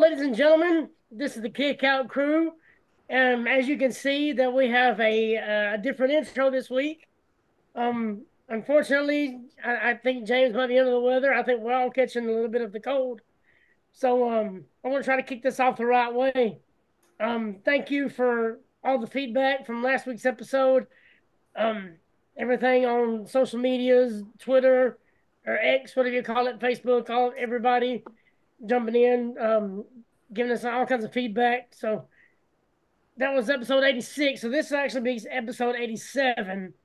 ladies and gentlemen, this is the Kick Out Crew. As you can see, that we have a different intro this week. Unfortunately, I think James might be under the weather. I think we're all catching a little bit of the cold. So, I want to try to kick this off the right way. Thank you for all the feedback from last week's episode. Um, Everything on social medias, Twitter or X, whatever you call it, Facebook, all everybody jumping in, giving us all kinds of feedback. So that was episode 86. So this actually be episode 87.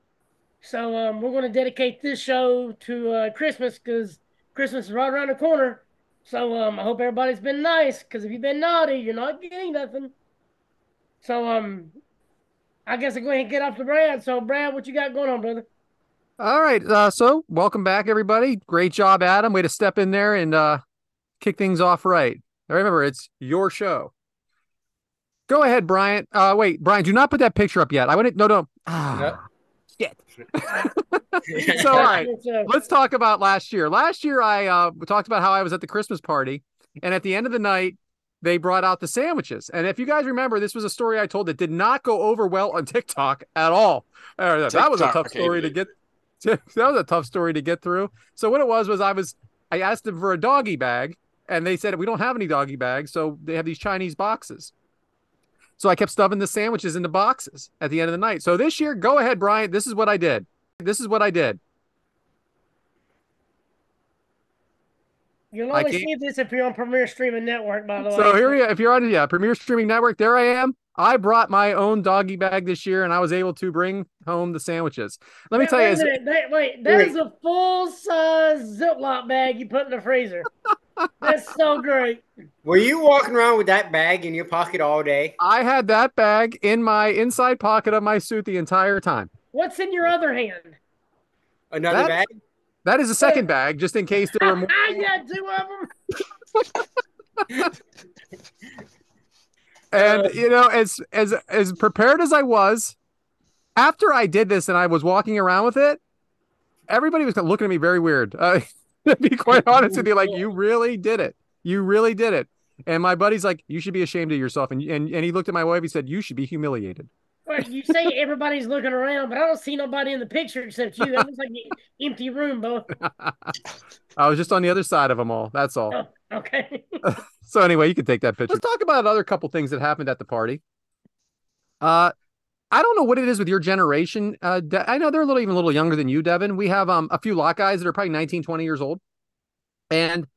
So we're going to dedicate this show to Christmas because Christmas is right around the corner. So I hope everybody's been nice because if you've been naughty, you're not getting nothing. So I guess I'll go ahead and get off to Brad. So Brad, what you got going on, brother? All right. So welcome back, everybody. Great job, Adam. Way to step in there and kick things off right. Now, remember, it's your show. Go ahead, Brian. Wait, Brian, do not put that picture up yet. I wouldn't. No. Yep. Shit. So, all right. Let's talk about last year. Last year, I talked about how I was at the Christmas party, and at the end of the night, they brought out the sandwiches. And if you guys remember, this was a story I told that did not go over well on TikTok at all. That was a tough story to get. That was a tough story to get through. So what it was I asked them for a doggy bag, and they said we don't have any doggy bags, so they have these Chinese boxes. So I kept stuffing the sandwiches into boxes at the end of the night. So this year, go ahead, Brian. This is what I did. You'll only see this if you're on Premier Streaming Network, by the way. So here, if you're on Premier Streaming Network, there I am. I brought my own doggy bag this year, and I was able to bring home the sandwiches. Let me tell you. There's a full-size Ziploc bag you put in the freezer. That's so great. Were you walking around with that bag in your pocket all day? I had that bag in my inside pocket of my suit the entire time. What's in your other hand? Another bag? That is a second bag, just in case there were more. I got two of them. And as prepared as I was, after I did this and I was walking around with it, everybody was looking at me very weird. To be quite honest with you, like, you really did it. You really did it. And my buddy's like, you should be ashamed of yourself. And he looked at my wife. He said, you should be humiliated. Well, you say everybody's looking around, but I don't see nobody in the picture except you. That looks like an empty room, Bo. I was just on the other side of them all. That's all. Oh, okay. So anyway, you can take that picture. Let's talk about another couple things that happened at the party. I don't know what it is with your generation. I know they're even a little younger than you, Devin. We have a few lot guys that are probably 19, 20 years old. And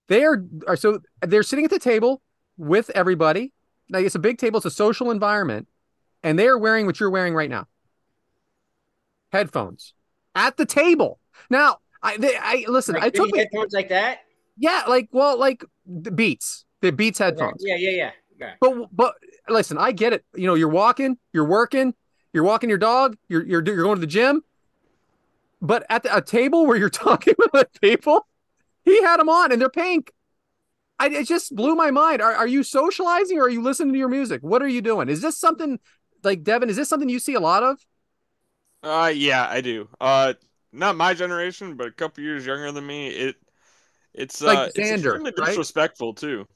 they're sitting at the table with everybody. Now, it's a big table. It's a social environment. And they are wearing what you're wearing right now. Headphones. At the table. Now, listen. I took headphones like that? Yeah, like the Beats. The Beats headphones. Yeah. But listen, I get it. You know, you're walking, you're working, you're walking your dog, you're going to the gym. But at a table where you're talking with people, he had them on and they're pink. It just blew my mind. Are you socializing or are you listening to your music? What are you doing? Is this something like, Devin, is this something you see a lot of? Yeah, I do. Not my generation, but a couple years younger than me. It's like it's Xander, extremely disrespectful too.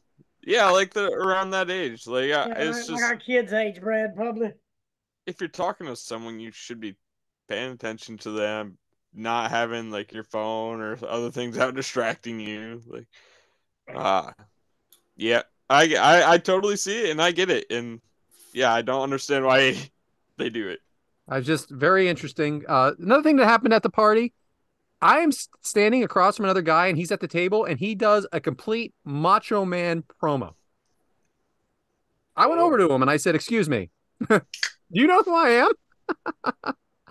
Yeah, like around that age. Like, it's just like our kids' age, Brad, probably. If you're talking to someone, you should be paying attention to them, not having like your phone or other things out distracting you. Like, yeah, I totally see it and I get it, and yeah, I don't understand why they do it. Just very interesting. Another thing that happened at the party, I am standing across from another guy and he's at the table and he does a complete Macho Man promo. I went over to him and I said, excuse me, do you know who I am?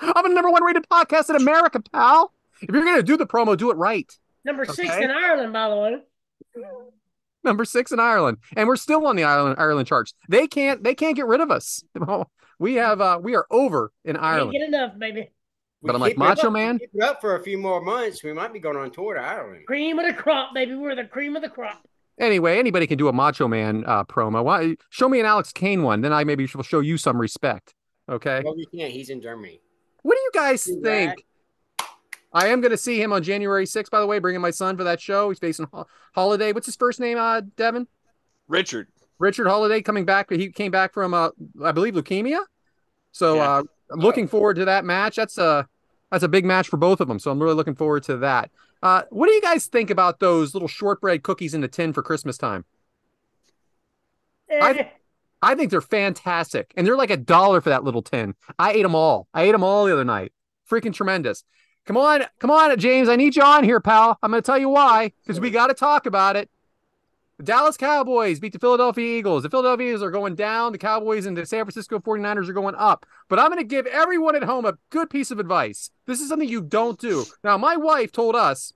I'm the number one rated podcast in America, pal. If you're going to do the promo, do it right. Number 6 in Ireland, by the way. Number 6 in Ireland. And we're still on the Ireland charts. They can't get rid of us. We are over in Ireland. Can't get enough, baby. But I'm like, Macho Man? Keep it up for a few more months. We might be going on tour to Ireland. Cream of the crop, baby. We're the cream of the crop. Anyway, anybody can do a Macho Man promo. Why? Show me an Alex Kane one. Then I maybe will show you some respect. Okay? Well, we can't. He's in Germany. What do you guys think? I am going to see him on January 6th, by the way, bringing my son for that show. He's facing Holiday. What's his first name, Devin? Richard Holiday coming back. He came back from, I believe, leukemia. So Yeah. I'm looking forward to that match. That's a big match for both of them. So I'm really looking forward to that. What do you guys think about those little shortbread cookies in the tin for Christmas time? I think they're fantastic, and they're like $1 for that little tin. I ate them all. The other night. Freaking tremendous. Come on, James. I need you on here, pal. I'm going to tell you why, because we got to talk about it. The Dallas Cowboys beat the Philadelphia Eagles. The Philadelphia Eagles are going down. The Cowboys and the San Francisco 49ers are going up. But I'm going to give everyone at home a good piece of advice. This is something you don't do. Now, my wife told us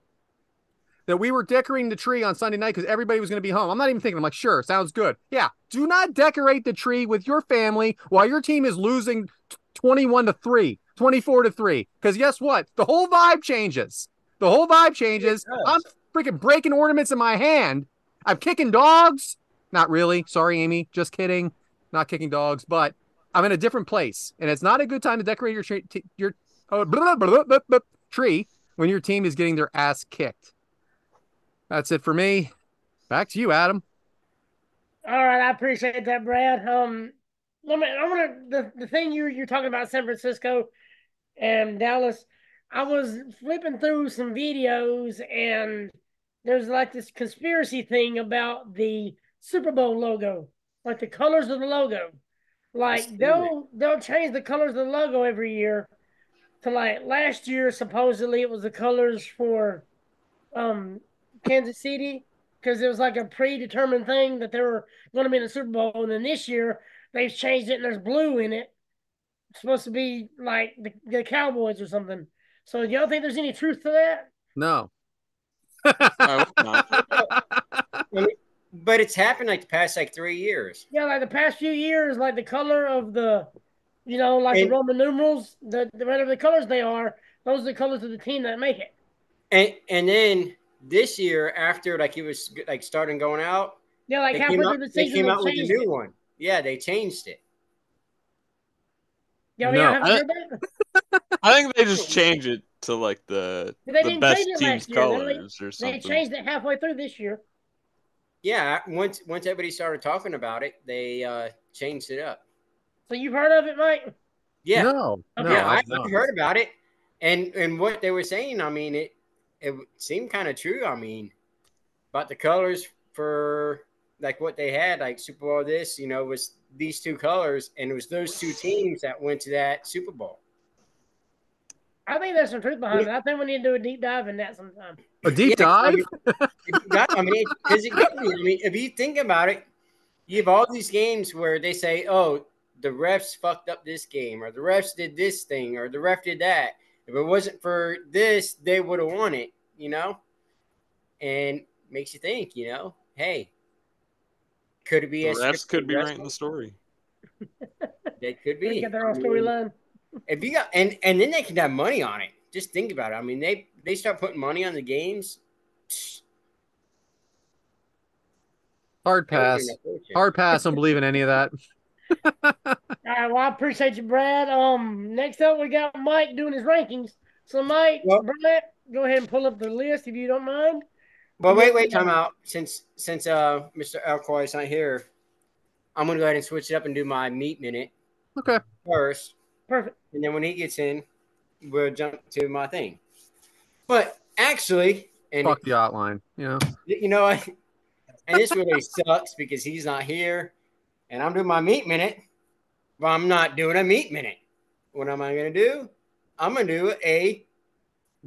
that we were decorating the tree on Sunday night because everybody was going to be home. I'm not even thinking. I'm like, sure, sounds good. Yeah, do not decorate the tree with your family while your team is losing 21-3, 24-3. Because guess what? The whole vibe changes. I'm freaking breaking ornaments in my hand. I'm kicking dogs. Not really. Sorry, Amy. Just kidding. Not kicking dogs, but I'm in a different place. And it's not a good time to decorate your tree when your team is getting their ass kicked. That's it for me. Back to you, Adam. All right, I appreciate that, Brad. The thing you're talking about San Francisco and Dallas. I was flipping through some videos, and there's like this conspiracy thing about the Super Bowl logo, like the colors of the logo. Like they'll change the colors of the logo every year. To like last year, supposedly it was the colors for Kansas City, because it was like a predetermined thing that they were going to be in the Super Bowl. And then this year they've changed it and there's blue in it. It's supposed to be like the Cowboys or something. So y'all think there's any truth to that? No. I hope not. But it's happened like the past 3 years. Yeah, like the past few years, like the color of the, the Roman numerals, whatever the colors they are, those are the colors of the team that make it. And then this year, after it was starting going out, yeah, like halfway through the season, they came out with a new one. Yeah, they changed it. Yeah, no, I haven't heard that. I think they just changed it to like the best team's colors or something. They changed it halfway through this year. Yeah, once everybody started talking about it, they changed it up. So you've heard of it, Mike? Yeah. No. Yeah, I've heard about it, and what they were saying. I mean, it seemed kind of true. I mean, about the colors for like what they had, like Super Bowl. This, was these two colors, and it was those two teams that went to that Super Bowl. I think there's some truth behind it. I think we need to do a deep dive in that sometime. A deep dive? Because if you think about it, you have all these games where they say, "Oh, the refs fucked up this game," or "The refs did this thing," or "The ref did that." If it wasn't for this, they would have won it. And makes you think. Hey, could it be? The refs could be writing the story. They could be. They get their own storyline. If you got and then they can have money on it. Just think about it. I mean, they start putting money on the games. Hard pass. Hard pass. Don't believe in any of that. All right. Well, I appreciate you, Brad. Next up we got Mike doing his rankings. So, Mike, Brad, go ahead and pull up the list if you don't mind. Well, wait, time out. Since Mr. Alcoy is not here, I'm gonna go ahead and switch it up and do my meat minute. Okay. First. Perfect. And then when he gets in, we'll jump to my thing. But actually, and fuck the outline, and this really sucks because he's not here, and I'm doing my meat minute, but I'm not doing a meat minute. What am I going to do? I'm going to do a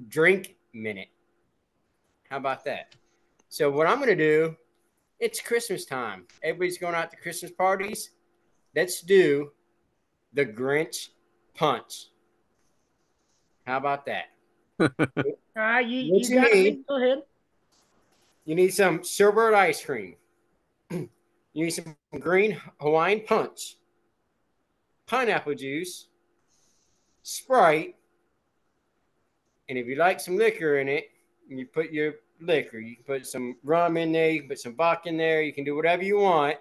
drink minute. How about that? So what I'm going to do, it's Christmas time. Everybody's going out to Christmas parties. Let's do the Grinch Punch. How about that? You got it. Go ahead. You need some sherbet ice cream. You need some green Hawaiian punch, pineapple juice, Sprite, and if you like some liquor in it, you put your liquor. You can put some rum in there. You can put some vodka in there. You can do whatever you want.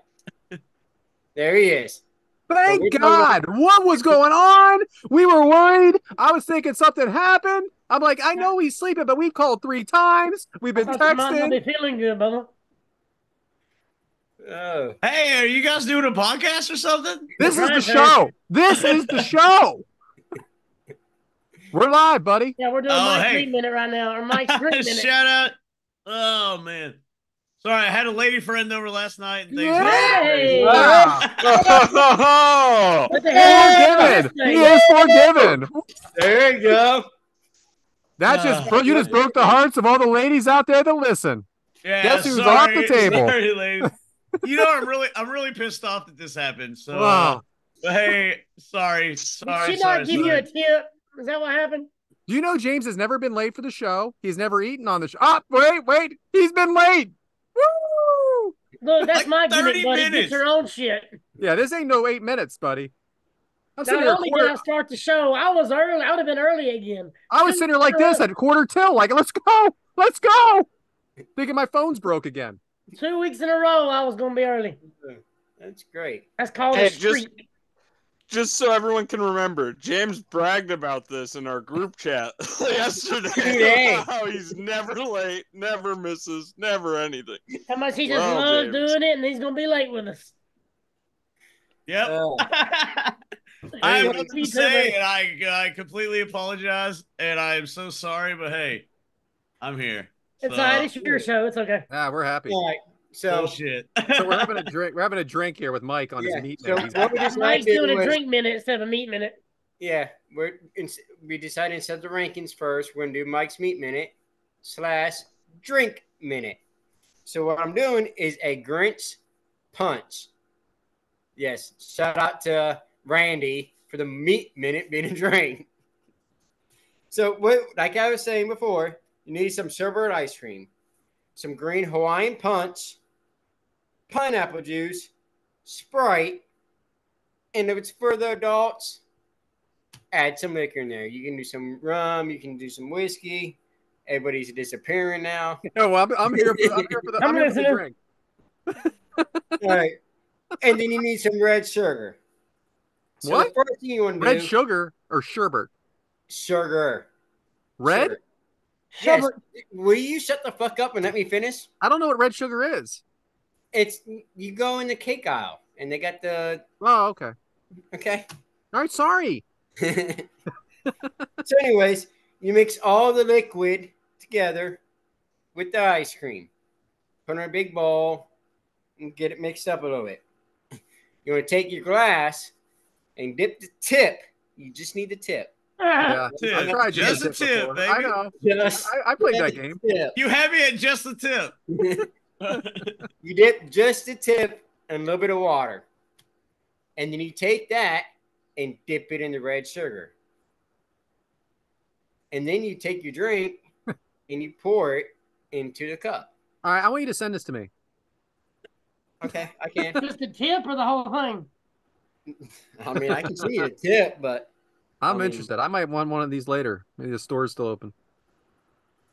There he is. Thank God. What was going on? We were worried. I was thinking something happened. I'm like, I know he's sleeping, but we've called 3 times. We've been texting. Be feeling good, brother. Oh. Hey, are you guys doing a podcast or something? This is the show. This is the show. We're live, buddy. Yeah, we're doing Mike's Meat Minute right now, or Mike's Drink Minute. Shout out. Oh, man. Sorry, I had a lady friend over last night. And things Hey! Wow. What the hell? Forgiven. He is forgiven. There you go. You just broke the hearts of all the ladies out there that listen. Yeah, guess who's off the table? Sorry, ladies. You know, I'm really pissed off that this happened. So, wow. But hey, sorry. Did she not give you a tip? Is that what happened? Do you know James has never been late for the show? He's never eaten on the show. Oh, wait. He's been late. Woo! Look, that's like my gimmick, buddy. Get your own shit. Yeah, this ain't no 8 minutes, buddy. Not only did I start the show, I was early. I would have been early again. I was sitting here like this at 1:45, like, let's go. Thinking my phone's broke again. 2 weeks in a row, I was going to be early. That's great. That's called a streak. Just so everyone can remember, James bragged about this in our group chat yesterday. How he's never late, never misses, never anything. How much he just loves doing it, and he's going to be late with us. Yep. I have nothing to say, and I completely apologize, and I am so sorry, but hey, I'm here. It's all right. It's your show. It's okay. Yeah, we're happy. All right. So bullshit. So we're having a drink. We're having a drink here with Mike on his meat minute. Mike's doing a drink minute instead of a meat minute. Yeah, we decided instead of the rankings first, we're gonna do Mike's Meat Minute / Drink Minute. So what I'm doing is a Grinch punch. Yes, shout out to Randy for the Meat Minute being a drink. So like I was saying before, you need some sherbet ice cream, some green Hawaiian punch, pineapple juice, Sprite, and if it's for the adults, add some liquor in there. You can do some rum, you can do some whiskey. Everybody's disappearing now. No, I'm here for the drink. All right. And then you need some red sugar. So what? The first thing you want to red do, sugar or sherbet? Sugar. Red? Yes. Will you shut the fuck up and let me finish? I don't know what red sugar is. It's you go in the cake aisle and they got the. Oh, okay. Okay. All right. Sorry. So, anyways, you mix all the liquid together with the ice cream. Put it in a big bowl and get it mixed up a little bit. You want to take your glass and dip the tip. You just need the tip. Yeah, I tried just the tip, baby. I know. I played that game. You have me at just the tip. You dip just the tip and a little bit of water. And then you take that and dip it in the red sugar. And then you take your drink and you pour it into the cup. All right, I want you to send this to me. Okay, I can. Just the tip or the whole thing? I mean, I can see the tip, but I'm interested. I might want one of these later. Maybe the store's still open.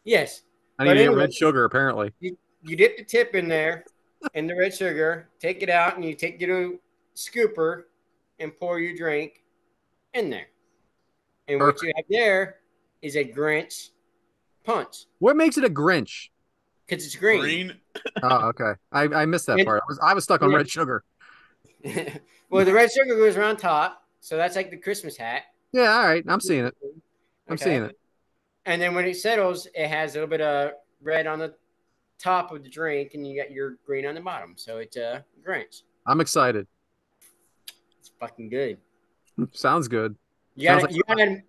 Yes. I need to get red sugar, apparently. You dip the tip in there and the red sugar, take it out, and you take your scooper and pour your drink in there. And What you have there is a Grinch punch. What makes it a Grinch? Because it's green. Oh, okay. I missed that part. I was stuck on red sugar. Well, the red sugar goes around top, so that's like the Christmas hat. Yeah, all right. I'm seeing it. I'm seeing it. And then when it settles, it has a little bit of red on the top of the drink, and you got your green on the bottom. So it's a Grinch. I'm excited. It's fucking good. Sounds good. You add,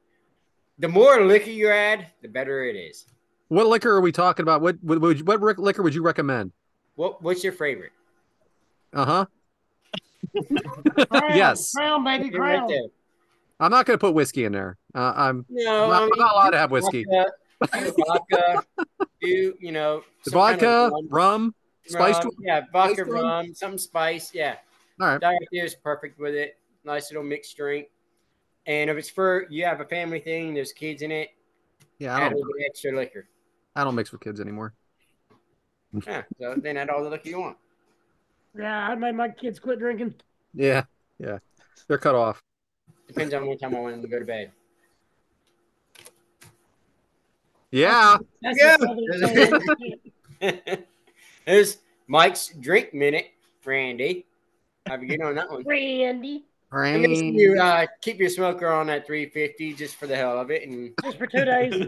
the more liquor you add, the better it is. What liquor are we talking about? What liquor would you recommend? What's your favorite? Uh-huh. Yes. Crown, baby, crown. Right, I'm not going to put whiskey in there. I'm not allowed to have whiskey. Vodka, vodka, rum, spiced rum. Yeah, vodka, rum, some spice. Yeah. All right. That is perfect with it. Nice little mixed drink. And if it's for you have a family thing, there's kids in it. Yeah, add a little bit extra liquor. I don't mix with kids anymore. Yeah, so then add all the liquor you want. Yeah, I made my kids quit drinking. Yeah, they're cut off. Depends on what time I want them to go to bed. Yeah. There's Mike's Drink Minute Randy. Have you get on that one? Randy. And make sure you keep your smoker on at 350 just for the hell of it, and just for 2 days.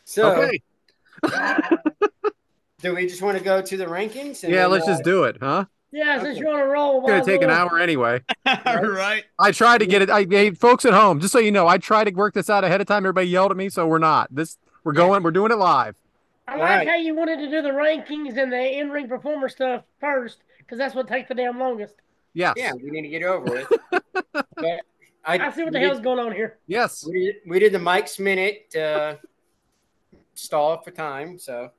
So, okay. Do we just want to go to the rankings? Yeah, let's just do it, huh? Yeah, since you're on a roll. It's gonna take an hour anyway. Right. I tried to get it. Hey, folks at home, just so you know, I tried to work this out ahead of time. Everybody yelled at me, so we're not. We're doing it live. I like how you wanted to do the rankings and the in-ring performer stuff first, because that's what takes the damn longest. Yes. Yeah, we need to get over with. But I see what the hell's going on here. Yes. We did the Mike's Minute stall for time. So,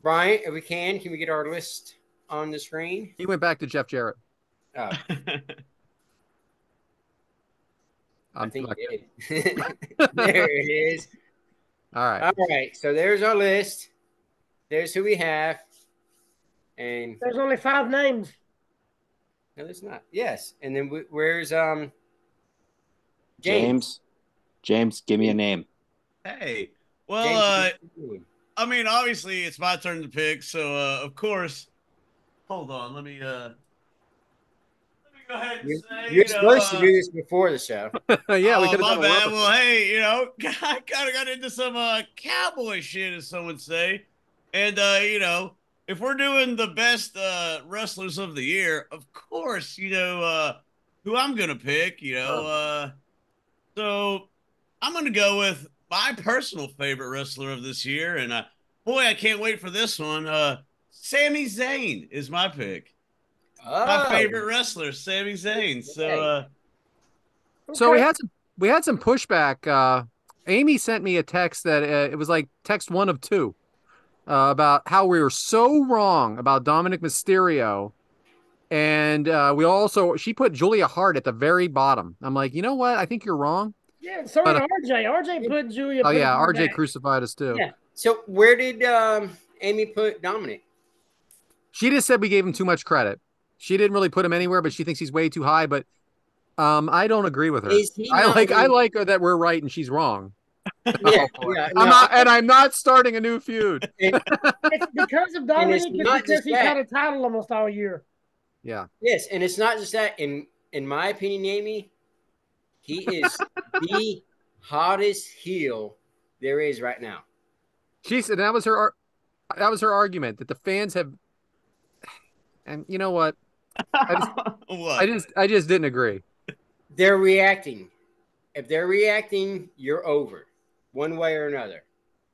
Brian, if we can we get our list on the screen? He went back to Jeff Jarrett. Oh. I think he did. There it is. All right. All right. So there's our list. There's who we have. And there's only 5 names. No, there's not. Yes. And then where's James? James, give me a name. Hey. Well, I mean, obviously it's my turn to pick, so of course. Hold on, let me go ahead and say. You're supposed to do this before the show. Yeah, we could have my done bad. Well, hey, I kind of got into some cowboy shit, as some would say, and if we're doing the best wrestlers of the year, of course, who I'm gonna pick. So I'm gonna go with my personal favorite wrestler of this year, and boy, I can't wait for this one. Sami Zayn is my pick. Oh. My favorite wrestler, Sami Zayn. So, so we had some pushback. Amy sent me a text that it was like text 1 of 2 about how we were so wrong about Dominic Mysterio, and she put Julia Hart at the very bottom. I'm like, you know what? I think you're wrong. Yeah, so did RJ. RJ put Julia. Oh yeah, RJ crucified us too. Yeah. So where did Amy put Dominic? She just said we gave him too much credit. She didn't really put him anywhere, but she thinks he's way too high. But I don't agree with her. I like her that we're right and she's wrong. Yeah, I'm not starting a new feud. It's because of Dominic. It's because he's had a title almost all year. Yeah. Yes, and it's not just that. In my opinion, Amy, he is the hottest heel there is right now. She said that was her argument that the fans have. And you know what? I just didn't agree. They're reacting. If they're reacting, you're over, one way or another.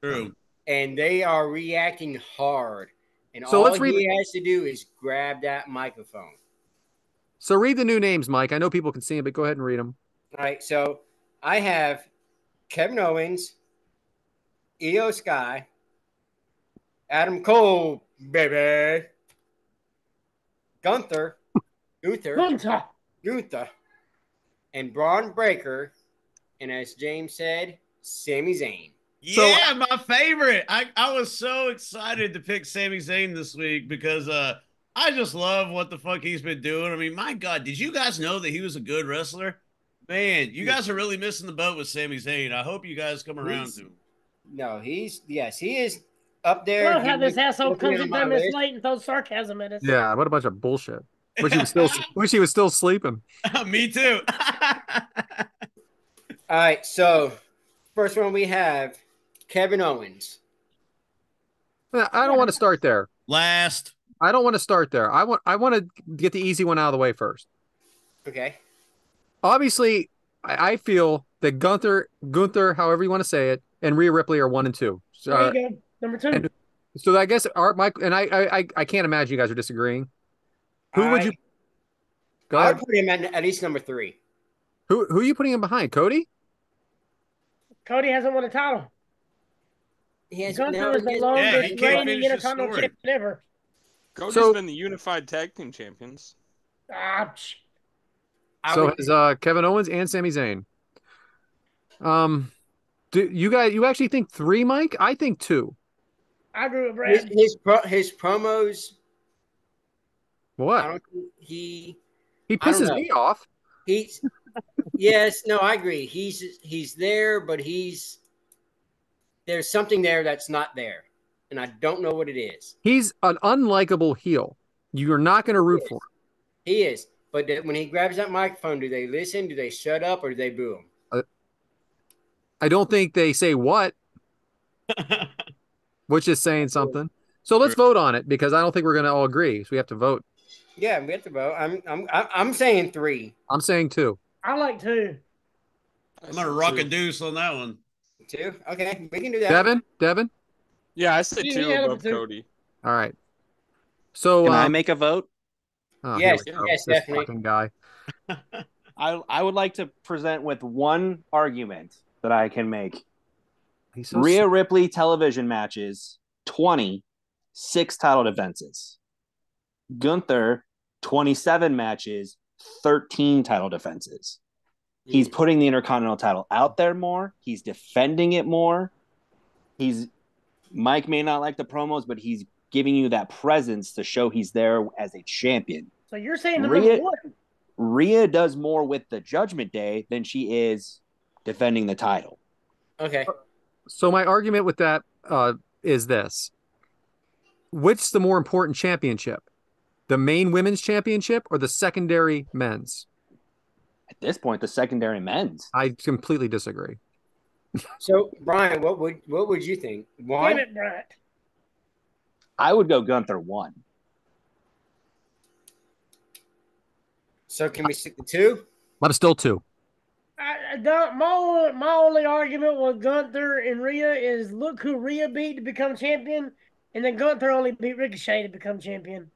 True. And they are reacting hard. And so all he has to do is grab that microphone. So read the new names, Mike. I know people can see them, but go ahead and read them. All right. So I have Kevin Owens, Io Sky, Adam Cole, baby. Gunther, and Braun Breaker, and as James said, Sami Zayn. Yeah, my favorite. I was so excited to pick Sami Zayn this week because I just love what the fuck he's been doing. I mean, my God, did you guys know that he was a good wrestler? Man, you guys are really missing the boat with Sami Zayn. I hope you guys come around to him. No, he is up there. I love how this asshole comes in 10 minutes late and throws sarcasm at us. Yeah, what a bunch of bullshit. Wish he was still sleeping. Me too. All right, so first one we have Kevin Owens. I don't want to start there. Last. I don't want to start there. I want to get the easy one out of the way first. Okay. Obviously, I feel that Gunther, however you want to say it, and Rhea Ripley are 1 and 2. There you go. Number 2. So I guess Mike and I can't imagine you guys are disagreeing. Who would you? I would put him at least number 3. Who are you putting him behind? Cody? Cody hasn't won a title. He has Gunther was the longest reigning Intercontinental champion ever. Cody's been the unified tag team champions. Ouch. So has Kevin Owens and Sami Zayn. Do you actually think 3, Mike? I think 2. I agree with Brad. His promos. What? He pisses me off. Yes, no, I agree. He's there, but there's something there that's not there, and I don't know what it is. He's an unlikable heel. You're not going to root for him. He is. But when he grabs that microphone, do they listen? Do they shut up, or do they boo him? I don't think they say what, which is saying something. So let's vote on it because I don't think we're going to all agree. So we have to vote. Yeah, we have to vote. I'm saying 3. I'm saying 2. I like 2. I'm gonna rock a deuce on that one. 2. Okay, we can do that. Devin. Yeah, I say 2 Yeah, above 2. Cody. All right. So Can I make a vote? Yes, yes, this definitely. Fucking guy. I would like to present with one argument that I can make. So Rhea Ripley television matches, 26 title defenses. Gunther, 27 matches, 13 title defenses. He's putting the Intercontinental title out there more. He's defending it more. Mike may not like the promos, but he's giving you that presence to show he's there as a champion. So you're saying number 1? Rhea does more with the Judgment Day than she is defending the title. Okay. So my argument with that is this. Which's the more important championship? The main women's championship or the secondary men's? At this point, the secondary men's. I completely disagree. So, Brian, what would you think? 1? Damn it, Brian. I would go Gunther 1. So can we stick to 2? I'm still 2. My only argument with Gunther and Rhea is look who Rhea beat to become champion, and then Gunther only beat Ricochet to become champion.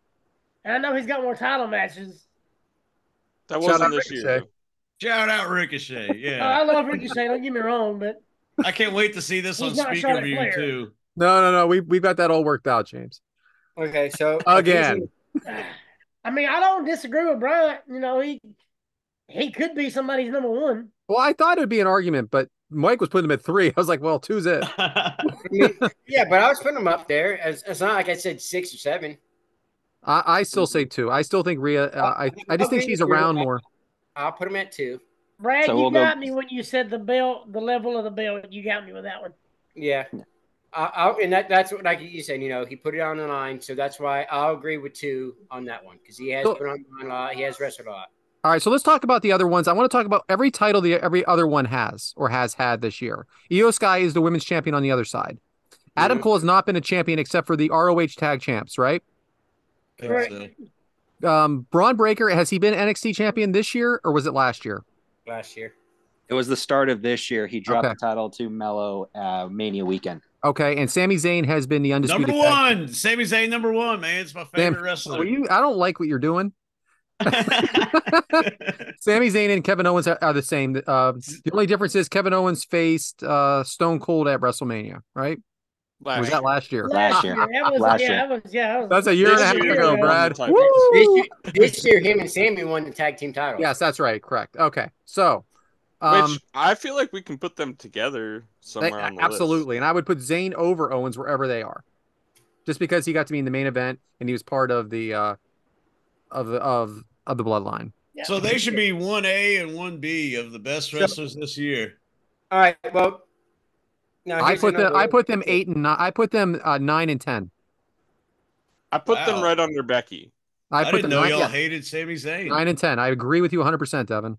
And I know he's got more title matches. That wasn't this year. Shout out Ricochet. Yeah. I love Ricochet, don't get me wrong, but I can't wait to see this on He's not Speaker Charlotte View Flair. too. No. We've got that all worked out, James. Okay, so Again. I mean, I don't disagree with Bryant. You know, he could be somebody's number 1. Well, I thought it would be an argument, but Mike was putting him at 3. I was like, well, 2's it. Yeah, but I was putting him up there. It's not like I said 6 or 7. I still say 2. I still think Rhea. I just think she's around more. I'll put him at 2. Brad, So you we'll got go- me when you said the level of the belt. You got me with that one. Yeah. And that's what, like you said, he put it on the line, so that's why I'll agree with 2 on that one because he has put on the line a lot. He has wrestled a lot. All right, so let's talk about the other ones. I want to talk about every title every other one has or has had this year. Io Sky is the women's champion on the other side. Adam Cole has not been a champion except for the ROH tag champs, right? Right. Braun Breaker, has he been NXT champion this year or was it last year? Last year. It was the start of this year. He dropped Okay. the title to Mello Mania weekend. Okay, and Sami Zayn has been the undisputed Number 1. Sami Zayn, number 1, man. It's my favorite wrestler. I don't like what you're doing. Sami Zayn and Kevin Owens are the same. The only difference is Kevin Owens faced Stone Cold at WrestleMania, right? Last Was that last year? Last year. That was That's a year and a half This year, ago, yeah. Brad. This Woo! This year, him and Sammy won the tag team title. Yes, that's right. Correct. Okay, so Which I feel like we can put them together somewhere on the absolutely, and I would put Zayn over Owens wherever they are, just because he got to be in the main event and he was part of the of the bloodline. So they should be 1A and 1B of the best wrestlers this year. All right. Well, now I put them 8 and 9. I put them 9 and 10. I put them Wow. right under Becky. I put didn't them know 9, y'all hated Sami Zayn. 9 and 10. I agree with you 100%, Devin.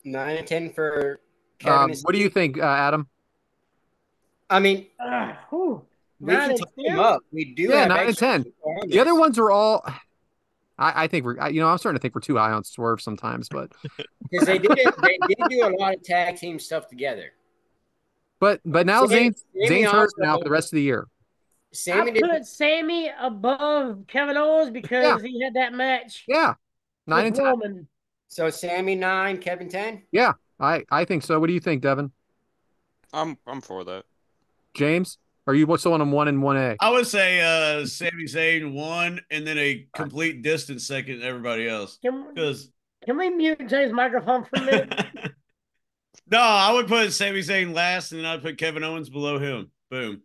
9 and 10 for Kevin. What do you think, Adam? I mean, we 9 can and top them 10. up. We do. Yeah, have 9 and extra 10. people on The other this. ones are all. I think we're. I'm starting to think we're too high on Swerve sometimes, but Because they did do a lot of tag team stuff together. but now Sammy Zayn's hurt also- now for the rest of the year. Sammy I did. put Sammy above Kevin Owens because he had that match. Yeah, 9 and with 10. Roman. So Sammy 9, Kevin 10. Yeah, I think so. What do you think, Devin? I'm for that. James, are you still on 1 and 1A? I would say Sami Zayn 1 and then a complete distance second to everybody else. Because Can we mute Jay's microphone for a minute? no, I would put Sami Zayn last and then I'd put Kevin Owens below him. Boom.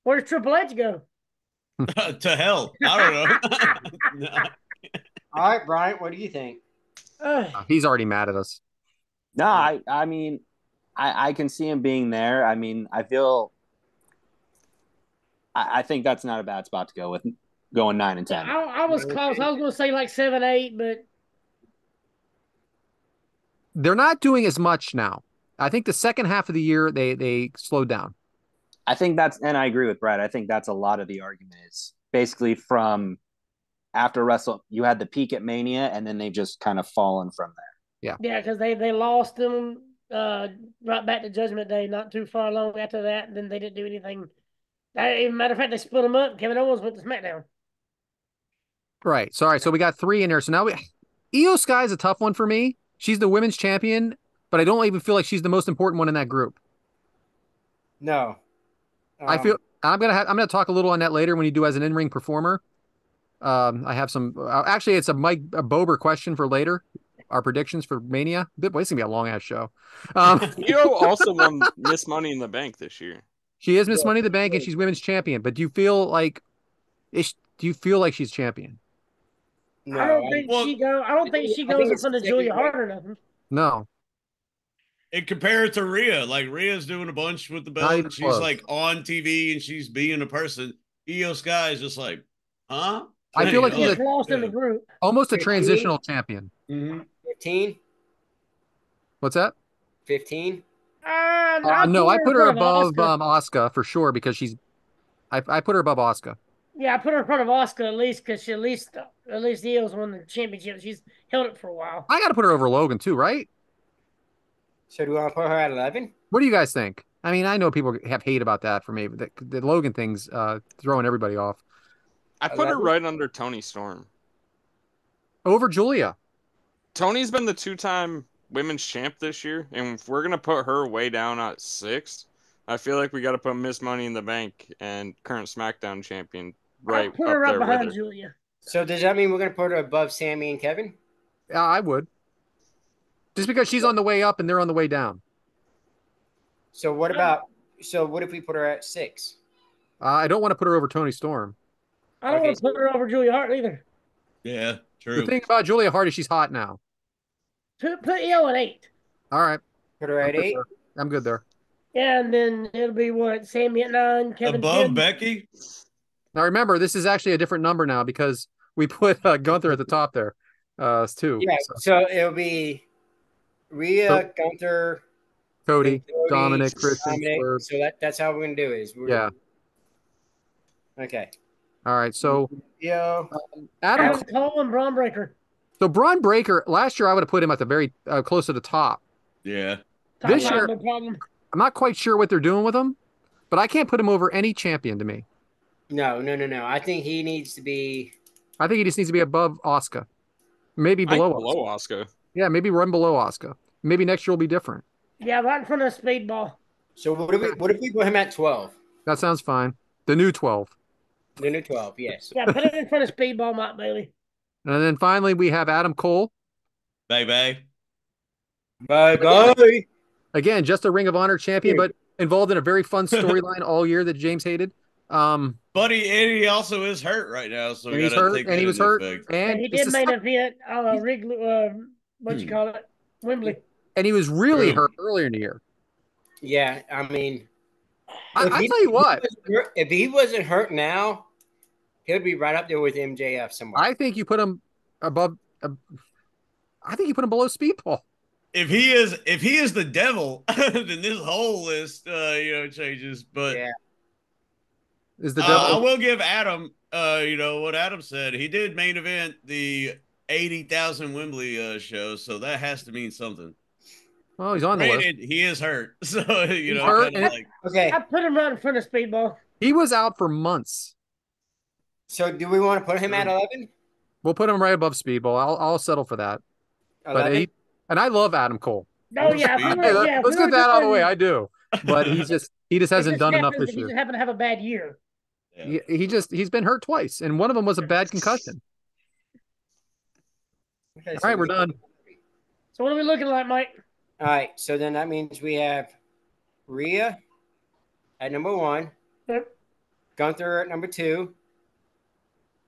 Where's Triple H go? To hell. I don't know. All right, Brian, what do you think? He's already mad at us. No, I mean, I can see him being there. I mean, I feel I think that's not a bad spot to go with, going 9 and 10. I was close. I was going to say like 7, 8, but they're not doing as much now. I think the second half of the year they slowed down. I think that's, and I agree with Brad. I think that's a lot of the argument is basically from after Wrestle, you had the peak at Mania, and then they've just kind of fallen from there. Yeah, because they lost them right back to Judgment Day, not too far long after that. And then they didn't do anything. Matter of fact, they split them up. Kevin Owens went to SmackDown. Right. Sorry. So we got 3 in there. So now Io Sky is a tough one for me. She's the women's champion, but I don't even feel like she's the most important one in that group. No. I feel I'm gonna talk a little on that later when you do as an in-ring performer. I have some. Actually, it's a Bober question for later. Our predictions for Mania. Boy, it's gonna be a long ass show. Io also won Miss Money in the Bank this year. She is Miss Money in the Bank, and she's women's champion. But do you feel like she's champion? No, I don't think she goes in front of Julia Hart or nothing. No. And compare it to Rhea. Like, Rhea's doing a bunch with the belt. She's close. Like on TV and she's being a person. Io Sky is just like, huh? I feel like she's lost in the group. Almost a transitional champion. 15. What's that? 15. No, I put her above Asuka for sure because I put her above Asuka. Yeah, I put her in front of Asuka at least because she at least Io's won the championship. She's held it for a while. I got to put her over Logan too, right? So do you want to put her at 11? What do you guys think? I mean, I know people have hate about that for me, but the Logan thing's throwing everybody off. I put her right under Toni Storm. Over Julia. Tony's been the 2-time women's champ this year, and if we're gonna put her way down at 6, I feel like we got to put Miss Money in the Bank and current SmackDown champion right put her up right there behind with her. Julia. So does that mean we're going to put her above Sammy and Kevin? Yeah, I would. Just because she's on the way up and they're on the way down. So what if we put her at 6? I don't want to put her over Toni Storm. I don't want to put her over Julia Hart either. Yeah, true. The thing about Julia Hart is she's hot now. Put Io at 8. All right. Put her at 8? I'm good there. Yeah, and then it'll be what? Sammy at 9, Kevin above 10. Becky? Now remember, this is actually a different number now because we put Gunther at the top there. Too. Yeah, so it'll be Rhea, Gunther, Cody, Dominic, Christian. So that's how we're going to do it. Yeah. Okay. All right. So Adam Cole and Braun Breaker. So Braun Breaker, last year I would have put him at the very close to the top. Yeah. This year, no problem. I'm not quite sure what they're doing with him, but I can't put him over any champion to me. No. I think he needs to be. I think he just needs to be above Asuka. Maybe below Asuka. Yeah, maybe run below Asuka. Maybe next year will be different. Yeah, right in front of Speedball. So what if we put him at 12? That sounds fine. The new 12. The new 12, yes. Yeah, put him in front of Speedball, Mike Bailey. And then finally we have Adam Cole. Bye. Again, just a Ring of Honor champion, but involved in a very fun storyline all year that James hated. But he also is hurt right now, so he's hurt, and he was hurt, and he did main event Wembley, and he was really hurt earlier in the year. Yeah, I mean, I tell you what, if he wasn't hurt now, he'll be right up there with MJF somewhere. I think you put him above. I think you put him below Speedball. If he is the devil, then this whole list, changes. But yeah. Is the devil? I will give Adam, what Adam said. He did main event the 80,000 Wembley show, so that has to mean something. Well, he's on the list. He is hurt, so okay. I put him right in front of Speedball. He was out for months. So, do we want to put him at 11? We'll put him right above Speedball. I'll settle for that. 11? And I love Adam Cole. Oh yeah, let's get that out of the way. I do, but he just hasn't done enough this year. He just happened to have a bad year. Yeah. He's been hurt twice, and one of them was a bad concussion. Okay, all right, we're done. So what are we looking like, Mike? All right, so then that means we have Rhea at number 1, Gunther at number 2,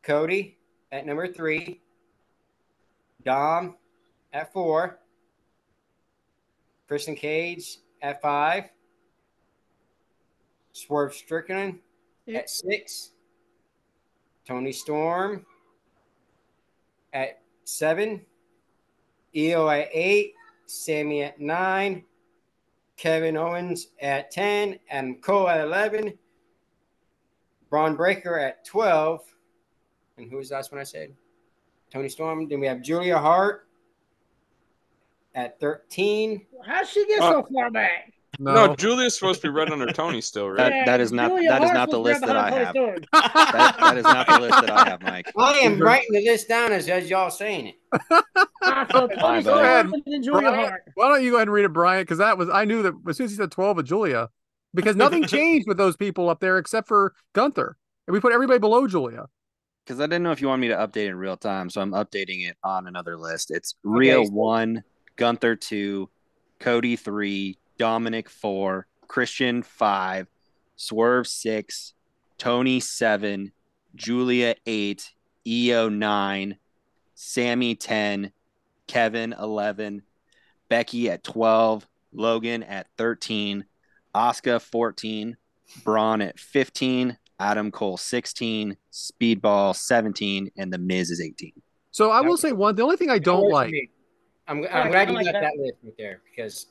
Cody at number 3, Dom at 4, Christian Cage at 5, Swerve Strickland at 6. Tony Storm at 7. Io at 8. Sammy at 9. Kevin Owens at 10. Adam Cole at 11. Braun Breaker at 12. And who was the last one I said? Tony Storm. Then we have Julia Hart at 13. How'd she get so far back? No, Julia's supposed to be right under Tony still, right? That is not the list that I have. That is not the list that I have, Mike. I am writing the list down as y'all saying it. Tony Storm and Julia Hart. Why don't you go ahead and read it, Brian? Because I knew that as soon as he said 12 of Julia, because nothing changed with those people up there except for Gunther, and we put everybody below Julia. Because I didn't know if you want me to update in real time, so I'm updating it on another list. It's Rhea 1, Gunther 2, Cody 3, Dominic 4, Christian 5, Swerve 6, Tony 7, Julia 8, Io 9, Sammy 10, Kevin 11, Becky at 12, Logan at 13, Asuka 14, Braun at 15, Adam Cole 16, Speedball 17, and The Miz is 18. So I will say the only thing I don't like. I'm glad you got that list right there because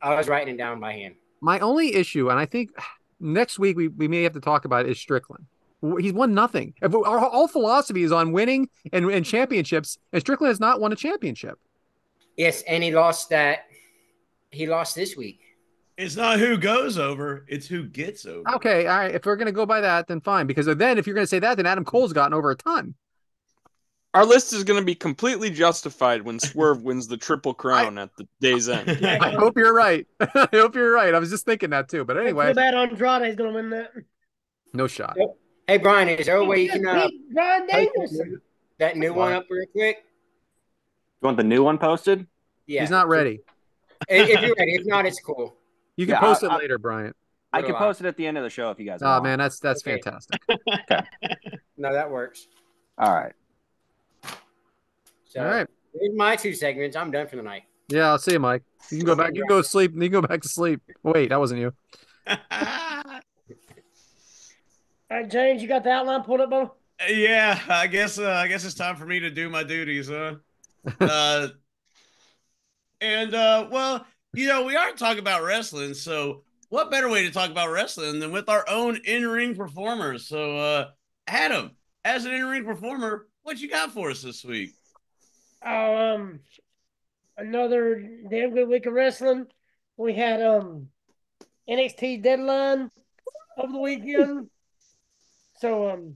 I was writing it down by hand. My only issue, and I think next week we may have to talk about it, is Strickland. He's won nothing. Our whole philosophy is on winning and championships, and Strickland has not won a championship. Yes, and he lost this week. It's not who goes over, it's who gets over. Okay, all right. If we're going to go by that, then fine. Because then if you're going to say that, then Adam Cole's gotten over a ton. Our list is going to be completely justified when Swerve wins the Triple Crown at the day's end. I hope you're right. I hope you're right. I was just thinking that too. But anyway. I feel bad Andrade's going to win that. No shot. Hey, Brian, is there a way you can Brian Danielson. That new one up real quick? You want the new one posted? Yeah. He's not ready. If you're ready. If not, it's cool. You can post it later, Brian. I can post it at the end of the show if you guys want. Oh, man, that's fantastic. Okay. No, that works. All right. So, all right. Here's my 2 segments. I'm done for the night. Yeah, I'll see you, Mike. You can go back. You can go to sleep. You can go back to sleep. Wait, that wasn't you. All right, James, you got the outline pulled up, Bo? Yeah, I guess it's time for me to do my duties, huh? Well, we are talking about wrestling, so what better way to talk about wrestling than with our own in-ring performers? So, Adam, as an in-ring performer, what you got for us this week? Another damn good week of wrestling. We had NXT Deadline over the weekend. So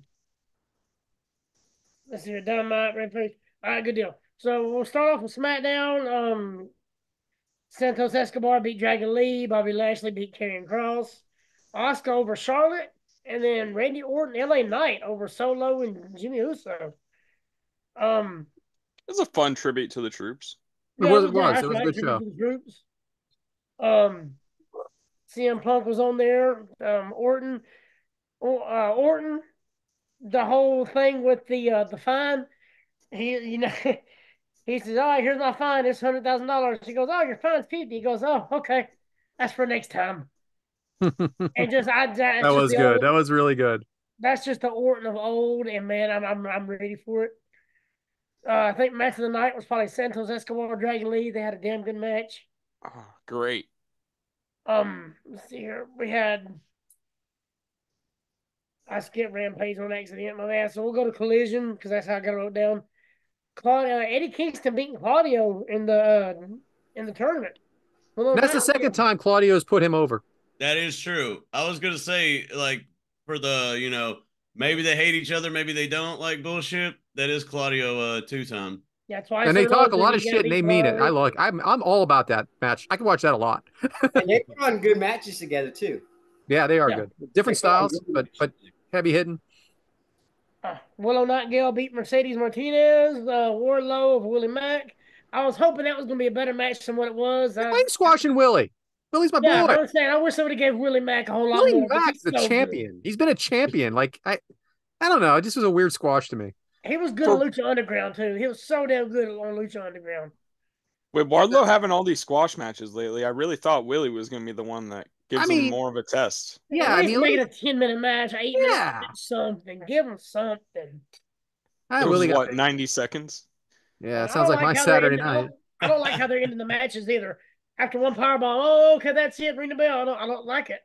let's see, Dynamite, Rampage. All right, good deal. So we'll start off with SmackDown. Santos Escobar beat Dragon Lee. Bobby Lashley beat Karrion Kross. Asuka over Charlotte. And then Randy Orton, LA Knight over Solo and Jimmy Uso. It was a fun tribute to the troops. It was a good show. CM Punk was on there. Orton, the whole thing with the fine. He says, "All right, here's my fine. It's $100,000." He goes, "Oh, your fine's $50." He goes, "Oh, okay, that's for next time." And just that was good. That was really good. That's just the Orton of old, and man, I'm ready for it. I think match of the night was probably Santos Escobar, Dragon Lee. They had a damn good match. Oh, great. Let's see here. I skipped Rampage on accident, my bad. So we'll go to Collision because that's how I got it wrote down. Eddie Kingston beating Claudio in the tournament. That's the second time Claudio's put him over. That is true. I was gonna say, for the maybe they hate each other, maybe they don't, like bullshit. That is Claudio 2-time. Yeah, that's why. And they talk a lot of shit and they mean it. I'm all about that match. I can watch that a lot. And they put on good matches together too. Yeah, they are good. Different styles, but heavy hitting. Willow Nightingale beat Mercedes Martinez. Wardlow of Willie Mack. I was hoping that was going to be a better match than what it was. I'm squashing Willie. Willie's my boy. I'm saying, I wish somebody gave Willie Mack a whole lot more. Willie Mack's the champion. Good. He's been a champion. I don't know. It just was a weird squash to me. He was good on Lucha Underground, too. He was so damn good on Lucha Underground. With Wardlow having all these squash matches lately, I really thought Willie was going to be the one that Gives them more of a test. Yeah, I mean, make it a 10-minute match, 8 minutes, something. Give them something. It was what, 90 seconds? Yeah, it sounds like my Saturday night. I don't like how they're ending the matches either. After one powerbomb, oh, okay, that's it. Ring the bell. I don't like it.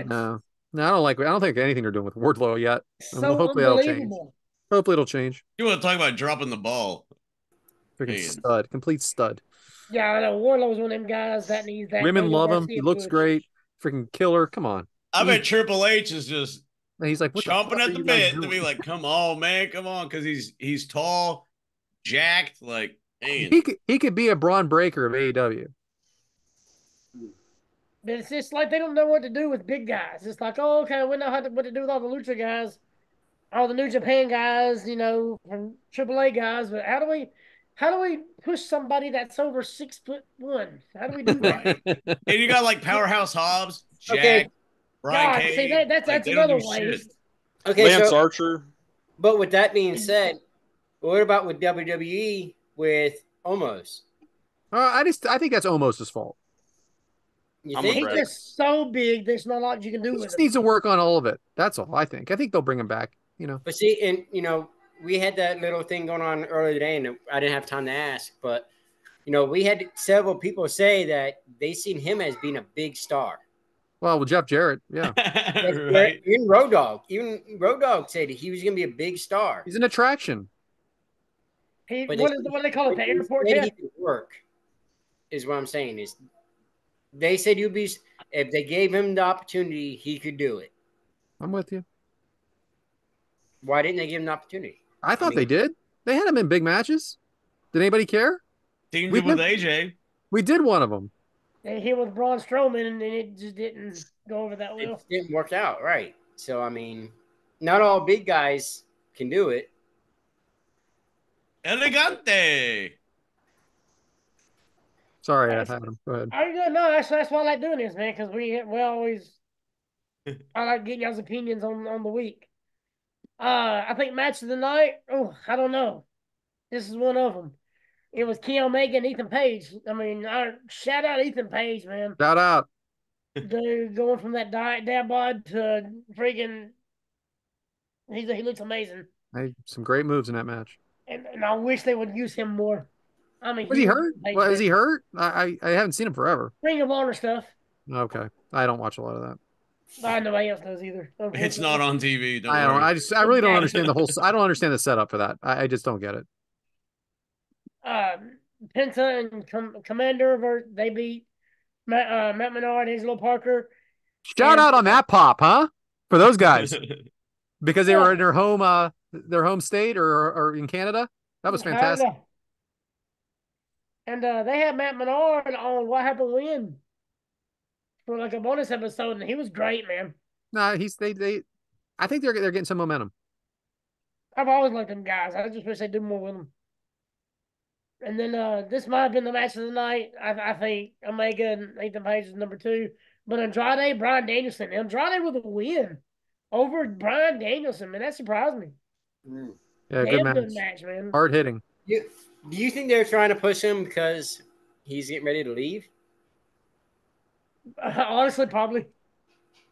No, I don't think anything they're doing with Wardlow yet. So hopefully it'll change. Hopefully it'll change. You want to talk about dropping the ball? Freaking stud, complete stud. Yeah, I know. Wardlow's one of them guys that needs that. Women love him. He looks great. Freaking killer. Come on. I bet Triple H is just he's like chomping at the bit to be like, come on, man, come on, because he's tall, jacked, like man. He could be a Braun Breaker of AEW. But it's just like they don't know what to do with big guys. It's like, oh, okay, we know what to do with all the Lucha guys, all the New Japan guys, you know, from AAA guys. But how do we push somebody that's over 6'1"? How do we do that? And you got like Powerhouse Hobbs, Jack, okay. Brian Cage. See, that's another way. Okay, Lance Archer. But with that being said, what about with WWE with Omos? I think that's Omos' fault. You think? He's just so big. There's not a lot you can do with him. He just needs to work on all of it. That's all. I think they'll bring him back. You know. But see, and you know, we had that little thing going on earlier today, and I didn't have time to ask, but you know, we had several people say that they seen him as being a big star. Well, with Jeff Jarrett, yeah. Right. Even Road Dogg said he was going to be a big star. He's an attraction. What do they call it? The airport jet? He could work, is what I'm saying. Is they said if they gave him the opportunity, he could do it. I'm with you. Why didn't they give him the opportunity? I thought they did. They had him in big matches. Did anybody care? Teamed him with AJ. We did one of them. And he was Braun Strowman, and it just didn't go over that well. It didn't work out, right? So, I mean, not all big guys can do it. Elegante. Sorry, I had him. Go ahead. No, that's why I like doing this, man, because we always I like getting y'all's opinions on the week. I think match of the night. Oh, I don't know. This is one of them. It was Kenny Omega and Ethan Page. I mean, shout out Ethan Page, man. Shout out. Dude, going from that dad bod to freaking, he looks amazing. Some great moves in that match. And I wish they would use him more. I mean, was he hurt? Is he hurt? I haven't seen him forever. Ring of Honor stuff. Okay, I don't watch a lot of that. Nobody else does either. It's not on TV. I really don't understand the whole. I don't understand the setup for that. I just don't get it. Penta and Commander, they beat Matt Menard, Angelo Parker. Shout out on that pop, huh? For those guys, because they were in their home state or in Canada. That was fantastic. And they had Matt Menard on What Happened When for like a bonus episode, and he was great, man. No, they. I think they're getting some momentum. I've always liked them guys. I just wish they'd do more with them. And then this might have been the match of the night. I think Omega and Ethan Page is number 2. But Andrade, Bryan Danielson. Andrade with a win over Bryan Danielson, man. That surprised me. Yeah, good match, man. Hard hitting. Do you think they're trying to push him because he's getting ready to leave? Honestly, probably.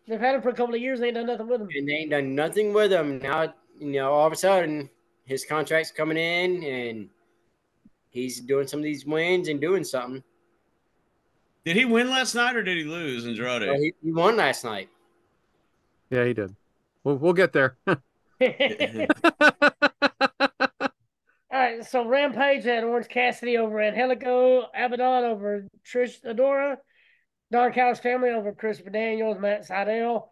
They've had him for a couple of years. They ain't done nothing with him. And they ain't done nothing with him. Now, all of a sudden, his contract's coming in, and he's doing some of these wins and doing something. Did he win last night or did he lose, Andrade? Well, he won last night. Yeah, he did. We'll get there. All right, so Rampage had Orange Cassidy over Angelico, Abaddon over Trish Adora, Don Callis family over Christopher Daniels, Matt Sydal,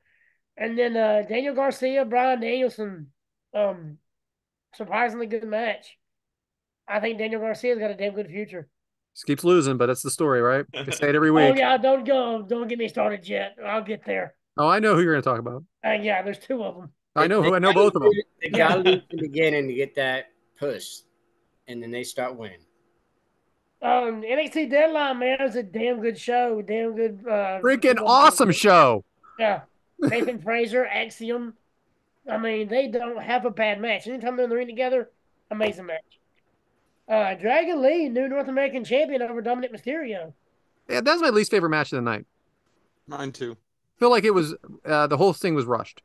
and then Daniel Garcia, Bryan Danielson. Surprisingly good match. I think Daniel Garcia's got a damn good future. Just keeps losing, but it's the story, right? They say it every week. Oh yeah, don't get me started yet. I'll get there. Oh, I know who you're going to talk about. Yeah, there's 2 of them. I know both of them. They got to lose in the beginning to get that push, and then they start winning. NXT Deadline, man, is a damn good show. Damn good. Freaking awesome show. Yeah. Nathan Fraser, Axiom. I mean, they don't have a bad match. Anytime they're in the ring together, amazing match. Dragon Lee, new North American champion over Dominic Mysterio. Yeah, that's my least favorite match of the night. Mine too. feel like it was the whole thing was rushed.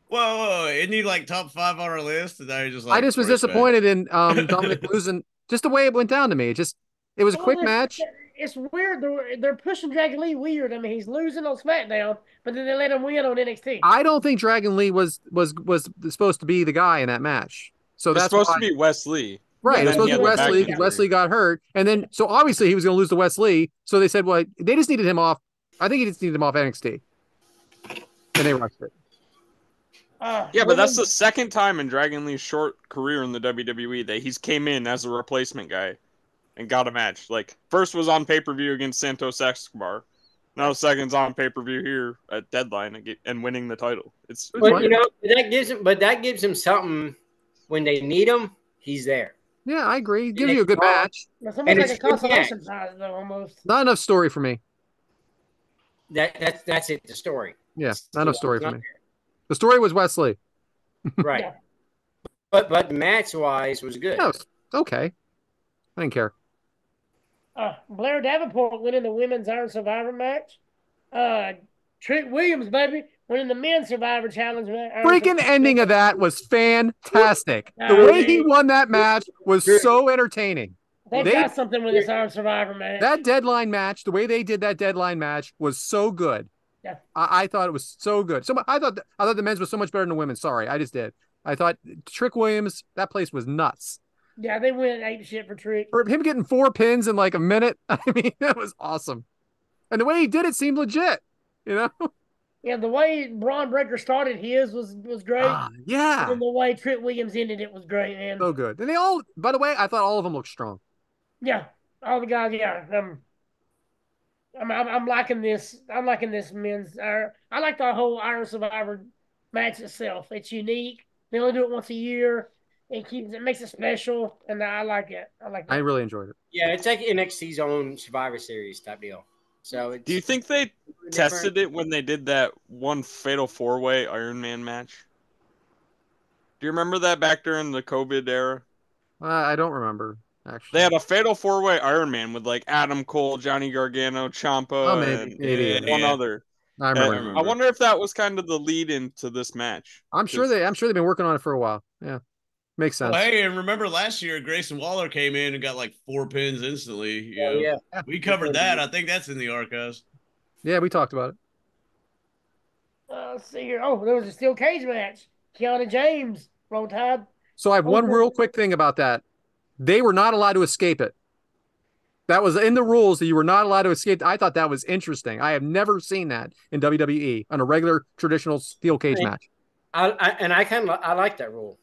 Whoa, isn't he like top 5 on our list? And now you're just like, I just was disappointed in Dominic losing just the way it went down to me. It was a quick match. It's weird. They're pushing Dragon Lee weird. I mean, he's losing on SmackDown, but then they let him win on NXT. I don't think Dragon Lee was supposed to be the guy in that match. So that's supposed to be Wes Lee. Right, Yeah, it was supposed to be Wes Lee because Wes Lee got hurt, and then so obviously he was going to lose to Wes Lee. So they said, well, they just needed him off. I think he just needed him off NXT, and they rushed it. Yeah, but that's the second time in Dragon Lee's short career in the WWE that he's came in as a replacement guy and got a match. Like, first was on pay-per-view against Santos Escobar. Now second's on pay-per-view here at Deadline and winning the title. But you know, that gives him something when they need him. He's there. Yeah, I agree. Gives you a good match. It's almost like a consolation prize, though, almost. Not enough story for me. That's it. The story. Yeah, not enough story for me. The story was Wes Lee. Right. Yeah. But match wise was good. Yeah, it was okay. I didn't care. Blair Davenport winning the women's Iron Survivor match. Trick Williams, baby, winning the men's Survivor Challenge. Freaking ending of that was fantastic. The way he won that match was so entertaining. They got something with this Iron Survivor match. That Deadline match, the way they did that Deadline match was so good. Yeah. I thought it was so good. So I thought the men's was so much better than the women's. Sorry, I just did. I thought Trick Williams, that place was nuts. Yeah, they went ape shit for Trick. For him getting 4 pins in like a minute, I mean, that was awesome. And the way he did it seemed legit, you know? Yeah, the way Braun Breaker started his was great. Yeah. And the way Trick Williams ended it was great, man. So good. And they all, by the way, I thought all of them looked strong. Yeah, all the guys, yeah. I'm liking this. I'm liking this men's. I like the whole Iron Survivor match itself. It's unique. They only do it once a year. It makes it special, and I like it. I really enjoyed it. Yeah, it's like NXT's own Survivor Series type deal. So, do you think they tested it when they did that one Fatal 4-Way Iron Man match? Do you remember that back during the COVID era? I don't remember. Actually, they had a Fatal 4-Way Iron Man with like Adam Cole, Johnny Gargano, Ciampa, and one other. I remember. I wonder if that was kind of the lead into this match. I'm sure they've been working on it for a while. Yeah, makes sense. Well, hey, and remember last year Grayson Waller came in and got like 4 pins instantly. Yeah, we covered that. I think that's in the archives. Yeah, we talked about it. Let's see here. Oh, there was a steel cage match. Kiana James, Roll Tide. So I have one real quick thing about that. They were not allowed to escape it. That was in the rules that you were not allowed to escape. I thought that was interesting. I have never seen that in WWE on a regular traditional steel cage match. I like that rule.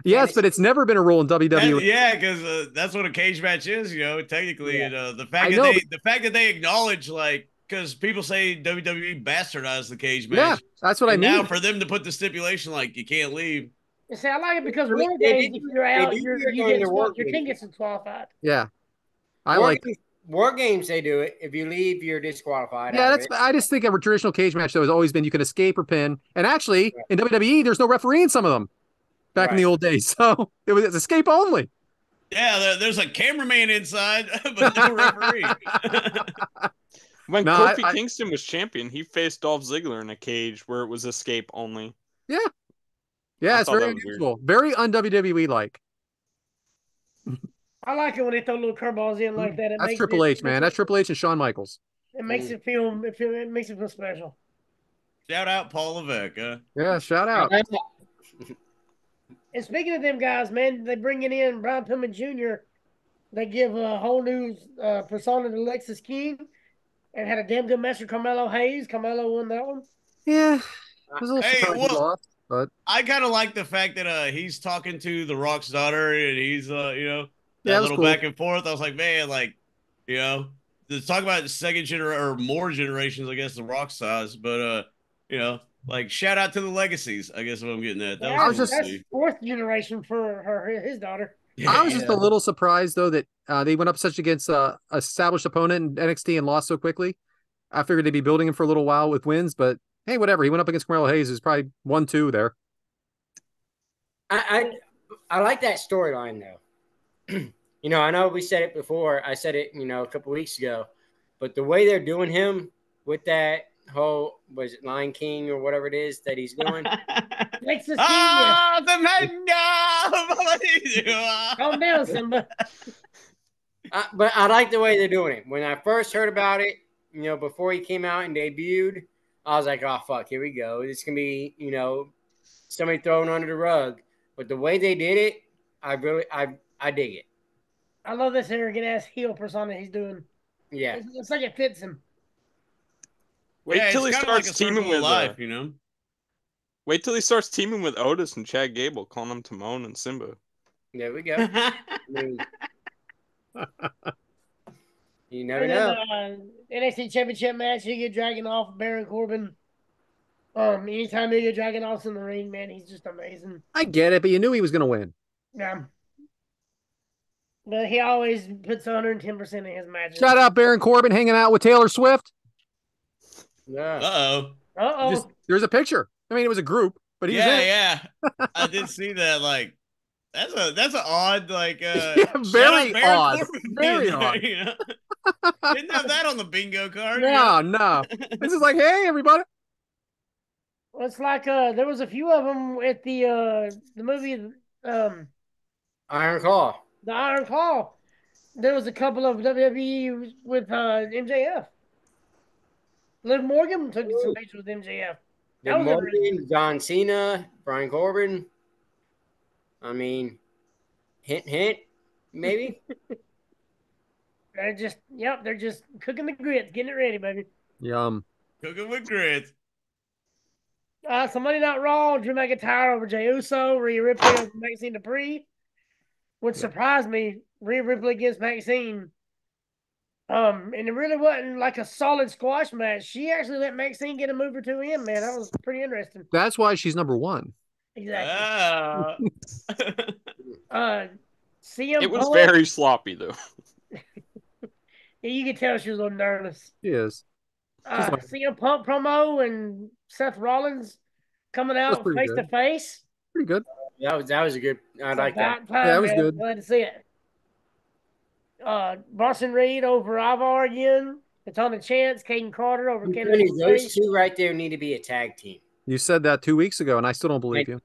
Yes, but it's never been a rule in WWE. Yeah, because that's what a cage match is, technically. Yeah. And the fact that they acknowledge, like, because people say WWE bastardized the cage match. Yeah, that's what I mean. Now for them to put the stipulation like you can't leave. See, I like it because War Games, if you're out, your team gets disqualified. Yeah, War Games. They do it. If you leave, you're disqualified. Yeah, I just think a traditional cage match though has always been you can escape or pin, and actually in WWE there's no referee in some of them. Back in the old days, so it's escape only. Yeah, there's a cameraman inside, but no referee. When Kofi Kingston was champion, he faced Dolph Ziggler in a cage where it was escape only. Yeah. Yeah, it's very unusual. Very un-WWE like. I like it when they throw little curveballs in like that. That's Triple H, man. That's Triple H and Shawn Michaels. It makes it feel special. Shout out Paul Levesque. Yeah, shout out. And speaking of them guys, man, they bringing in Brian Pillman Jr. They give a whole new persona to Lexis King, and had a damn good match with Carmelo Hayes. Carmelo won that one. Yeah, but I kind of like the fact that he's talking to The Rock's daughter, and he's that little cool back and forth. I was like, man, like, to talk about second generation or more generations, I guess The Rock size, but like shout out to the legacies, I guess what I'm getting at. That's 4th generation for his daughter. Yeah. I was just a little surprised though that they went up such against a established opponent in NXT and lost so quickly. I figured they'd be building him for a little while with wins, but hey, whatever. He went up against Carmelo Hayes, who's probably 1-2 there. I like that storyline though. I know we said it before. I said it, a couple weeks ago, but the way they're doing him with that whole was it Lion King or whatever it is that he's doing. Texas Ah, Genius. the mango. Calm down, Simba. But I like the way they're doing it. When I first heard about it, before he came out and debuted, I was like, oh, fuck, here we go. It's going to be, somebody thrown under the rug. But the way they did it, I dig it. I love this arrogant ass heel persona he's doing. Yeah. It's like it fits him. Wait till he starts teaming with life, Wait till he starts teaming with Otis and Chad Gable, calling them Timon and Simba. There we go. You never know. NXT Championship match, you get Dragon off Baron Corbin. Anytime you get Dragon off in the ring, man, he's just amazing. I get it, but you knew he was going to win. Yeah. But he always puts 110% in his matches. Shout out Baron Corbin hanging out with Taylor Swift. Yeah. Uh-oh. There's a picture. I mean, it was a group, but he was in. Yeah. I did see that. Like, that's an odd, like, very odd. Very odd. Didn't have that on the bingo card. No. This is like, hey, everybody. Well, it's like there was a few of them at the movie Iron Claw. The Iron Claw. There was a couple of WWE with MJF. Liv Morgan took some pictures with MJF. Liv Morgan, John Cena, Brian Corbin. I mean, hint, maybe. They're just cooking the grits, getting it ready, baby. Yum. Cooking with grits. Somebody not Raw, Drew McIntyre over Jey Uso, Rhea Ripley over Maxine Dupree. Which surprised me, Rhea Ripley against Maxine. And it really wasn't like a solid squash match. She actually let Maxine get a move or two in, man. That was pretty interesting. That's why she's number one. Exactly. CM It was very sloppy, though. Yeah, you could tell she was a little nervous. She is. CM Punk promo and Seth Rollins coming out face to face. Pretty good. That was a good. I like that. Yeah, that was good. Glad to see it. Bronson Reed over Ivar again. Katana Chance, Caden Carter over Kevin. Those two right there need to be a tag team. You said that 2 weeks ago, and I still don't believe you.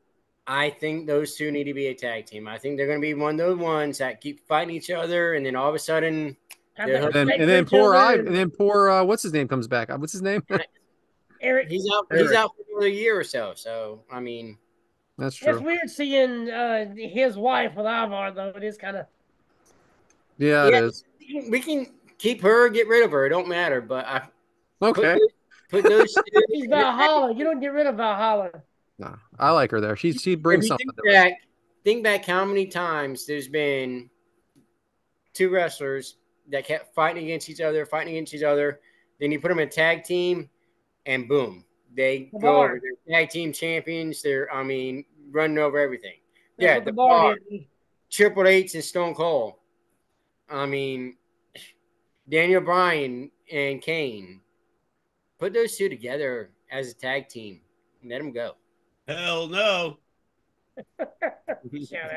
I think those two need to be a tag team. I think they're going to be one of those ones that keep fighting each other, and then all of a sudden, and then poor what's his name comes back. What's his name? Eric. He's out for another year or so. So I mean, that's true. It's weird seeing his wife with Ivar, though. It is kind of. Yeah, it is. We can keep her, or get rid of her. It don't matter. But okay. Put those. She's Valhalla. You don't get rid of Valhalla. No, I like her there. She brings something. Think back how many times there's been two wrestlers that kept fighting against each other. Then you put them in a tag team, and boom, they go over. They're tag team champions. They're running over everything. That's the bar. Triple H and Stone Cold. I mean, Daniel Bryan and Kane. Put those two together as a tag team and let them go. Hell no. Shout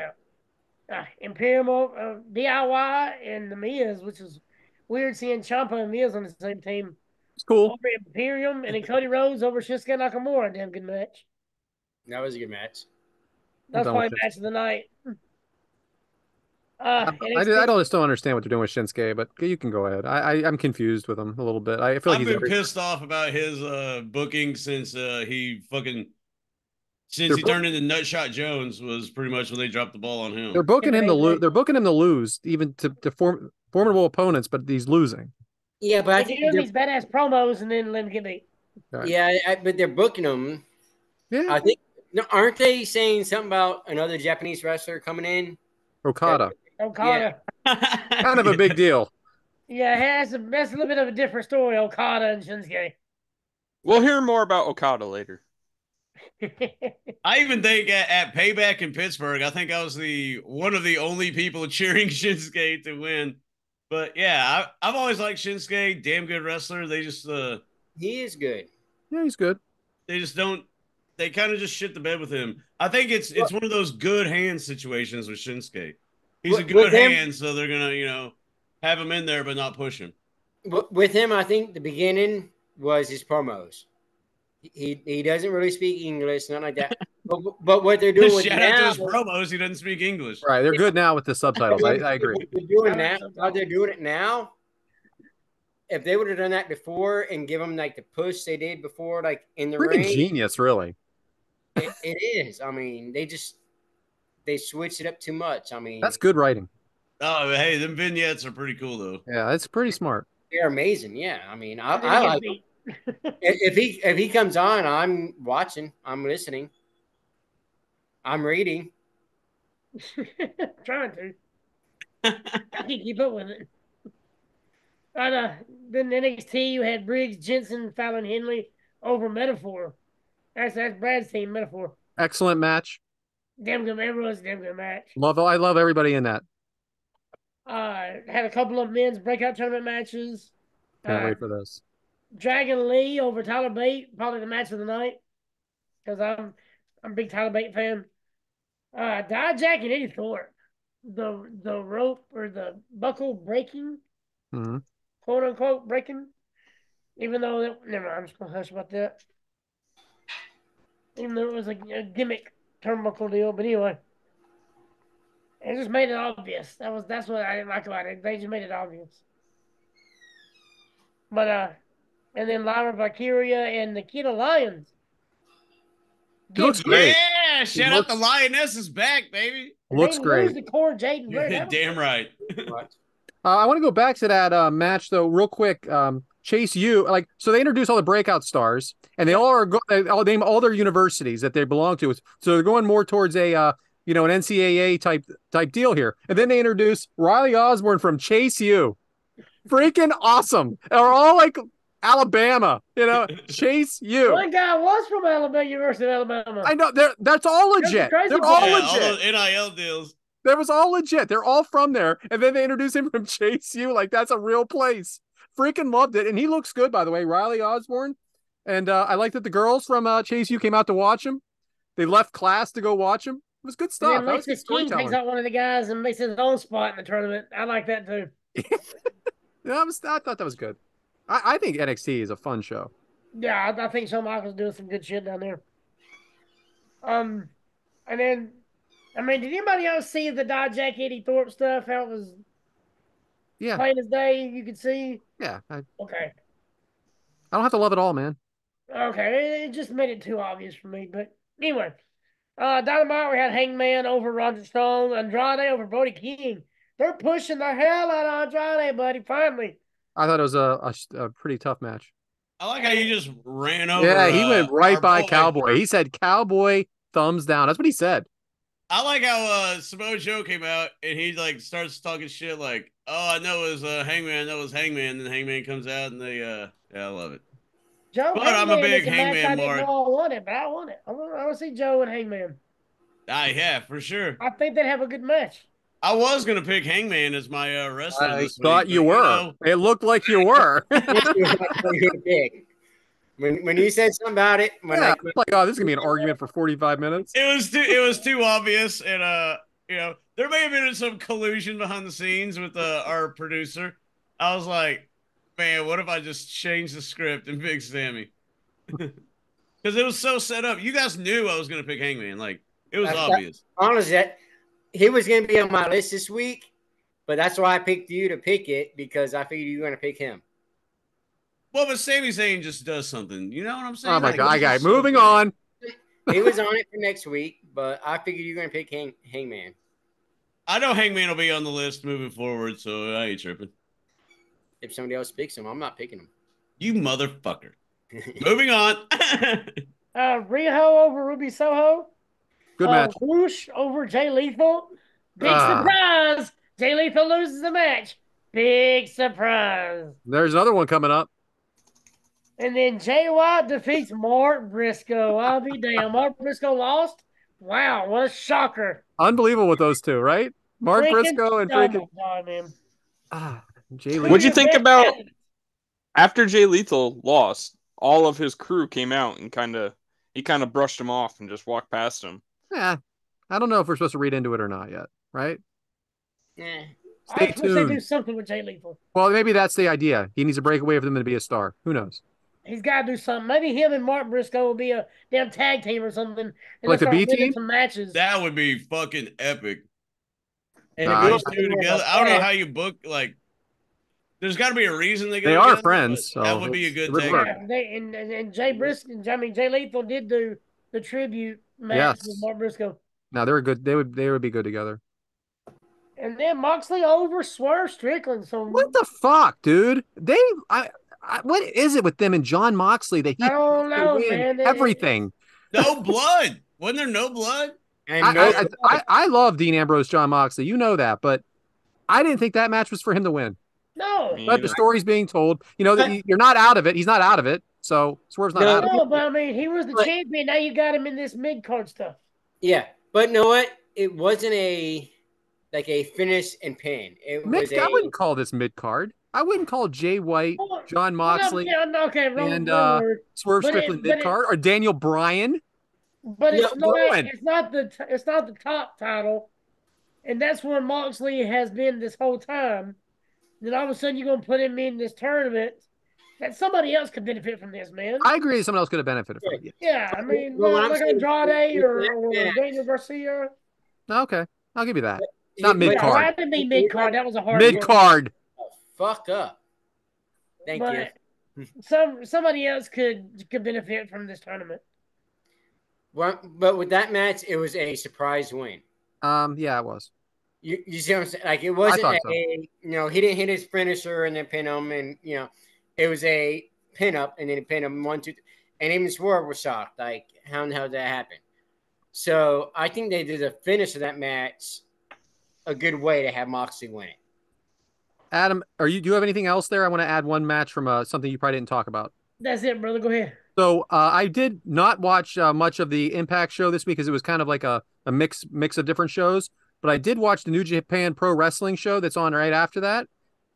out. Imperial DIY and the Miz, which is weird seeing Ciampa and Miz on the same team. It's cool. Over Imperium and then Cody Rhodes over Shinsuke Nakamura. Damn good match. That was a good match. That's probably match of the night. I just don't understand what they're doing with Shinsuke, but you can go ahead. I'm confused with him a little bit. I feel like I've been pissed off about his booking since he turned into Nutshot Jones was pretty much when they dropped the ball on him. They're booking him to lose. They're booking him to lose, even to formidable opponents, but he's losing. Yeah, but I think these badass promos and then let him get beat. Right. Yeah, but they're booking him. Yeah, I think. No, aren't they saying something about another Japanese wrestler coming in? Okada. Yeah. Kind of a big deal. Yeah, that's a little bit of a different story, Okada and Shinsuke. We'll hear more about Okada later. I even think at Payback in Pittsburgh, I think I was one of the only people cheering Shinsuke to win. But yeah, I've always liked Shinsuke. Damn good wrestler. They just he is good. Yeah, he's good. They just don't. They kind of just shit the bed with him. I think it's one of those good hand situations with Shinsuke. He's a good hand, so they're gonna have him in there but not push him. With him, I think the beginning was his promos. He doesn't really speak English, nothing like that. But what they're doing with Shout now, out to his promos. He doesn't speak English. Right, they're good now with the subtitles. I agree. What they're doing now, how they're doing it now. If they would have done that before and give them like the push they did before, like in the Freaking ring, genius, really. it is. I mean, they switched it up too much. I mean, That's good writing. Oh, hey, them vignettes are pretty cool though. Yeah, that's pretty smart. they're amazing. Yeah, I mean, I like them. If he comes on, I'm watching, I'm listening, I'm reading. Trying to. I can't keep up with it. Then NXT, you had Briggs, Jensen, Fallon Henley over Metaphor. That's Brad's team, Metaphor. Excellent match. Damn good. Everyone's a damn good match. I love everybody in that. Had a couple of men's breakout tournament matches. Can't wait for this. Dragon Lee over Tyler Bate, probably the match of the night, because I'm a big Tyler Bate fan. Dijak and Eddie Thorpe, the rope or the buckle breaking, quote unquote breaking. Even though never mind, I'm just gonna hush about that. Even though it was a gimmick turnbuckle deal, but anyway, it just made it obvious. That's what I didn't like about it. They just made it obvious. But and then Lyra Valkyria and Nikita Lyons. Looks great. Yeah, shout out the Lioness is back, baby. Looks great. The core Jaden Blair. Damn right. I want to go back to that match though, real quick. Chase U, so they introduce all the breakout stars, and they all all name all their universities that they belong to. So they're going more towards a an NCAA type deal here. And then they introduce Riley Osborne from Chase U. Freaking awesome. They're all like Alabama, Chase U. One guy was from Alabama, University of Alabama. I know. That's all legit. They're all legit. All those NIL deals. That was all legit. They're all from there. And then they introduce him from Chase U. Like, that's a real place. Freaking loved it. And he looks good, by the way, Riley Osborne. And I like that the girls from Chase U came out to watch him. They left class to go watch him. It was good stuff. And then Lexus King takes out one of the guys and makes his own spot in the tournament. I like that too. I thought that was good. I think NXT is a fun show. Yeah, I think Shawn Michaels doing some good shit down there. And then, did anybody else see the Dijak Eddie Thorpe stuff? How it was plain as day, you could see? Yeah. Okay. I don't have to love it all, man. Okay, it just made it too obvious for me. But anyway, Dynamite, we had Hangman over Roger Strong, Andrade over Brody King. They're pushing the hell out of Andrade, buddy, finally. I thought it was a pretty tough match. I like how you just ran over. Yeah, he went right by Cowboy. He said, Cowboy, thumbs down. That's what he said. I like how Samoa Joe came out and he starts talking shit like, oh, I know it was Hangman, and then Hangman comes out and they yeah, I love it. Joe, but I'm a big Hangman mark. I want it, but I want it. I want to see Joe and Hangman. Yeah, for sure. I think they'd have a good match. I was gonna pick Hangman as my wrestler. I thought you were. It looked like you were. When you said something about it, this is gonna be an argument for 45 minutes. It was too obvious, and there may have been some collusion behind the scenes with our producer. I was like, man, what if I just changed the script and picked Sammy? Because it was so set up. You guys knew I was gonna pick Hangman. Like, it was obvious. Honestly, he was going to be on my list this week, but that's why I picked you to pick it, because I figured you were going to pick him. Well, but Sami Zayn just does something. You know what I'm saying? Oh, my God. Okay, moving on. He was on it for next week, but I figured you were going to pick Hangman. I know Hangman will be on the list moving forward, so I ain't tripping. If somebody else picks him, I'm not picking him. You motherfucker. Moving on. Riho over Ruby Soho. Good match. Whoosh over Jay Lethal. Big surprise. Jay Lethal loses the match. Big surprise. There's another one coming up. And then Jay White defeats Mark Briscoe. I'll be damned. Mark Briscoe lost? Wow, what a shocker. Unbelievable with those two, right? Mark Briscoe and freaking... Jay Lethal. What'd you think about after Jay Lethal lost, all of his crew came out and he kind of brushed him off and just walked past him. Yeah, I don't know if we're supposed to read into it or not yet, right? Yeah. I wish they do something with Jay Lethal. Well, maybe that's the idea. He needs to break away from them to be a star. Who knows? He's got to do something. Maybe him and Mark Briscoe will be a damn tag team or something, and Like they'll the B start winning team? some matches. That would be fucking epic. And Nah, Those two together. I don't know how you book like. There's got to be a reason they go. They are together, friends, but that so would be a it good would tag. work. Yeah, and Jay Briscoe, I mean Jay Lethal did do the tribute match Yes. with Mark Briscoe. No, they were good. They would be good together. And then Moxley over Swerve Strickland. So What the fuck, dude? What is it with them and John Moxley that he I don't know, win man. everything? No blood. Wasn't there no blood? And no, I love Dean Ambrose, John Moxley. You know that, but I didn't think that match was for him to win. No. But the story's being told. You know, you're not out of it. He's not out of it. So Swerve's not out of it. No, but I mean, he was the champion. Now you got him in this mid card stuff. Yeah, but you know what? It wasn't a finish and pin. It was I wouldn't call this mid card. I wouldn't call Jay White, John Moxley, wrong and Swerve Strickland mid card, or Daniel Bryan. But it's not the top title, and that's where Moxley has been this whole time. Then all of a sudden you're gonna put him in this tournament that somebody else could benefit from this, man. I agree. Someone else could have benefited from it. Yeah, I mean, like Andrade or Daniel Garcia. Okay, I'll give you that. Not mid card. I didn't mean mid card. That was a hard mid card. Oh, fuck up. Thank you. Somebody else could benefit from this tournament. Well, but with that match, it was a surprise win. Yeah, it was. You see what I'm saying? Like, it wasn't he didn't hit his finisher and then pin him, and it was a pin up and then he pinned him 1, 2, and even Swerve was shocked. Like, how in the hell did that happen? So I think they did the finish of that match a good way to have Moxley win it. Adam, do you have anything else there? I want to add one match from something you probably didn't talk about. That's it, brother. Go ahead. So I did not watch much of the Impact show this week because it was kind of like a mix of different shows. But I did watch the New Japan Pro Wrestling show that's on right after that.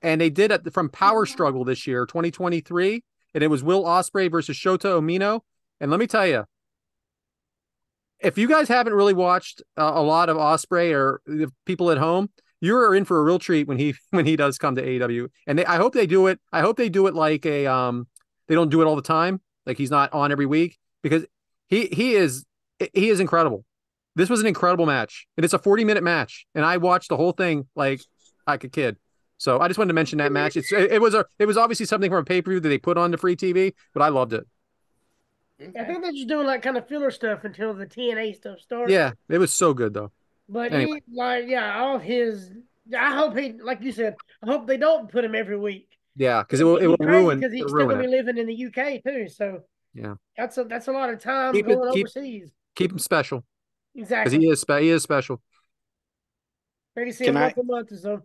And they did it from Power Struggle this year, 2023. And it was Will Ospreay versus Shota Umino. And let me tell you, if you guys haven't really watched a lot of Ospreay or the people at home, you're in for a real treat when he does come to AEW. And I hope they do it. I hope they do it like they don't do it all the time. Like he's not on every week, because he is incredible. This was an incredible match, and it's a 40-minute match. And I watched the whole thing like a kid. So I just wanted to mention that match. It was obviously something from a pay-per-view that they put on the free TV, but I loved it. I think they're just doing like kind of filler stuff until the TNA stuff starts. Yeah, it was so good though. But anyway. all his. I hope he, like you said, I hope they don't put him every week. Yeah, because it will ruin. Because he's still gonna be living in the UK too. So yeah, that's a lot of time going overseas. Keep him special. Exactly. Because he is special. Maybe see him once a month or so.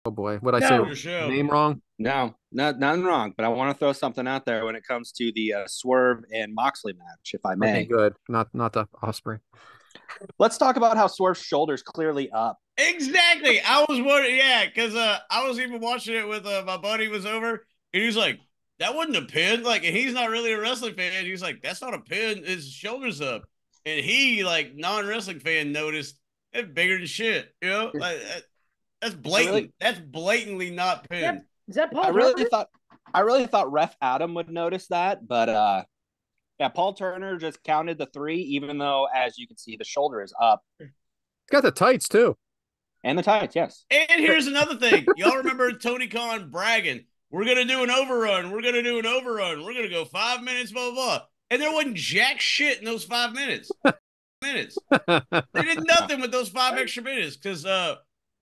Oh boy, what I say? Name wrong? No, nothing wrong. But I want to throw something out there when it comes to the Swerve and Moxley match, if I may. Okay, good. Not the Ospreay. Let's talk about how Swerve's shoulder's clearly up. Exactly. I was wondering, because I was even watching it with my buddy was over, and he's like, "That wasn't a pin." Like, and he's not really a wrestling fan. He's like, "That's not a pin. His shoulder's up." And he, like, non-wrestling fan, noticed it's bigger than shit. You know, like that's blatant. That's blatantly not pin. Is that Paul? I really thought Ref Adam would notice that, but yeah, Paul Turner just counted the 3, even though, as you can see, the shoulder is up. He's got the tights too. And the tights, yes. And here's another thing. Y'all remember Tony Khan bragging, "We're going to do an overrun. We're going to do an overrun. We're going to go 5 minutes, blah, blah, blah." And there wasn't jack shit in those 5 minutes. They did nothing with those 5 extra minutes because I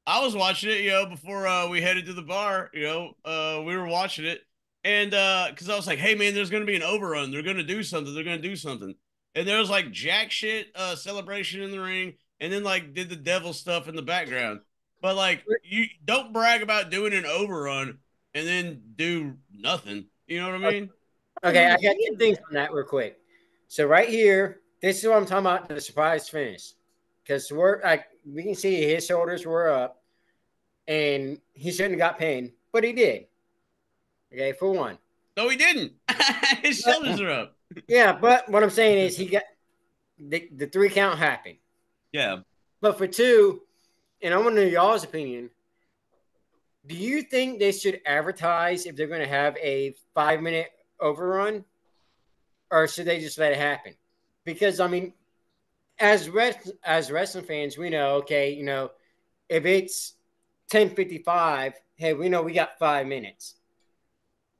was watching it, before we headed to the bar, we were watching it. And because I was like, "Hey, man, there's going to be an overrun. They're going to do something. They're going to do something." And there was like jack shit celebration in the ring. And then, like, did the devil stuff in the background. But, like, you don't brag about doing an overrun and then do nothing. You know what I mean? Okay, I got 2 things on that real quick. So right here, this is what I'm talking about, the surprise finish. Because we can see his shoulders were up, and he shouldn't have got pinned, but he did. Okay, for one. No, he didn't. His shoulders are up. Yeah, but what I'm saying is he got the 3 count happened. Yeah. But for 2, and I want to know y'all's opinion, do you think they should advertise if they're going to have a 5-minute overrun, or should they just let it happen? Because I mean, as wrestling fans, we know, okay, if it's 10:55, hey, we know we got 5 minutes,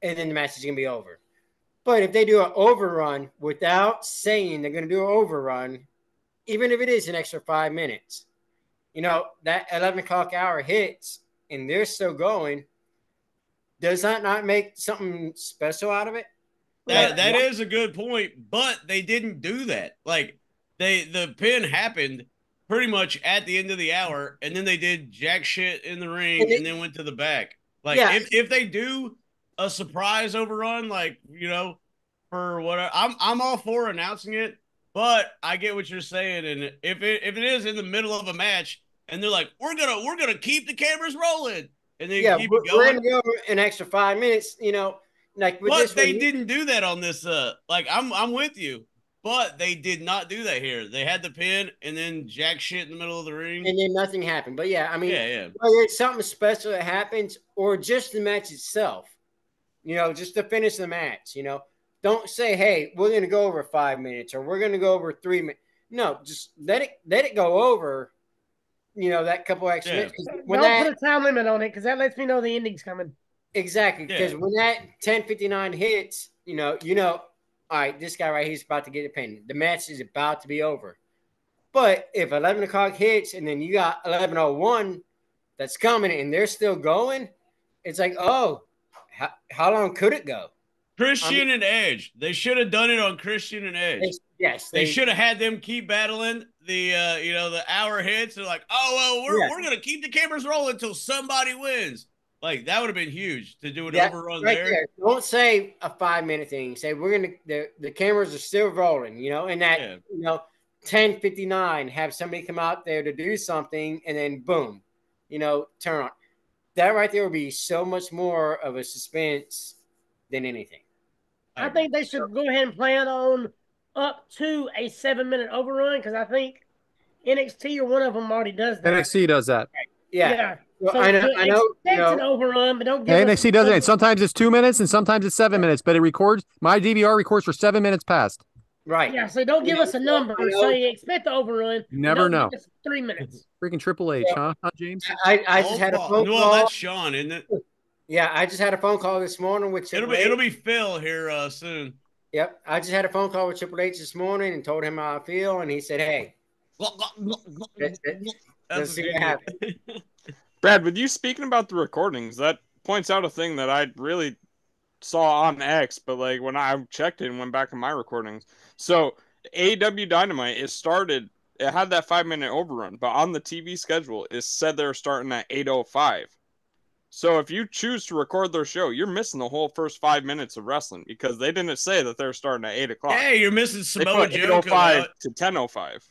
and then the match is gonna be over. But if they do an overrun without saying they're gonna do an overrun, even if it is an extra 5 minutes, that 11 o'clock hour hits and they're still going, does that not make something special out of it? That is a good point, but they didn't do that. Like the pin happened pretty much at the end of the hour, and then they did jack shit in the ring and then went to the back. Like if they do a surprise overrun, like, for what I'm all for announcing it, but I get what you're saying. And if it is in the middle of a match and they're like, we're gonna keep the cameras rolling, and then keep it going, we're gonna go an extra 5 minutes, like with but they didn't do that on this. Like I'm with you, but they did not do that here. They had the pin and then jack shit in the middle of the ring, and then nothing happened. But yeah, I mean, whether it's something special that happens or just the match itself, just to finish the match, don't say, hey, we're gonna go over 5 minutes or we're gonna go over 3 minutes. No, just let it go over. That couple extra minutes. Don't put a time limit on it, because that lets me know the ending's coming. Exactly, because when that 10:59 hits, all right, this guy right here is about to get a pin. The match is about to be over. But if 11 o'clock hits and then you got 11:01 that's coming and they're still going, it's like, oh, how long could it go? Christian and Edge. They should have done it on Christian and Edge. They should have had them keep battling. The hour hits. They're like, oh well, we're gonna keep the cameras rolling until somebody wins. Like, that would have been huge to do an overrun right there. Don't say a 5 minute thing. Say we're gonna the cameras are still rolling, and that 10:59, have somebody come out there to do something, and then boom, turn on. That right there would be so much more of a suspense than anything. I think they should go ahead and plan on up to a 7-minute overrun, because I think NXT or one of them already does that. NXT does that. Yeah. Well, so I know. An overrun, but don't give NXT does it. Sometimes it's 2 minutes and sometimes it's 7 minutes, but it records. My DVR records for 7 minutes past. Right. Yeah. So don't give us a number. Say expect the overrun. Never know. 3 minutes. Freaking Triple H, huh, James? I just had a phone call. Well, that's Sean, isn't it? Yeah, I just had a phone call this morning with Triple H. It'll be Phil here soon. Yep, I just had a phone call with Triple H this morning and told him how I feel, and he said, "Hey, let's see what happens." Brad, with you speaking about the recordings, that points out a thing that I really saw on X, but like when I checked it and went back in my recordings. So AEW Dynamite it had that 5-minute overrun, but on the TV schedule it said they're starting at 8:05. So if you choose to record their show, you're missing the whole first 5 minutes of wrestling, because they didn't say that they're starting at 8 o'clock. Hey, you're missing Samoa Joe. 8:05 to 10:05.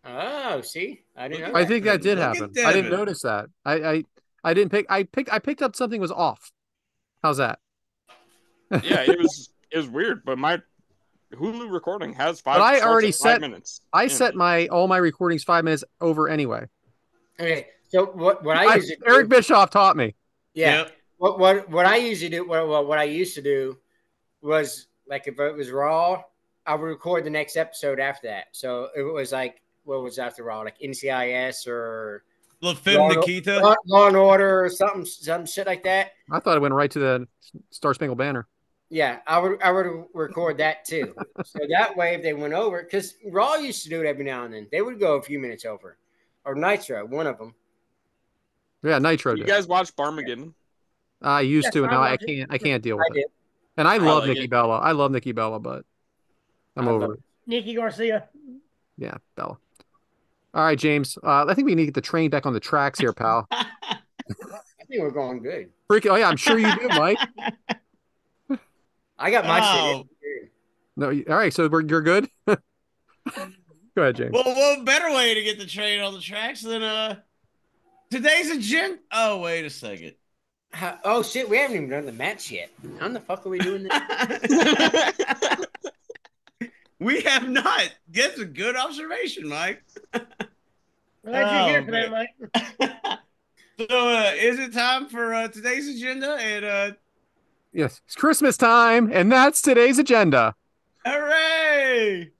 Oh, see, I didn't know. I think that did happen. I didn't notice that. I didn't pick. I picked up something was off. How's that? Yeah, it was weird, but my Hulu recording has 5. But I already set 5 minutes. I set all my recordings 5 minutes over anyway. Okay, so what I usually do, Eric Bischoff taught me. Yeah. Yep. What I usually do, what I used to do was, like, if it was Raw, I would record the next episode after that. So it was like, what was after Raw, like NCIS or La Femme Nikita, Law and Order, or some shit like that. I thought it went right to the Star Spangled Banner. Yeah, I would record that too. So that way, if they went over, because Raw used to do it every now and then, they would go a few minutes over, or Nitro, one of them. Yeah, Nitro. You guys watch Barmageddon? I used to, and now I can't deal with it. And I love Nikki Bella. I love Nikki Bella, but I'm over it. Nikki Garcia. Yeah, Bella. All right, James. I think we need to get the train back on the tracks here, pal. I think we're going good. Oh yeah, I'm sure you do, Mike. I got my shit. No, all right. So you're good. Go ahead, James. Well, what better way to get the train on the tracks than today's agenda? Oh, wait a second. Oh shit, we haven't even done the match yet. How the fuck are we doing this? We have not. That's a good observation, Mike. Glad you're here for that, Mike. So, is it time for today's agenda? And Yes, it's Christmas time, and that's today's agenda. Hooray!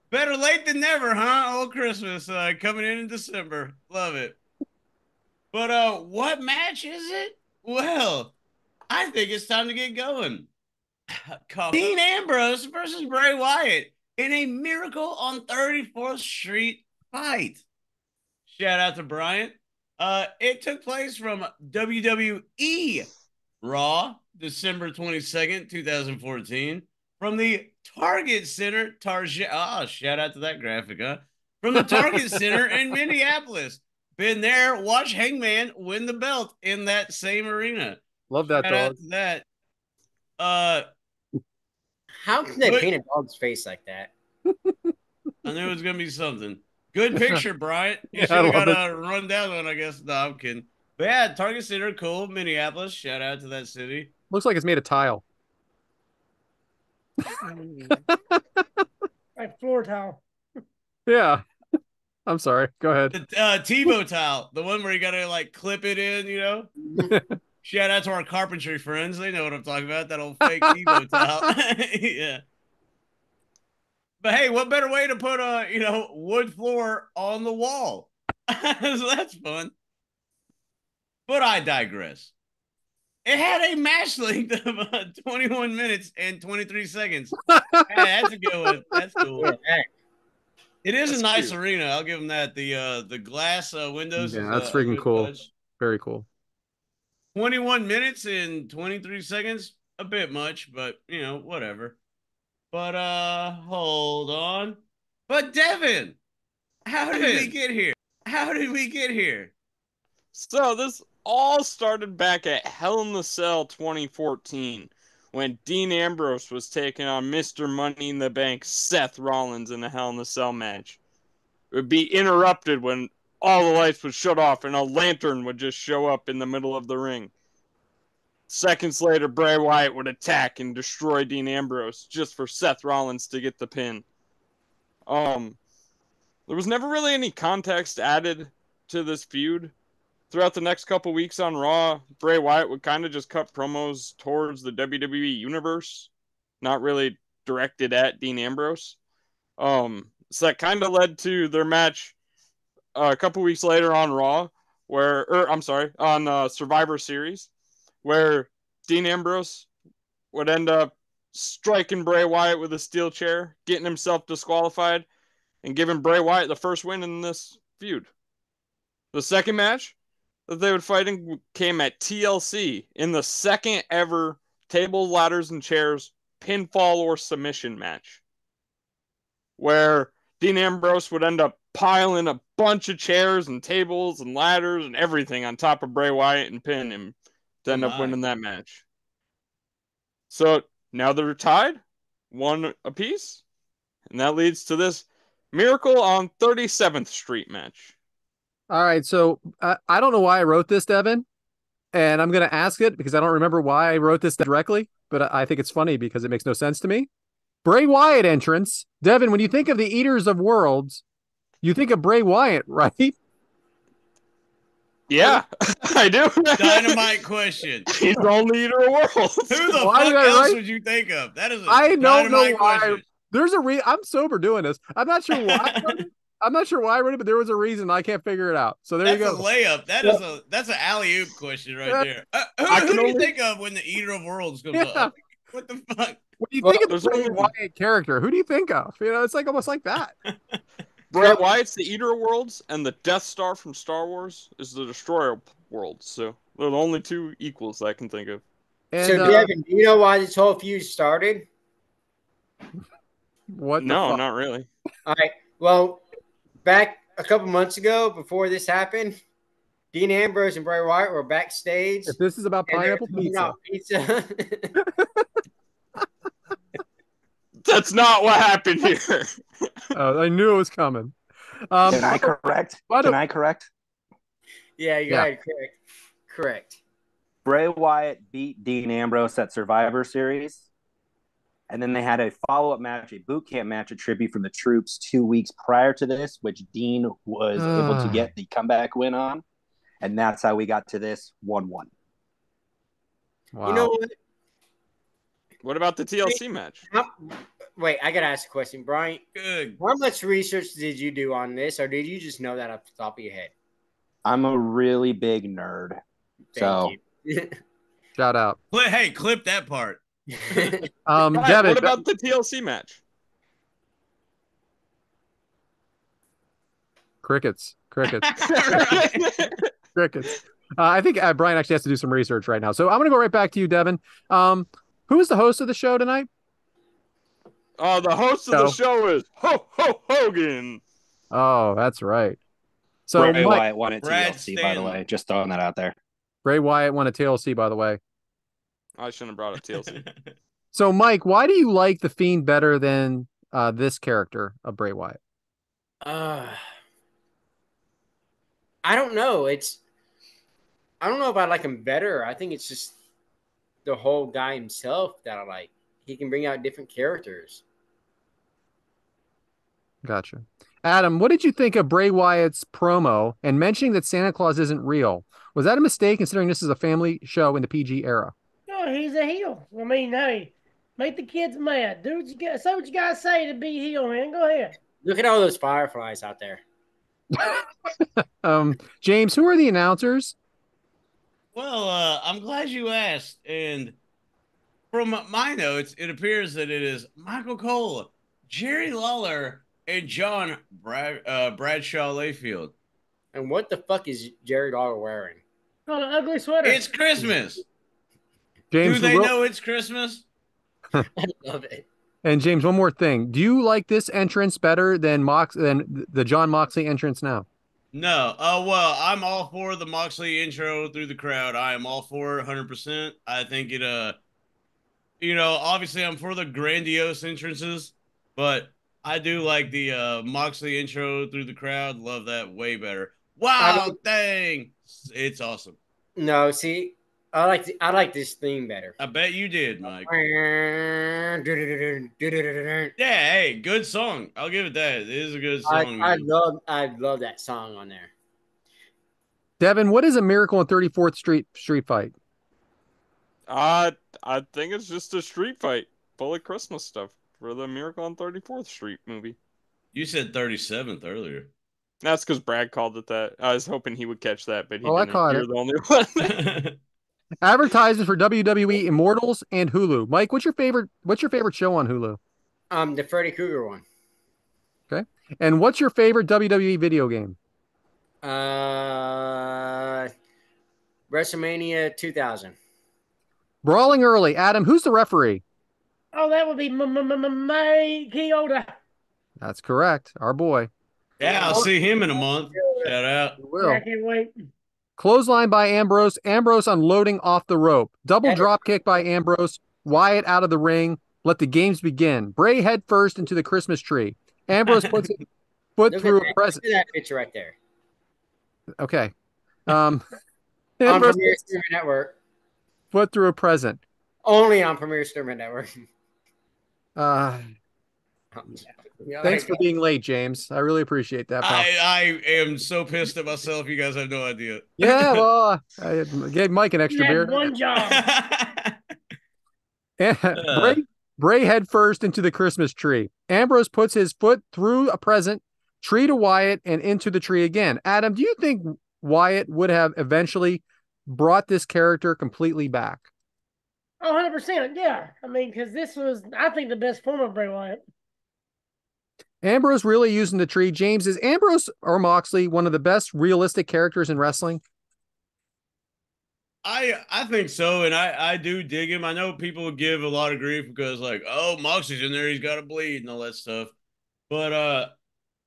Better late than never, huh? Old Christmas coming in December. Love it. But what match is it? Well, I think it's time to get going. Dean Ambrose versus Bray Wyatt in a Miracle on 34th Street fight. Shout out to Bryant. It took place from WWE Raw, December 22nd, 2014, from the Target Center. Shout out to that graphic, huh? From the Target Center in Minneapolis. Been there, watch Hangman win the belt in that same arena. Love that Shout dog. out to that. How can they paint a dog's face like that? I knew it was gonna be something. Good picture, Bryant. You Yeah, should have got a rundown one, I guess. No, I'm kidding. But yeah, Target Center, cool. Minneapolis. Shout out to that city. Looks like it's made of tile. Like floor tile. Yeah. I'm sorry. Go ahead. The TiVo tile, the one where you gotta like clip it in, you know. Shout out to our carpentry friends. They know what I'm talking about. That old fake TiVo tile. Yeah. But hey, what better way to put a wood floor on the wall? So that's fun. But I digress. It had a match length of 21 minutes and 23 seconds. Hey, that's a good one. That's cool. It is a nice arena. I'll give them that. The glass windows. Yeah, that's freaking cool. Touch. Very cool. 21 minutes and 23 seconds. A bit much, but whatever. But hold on. But Devin, how did we get here? How did we get here? So this all started back at Hell in the Cell 2014 when Dean Ambrose was taking on Mr. Money in the Bank Seth Rollins in the Hell in the Cell match. It would be interrupted when all the lights would shut off and a lantern would just show up in the middle of the ring. Seconds later, Bray Wyatt would attack and destroy Dean Ambrose just for Seth Rollins to get the pin. There was never really any context added to this feud. Throughout the next couple weeks on Raw, Bray Wyatt would kind of just cut promos towards the WWE Universe, not really directed at Dean Ambrose. So that kind of led to their match a couple weeks later on Raw, on Survivor Series, where Dean Ambrose would end up striking Bray Wyatt with a steel chair, getting himself disqualified, and giving Bray Wyatt the first win in this feud. The second match that they would fight in came at TLC in the second ever tables, ladders, and chairs pinfall or submission match, where Dean Ambrose would end up piling a bunch of chairs and tables and ladders and everything on top of Bray Wyatt and pin him to end up winning that match. So now they're tied, one apiece, and that leads to this Miracle on 37th Street match. All right, so I don't know why I wrote this, Devin, and I'm going to ask it because I don't remember why I wrote this directly, but I think it's funny because it makes no sense to me. Bray Wyatt entrance. Devin, when you think of the Eaters of Worlds, you think of Bray Wyatt, right? Yeah, I do. Dynamite question. He's the only Eater of Worlds. Who the fuck else would you think of? That is a I don't know why. Question. There's a I'm sober doing this. I'm not sure why. I'm not sure why I wrote it, but there was a reason. I can't figure it out. So there you go. That's a layup. That's an alley-oop question right there. Who do you think of when the Eater of Worlds comes up? What the fuck? When you think of the Bray Wyatt character, who do you think of? It's like almost like that. Bray Wyatt's the Eater of Worlds, and the Death Star from Star Wars is the Destroyer of Worlds. So they're the only two equals I can think of. And, so, Devin, do you know why this whole feud started? What? No, not really. All right. Well, back a couple months ago, before this happened, Dean Ambrose and Bray Wyatt were backstage. If this is about pineapple pizza. That's not what happened here. I knew it was coming. Can I correct? Can I correct? Yeah, you got it correct. Bray Wyatt beat Dean Ambrose at Survivor Series. And then they had a follow-up match, a boot camp match, a tribute from the troops 2 weeks prior to this, which Dean was able to get the comeback win on. And that's how we got to this 1-1. Wow. You know what? What about the TLC match? Wait, I gotta ask a question, Brian. Good. How much research did you do on this, or did you just know that off the top of your head? I'm a really big nerd. Thank you. Shout out. Hey, clip that part. Devin, what about the TLC match? Crickets. Crickets. I think Brian actually has to do some research right now. So I'm going to go right back to you, Devin. Who is the host of the show tonight? The host of the show is Hogan. Oh, that's right. So Bray Wyatt won at Brad TLC, by the way. Just throwing that out there. Bray Wyatt won a TLC, by the way. I shouldn't have brought up TLC. So, Mike, why do you like The Fiend better than this character of Bray Wyatt? I don't know. I don't know if I like him better. I think it's just the whole guy himself that I like. He can bring out different characters. Gotcha. Adam, what did you think of Bray Wyatt's promo and mentioning that Santa Claus isn't real? Was that a mistake considering this is a family show in the PG era? No, he's a heel. I mean, hey, make the kids mad. Do what you got. Say what you gotta say to be heel, man. Go ahead. Look at all those fireflies out there. James, who are the announcers? Well, I'm glad you asked. And from my notes, it appears that it is Michael Cole, Jerry Lawler, and John Bradshaw Layfield. And what the fuck is Jerry Lawler wearing? Oh, an ugly sweater. It's Christmas. James, Do they know it's Christmas? I love it. And James, one more thing. Do you like this entrance better than the Jon Moxley entrance now? No. Well, I'm all for the Moxley intro through the crowd. I am all for it 100%. I think it, obviously I'm for the grandiose entrances, but I do like the Moxley intro through the crowd. Love that way better. Wow, dang. It's awesome. No, see, I like this theme better. I bet you did, Mike. Yeah, hey, good song. I'll give it that. It is a good song. I love that song on there. Devin, what is a Miracle on 34th Street fight? I think it's just a street fight full of Christmas stuff for the Miracle on 34th Street movie. You said 37th earlier. That's because Brad called it that. I was hoping he would catch that, but he didn't. I caught You're it. the only one. Advertising for WWE Immortals and Hulu. Mike, what's your favorite show on Hulu? The Freddy Krueger one. Okay. And what's your favorite WWE video game? WrestleMania 2000. Brawling early. Adam, who's the referee? Oh, that would be Mike Chioda. That's correct. Our boy. Yeah, I'll see him in a month. Shout out. Will. I can't wait. Clothesline by Ambrose. Ambrose unloading off the rope. Double drop kick by Ambrose. Wyatt out of the ring. Let the games begin. Bray head first into the Christmas tree. Ambrose puts his foot through a present. Look at that picture right there. Okay. On Ambrose Premier Streaming Network. foot through a present. Only on Premier Streaming Network. Thanks for being late, James. I really appreciate that. Pal. I am so pissed at myself. You guys have no idea. Yeah, well, I gave Mike an extra beer. One job. Bray head first into the Christmas tree. Ambrose puts his foot through a present, tree to Wyatt, and into the tree again. Adam, do you think Wyatt would have eventually brought this character completely back? Oh, 100%. Yeah. I mean, because this was, I think, the best form of Bray Wyatt. Ambrose really using the tree. James, is Ambrose or Moxley one of the best realistic characters in wrestling? I think so, and I do dig him. I know people give a lot of grief because, like, oh, Moxley's in there, he's got to bleed and all that stuff. But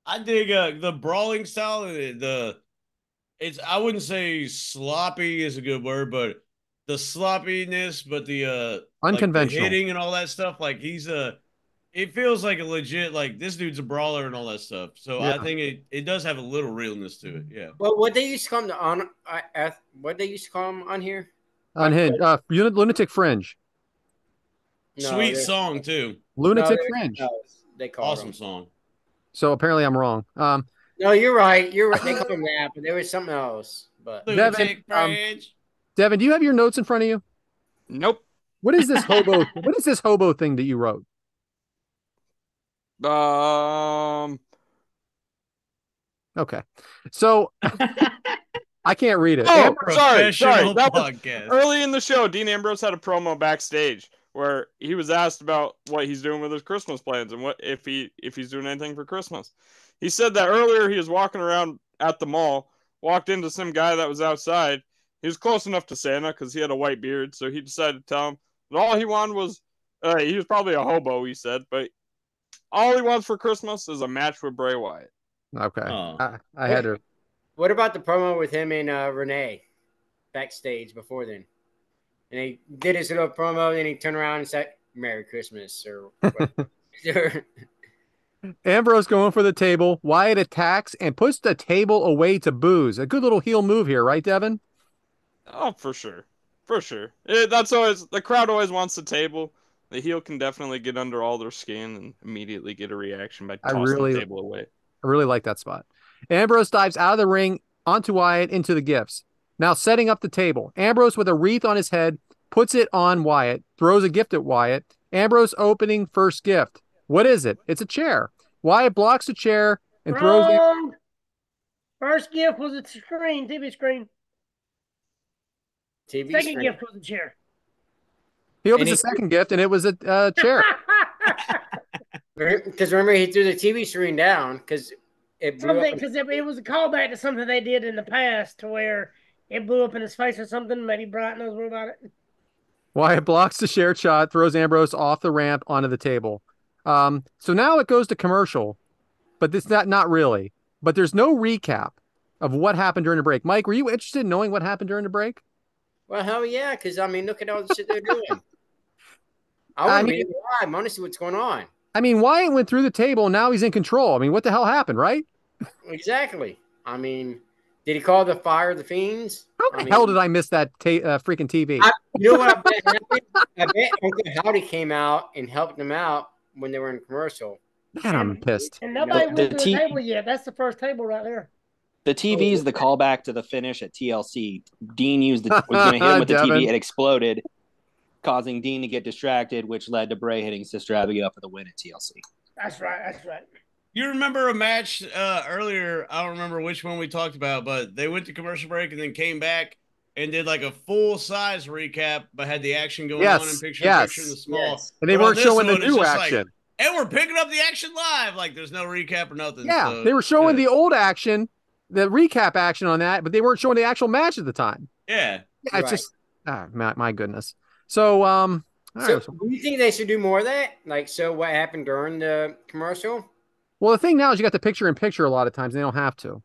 I dig the brawling style. I wouldn't say sloppy is a good word, but the sloppiness, but the unconventional like the hitting and all that stuff. Like it feels like a legit, like this dude's a brawler and all that stuff. So yeah. I think it does have a little realness to it. Yeah. Well, what they used to call him what they used to call him on here? Unhinged. Lunatic Fringe. No, sweet song too. Lunatic Fringe. No, they call awesome song. So apparently I'm wrong. No, you're right. You're right. They call him that, but there was something else. But Devin, do you have your notes in front of you? Nope. What is this hobo? What is this hobo thing that you wrote? Okay, so I can't read it. Oh, sorry. That was podcast. early in the show. Dean Ambrose had a promo backstage where he was asked about what he's doing with his Christmas plans and what if he's doing anything for Christmas. He said that earlier he was walking around at the mall, walked into some guy that was outside. He was close enough to Santa because he had a white beard, so he decided to tell him that all he wanted was he was probably a hobo, he said, but all he wants for Christmas is a match with Bray Wyatt. Okay, Oh. I had to. What about the promo with him and Renee backstage before then? And he did his little promo, and then he turned around and said, "Merry Christmas," or whatever. Ambrose going for the table. Wyatt attacks and puts the table away to booze. A good little heel move here, right, Devin? Oh, for sure. For sure. That's always the crowd always wants the table. The heel can definitely get under all their skin and immediately get a reaction by tossing the table away. I really like that spot. Ambrose dives out of the ring onto Wyatt into the gifts. Now setting up the table. Ambrose with a wreath on his head puts it on Wyatt, throws a gift at Wyatt. Ambrose opening first gift. What is it? It's a chair. Wyatt blocks the chair and throws it. First gift was a screen, TV screen. Second gift was a chair. He opens the second gift, and it was a chair. Because remember, he threw the TV screen down because it blew up. Because it was a callback to something they did in the past to where it blew up in his face or something. Maybe Bright knows more about it. Wyatt blocks the shared shot, throws Ambrose off the ramp onto the table. So now it goes to commercial, but it's not really. But there's no recap of what happened during the break. Mike, were you interested in knowing what happened during the break? Well, hell yeah, because, I mean, look at all the shit they're doing. I want to be live. I want to see what's going on. I mean, Wyatt went through the table, and now he's in control. I mean, what the hell happened, right? Exactly. I mean, did he call the Fire the Fiends? How the hell did I miss that freaking TV? You know what I bet happened? I bet Uncle Howdy came out and helped them out when they were in commercial. Man, I'm pissed. And nobody went to the table yet. That's the first table right there. The TV is the callback to the finish at TLC. Dean was going to hit him with the TV. It exploded, causing Dean to get distracted, which led to Bray hitting Sister Abigail for the win at TLC. That's right. That's right. You remember a match earlier? I don't remember which one we talked about, but they went to commercial break and then came back and did like a full-size recap, but had the action going on in picture-in-picture in the small. Yes. And they weren't showing the new action. Like, and we're picking up the action live. Like, there's no recap or nothing. Yeah, so, they were showing the old action, the recap action on that, but they weren't showing the actual match at the time. Yeah. It's just, my goodness. So, do you think they should do more of that? Like, so what happened during the commercial? Well, the thing now is you got the picture-in-picture a lot of times, and they don't have to.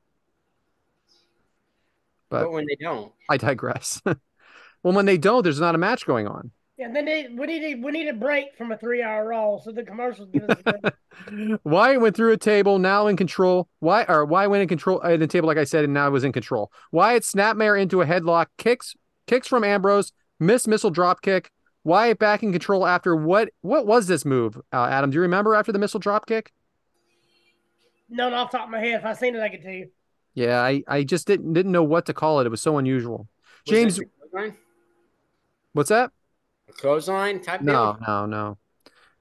But when they don't, I digress. Well, when they don't, there's not a match going on. Yeah, and then we need a break from a 3-hour Raw, so the commercials give us a break. Wyatt went through a table, now in control. Wyatt went in control at the table, like I said, and now was in control. Wyatt snapmare into a headlock, kicks from Ambrose, missile drop kick. Wyatt back in control after what was this move, Adam? Do you remember after the missile drop kick? No, not off the top of my head. If I seen it, I could tell you. Yeah, I just didn't know what to call it. It was so unusual. James, what's that? A clothesline type deal? No.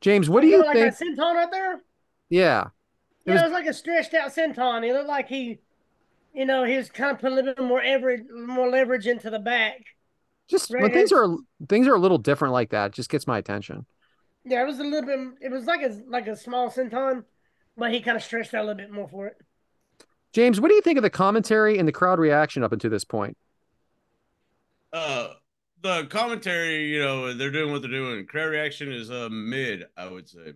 James, what do you think? Like that senton right there? Yeah. It was like a stretched out senton. It looked like he was kind of putting a little bit more leverage into the back. Just when things are a little different like that, it just gets my attention. Yeah, it was a little bit. It was like a small senton, but he kind of stretched out a little bit more for it. James, what do you think of the commentary and the crowd reaction up until this point? The commentary, they're doing what they're doing. Crowd reaction is mid, I would say.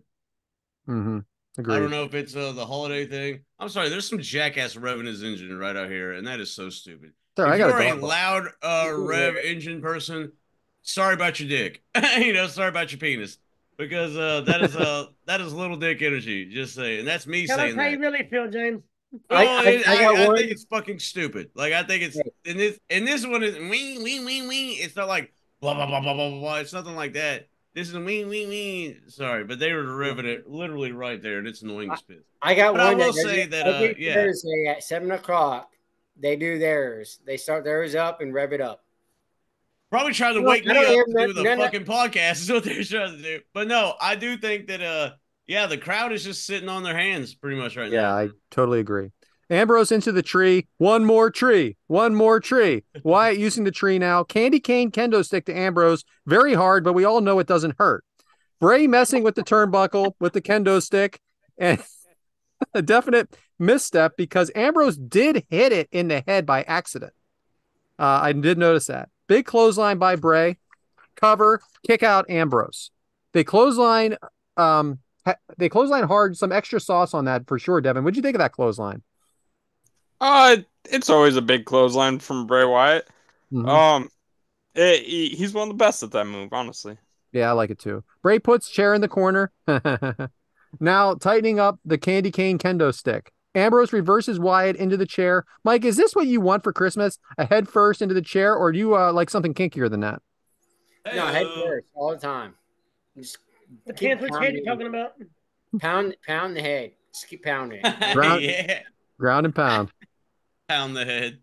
Mm-hmm. Agreed. I don't know if it's the holiday thing. I'm sorry, there's some jackass revving his engine right out here, and that is so stupid. Sorry, if you're a loud rev engine person, sorry about your dick. Sorry about your penis. Because that is little dick energy. Just saying. And that's me saying that. That's how you really feel, James. I think it's fucking stupid. Like, I think it's in this one is wing. It's not like blah blah blah blah blah blah. It's nothing like that. This is wing. Sorry, but they were deriving it literally right there, and it's annoying as piss. I got but one. I will say that Thursday at 7:00, they do theirs. They start theirs up and rev it up. Probably trying to wake me up to do the fucking podcast is what they're trying to do. But no, I do think that yeah, the crowd is just sitting on their hands pretty much right now. Yeah, I totally agree. Ambrose into the tree. One more tree. One more tree. Wyatt using the tree now. Candy cane kendo stick to Ambrose. Very hard, but we all know it doesn't hurt. Bray messing with the turnbuckle with the kendo stick. And a definite misstep because Ambrose did hit it in the head by accident. I did notice that. Big clothesline by Bray. Cover. Kick out Ambrose. They clothesline hard. Some extra sauce on that for sure, Devin. What'd you think of that clothesline? It's always a big clothesline from Bray Wyatt. Mm-hmm. He's one of the best at that move, honestly. Yeah, I like it too. Bray puts chair in the corner. Now tightening up the candy cane kendo stick. Ambrose reverses Wyatt into the chair. Mike, is this what you want for Christmas? A head first into the chair, or do you like something kinkier than that? No, head first all the time. Just which head you talking about? Pound the head. Just keep pounding it. Ground and pound. Pound the head.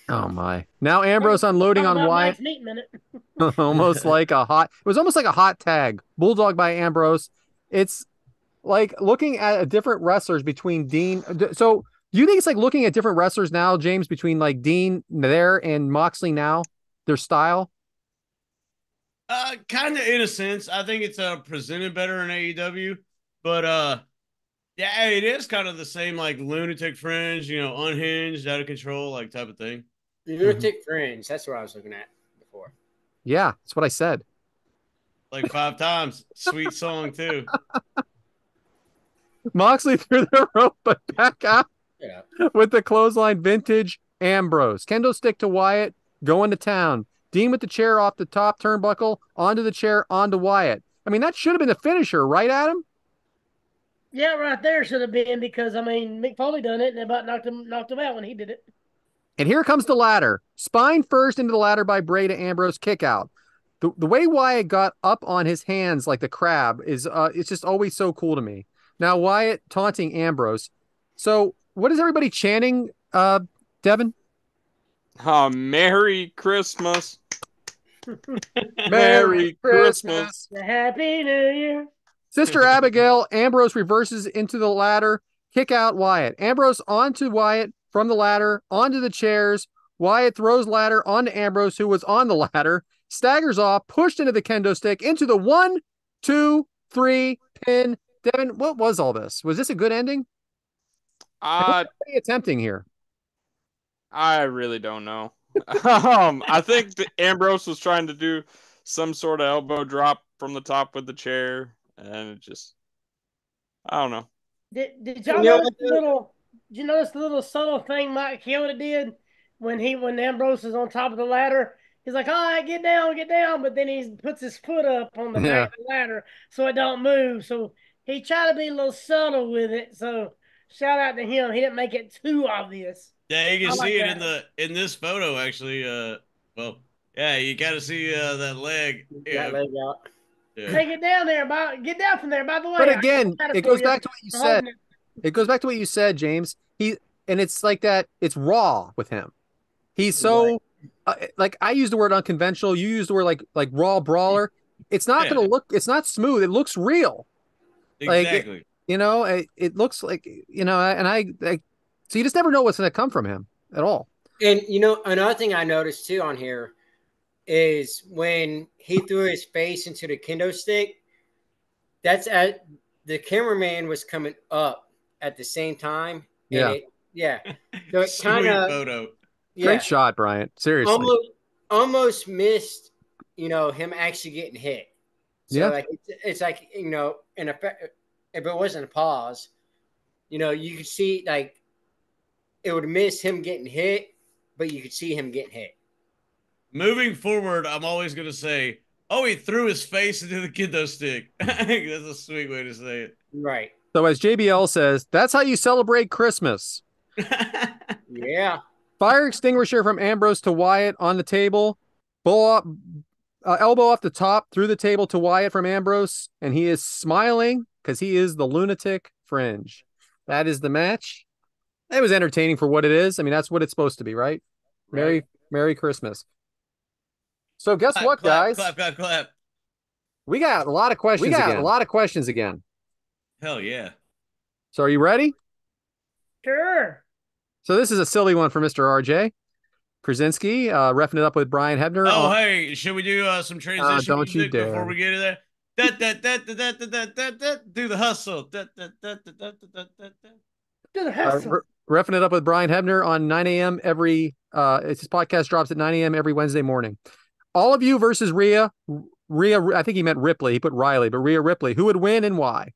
Oh my! Now Ambrose unloading on Wyatt. Almost like a hot. It was almost like a hot tag. Bulldog by Ambrose. It's like looking at different wrestlers between Dean. So do you think it's like looking at different wrestlers now, James, between like Dean there and Moxley now, their style? Kind of in a sense. I think it's presented better in AEW, but yeah, it is kind of the same like lunatic fringe, unhinged, out of control, like type of thing. Lunatic fringe. That's what I was looking at before. Yeah, that's what I said. Like 5 times. Sweet song too. Moxley through the rope, but back out with the clothesline. Vintage Ambrose. Kendo stick to Wyatt, going to town. Dean with the chair off the top turnbuckle, onto the chair, onto Wyatt. I mean, that should have been the finisher, right, Adam? Yeah, right there should have been because, I mean, Mick Foley done it and about knocked him out when he did it. And here comes the ladder. Spine first into the ladder by Bray to Ambrose, kick out. The way Wyatt got up on his hands like the crab is it's just always so cool to me. Now Wyatt taunting Ambrose. So what is everybody chanting, Devin? Merry Christmas. Merry Christmas. Happy New Year. Sister Abigail, Ambrose reverses into the ladder, kick out Wyatt. Ambrose onto Wyatt from the ladder, onto the chairs. Wyatt throws ladder onto Ambrose, who was on the ladder, staggers off, pushed into the kendo stick, into the 1, 2, 3 pin. Devin, what was all this? Was this a good ending? What are you attempting here? I really don't know. I think that Ambrose was trying to do some sort of elbow drop from the top with the chair, and it just, I don't know. Did y'all notice did you notice the little subtle thing Mike Chioda did when Ambrose is on top of the ladder? He's like, all right, get down, but then he puts his foot up on the back of the ladder so it don't move. So he tried to be a little subtle with it. So shout out to him. He didn't make it too obvious. Yeah, you can see it in this photo actually. Well, yeah, you gotta see that leg. That leg out. Yeah. Hey, get down there, get down from there. By the way, but again, it goes back to what you said. It goes back to what you said, James. And it's like that. It's raw with him. He's so like I use the word unconventional. You use the word like raw brawler. It's not going to look. It's not smooth. It looks real. Exactly. Like, it looks like and I so you just never know what's going to come from him at all. And another thing I noticed too on here is when he threw his face into the kendo stick. That's at the cameraman was coming up at the same time. Yeah. So it kind of photo. Great shot, Bryant. Seriously. Almost missed, him actually getting hit. So like it's like, in effect, if it wasn't a pause, you could see like it would miss him getting hit, but you could see him getting hit. Moving forward, I'm always going to say, oh, he threw his face into the kendo stick. I think that's a sweet way to say it. Right. So as JBL says, that's how you celebrate Christmas. Yeah. Fire extinguisher from Ambrose to Wyatt on the table. Elbow off the top through the table to Wyatt from Ambrose. And he is smiling because he is the lunatic fringe. That is the match. It was entertaining for what it is. I mean, that's what it's supposed to be, right? Merry Christmas. So guess what, guys? Clap. We got a lot of questions again. Hell yeah. So are you ready? Sure. So this is a silly one for Mr. RJ Krasinski, reffing it up with Brian Hebner. Oh, hey, should we do some transition don't you music dare. before we get to there? Do the hustle. Do the hustle. Reffing it up with Brian Hebner on 9 a.m. every his podcast drops at 9 a.m. every Wednesday morning. All of you versus Rhea, I think he meant Ripley. He put Riley, but Rhea Ripley. Who would win and why?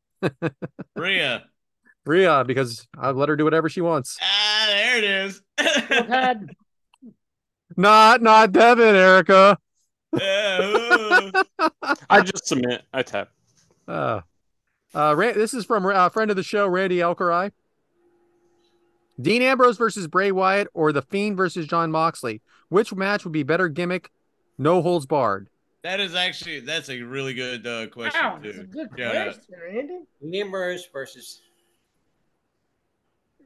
Rhea, because I'd let her do whatever she wants. Ah, there it is. Not Devin, Erica. I just submit. I tap. This is from a friend of the show, Randy Elkerai. Dean Ambrose versus Bray Wyatt or The Fiend versus Jon Moxley. Which match would be better gimmick? No holds barred. That's a really good question. Wow, too. that's a good question, Randy. Dean Ambrose versus.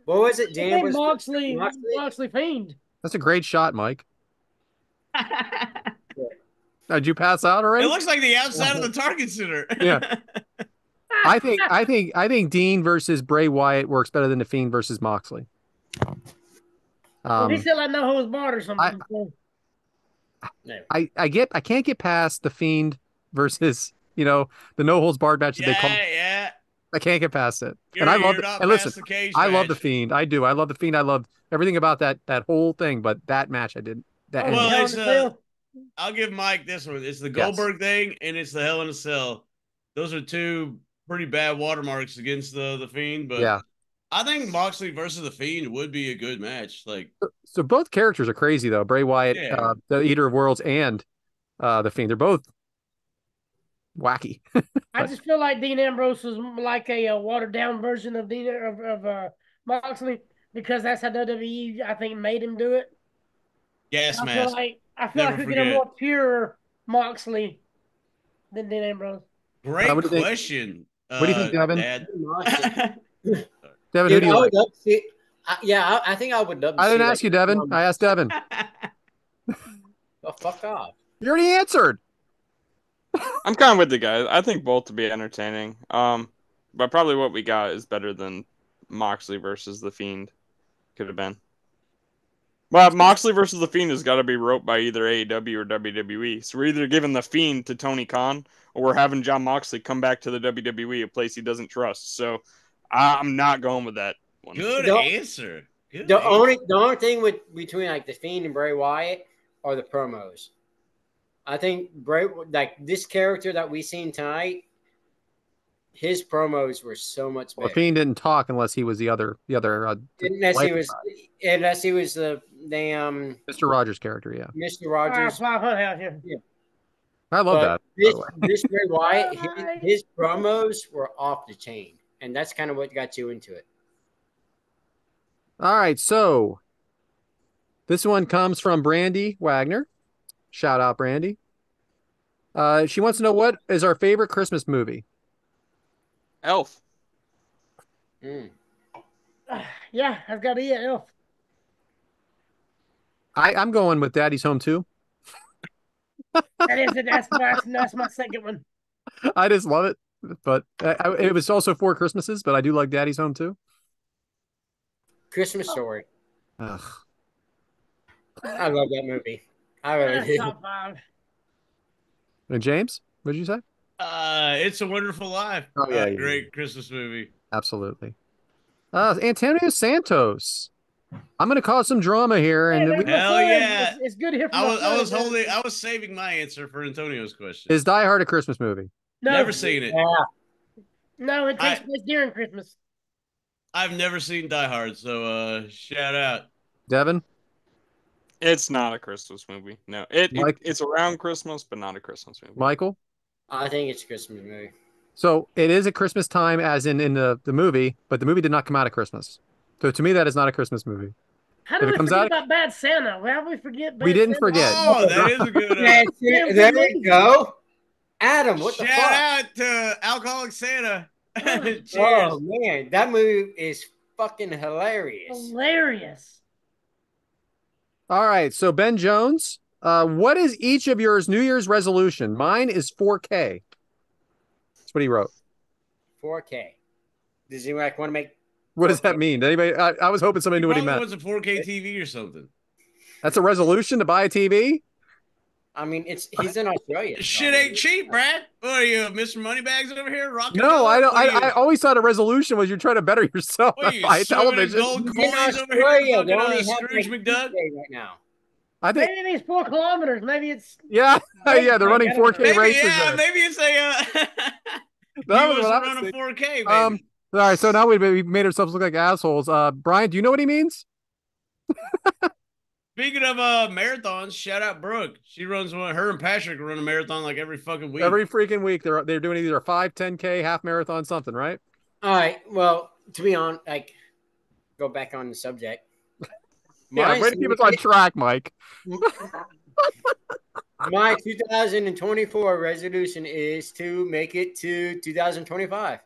What was it? Dean Ambrose Moxley Fiend. That's a great shot, Mike. Did you pass out already? It looks like the outside of the Target Center. Yeah. I think Dean versus Bray Wyatt works better than The Fiend versus Moxley. He said like no holds barred or something. I can't get past The Fiend versus the no holds barred match that they call. Yeah. I can't get past it. And I love it. And listen, I love The Fiend. I do. I love The Fiend. I love everything about that whole thing. But that match, I didn't. I'll give Mike this one. It's the Goldberg thing, and it's the Hell in a Cell. Those are two pretty bad watermarks against the Fiend. But yeah, I think Moxley versus the Fiend would be a good match. So both characters are crazy though. Bray Wyatt, the Eater of Worlds, and the Fiend. They're both wacky. I just feel like Dean Ambrose was like a watered down version of Moxley because that's how WWE I think made him do it. Yes, man. I feel like we get a more pure Moxley than Dean Ambrose. Great question. What do you think, Devin? Devin, Dude, who do you like? I think I would love to I didn't ask you, Devin. I asked Devin. Oh, fuck off. You already answered. I'm kind of with the guys. I think both to be entertaining. But probably what we got is better than Moxley versus the Fiend. Could have been. Well, Moxley versus the Fiend has got to be wrote by either AEW or WWE. So we're either giving the Fiend to Tony Khan or we're having Jon Moxley come back to the WWE, a place he doesn't trust. So I'm not going with that one. Good answer. The only thing between like the Fiend and Bray Wyatt are the promos. I think this character that we seen tonight, his promos were so much better. Well, Fiend didn't talk unless he was the other. Unless he was the Mr. Rogers character, yeah. Mr. Rogers. Yeah. I love that. This Bray Wyatt, his promos were off the chain, and that's kind of what got you into it. All right, so this one comes from Brandy Wagner. Shout out, Brandy. She wants to know what is our favorite Christmas movie. Elf. Yeah, I've got to be Elf. I'm going with Daddy's Home too. That's my second one. I just love it, but it was also 4 Christmases. But I do like Daddy's Home too. Christmas Story. Ugh. I love that movie. I really do. Top 5. And James, what did you say? It's a Wonderful Life. Oh yeah, great Christmas movie. Absolutely. Antonio Santos. I'm going to cause some drama here, and hell yeah, it's good to hear from I was saving my answer for Antonio's question. Is Die Hard a Christmas movie? No. Never seen it. Yeah. No, it takes place during Christmas. I've never seen Die Hard, so shout out. Devin? It's not a Christmas movie. No, it's around Christmas, but not a Christmas movie. Michael? I think it's a Christmas movie. So it is a Christmas time, as in the movie, but the movie did not come out at Christmas. So to me, that is not a Christmas movie. How did we forget about Bad Santa? How did we forget Bad Santa? We didn't forget. Oh, that is a good one. There we go. Adam, what the fuck? Shout out to Alcoholic Santa. Cheers. Oh, man. That movie is fucking hilarious. Hilarious. All right. So Ben Jones What is each of yours New Year's resolution? Mine is 4K. That's what he wrote. 4K. Does he want to make? What does that mean? Anybody? I was hoping somebody knew what he meant. What's a 4K TV or something? That's a resolution to buy a TV. I mean, he's in Australia. Shit ain't cheap, Brad. What are you, Mr. Moneybags over here? Rocking no, I don't. I always thought a resolution was you're trying to better yourself. What are you, buy television. Gold coins over here, fucking Scrooge McDuck. Right now. I think maybe it's 4 kilometers. Maybe it's yeah. They're running 4K races. Yeah, maybe it's a. That was what I was 4K. Baby. All right, so now we made ourselves look like assholes. Brian, do you know what he means? Speaking of marathons, shout out Brooke. She runs one. Her and Patrick run a marathon like every fucking week. Every freaking week, they're doing either a 5, 10K, half marathon, something, right? All right. Well, to be honest, go back on the subject. Yeah, way to keep us on track, Mike. My 2024 resolution is to make it to 2025.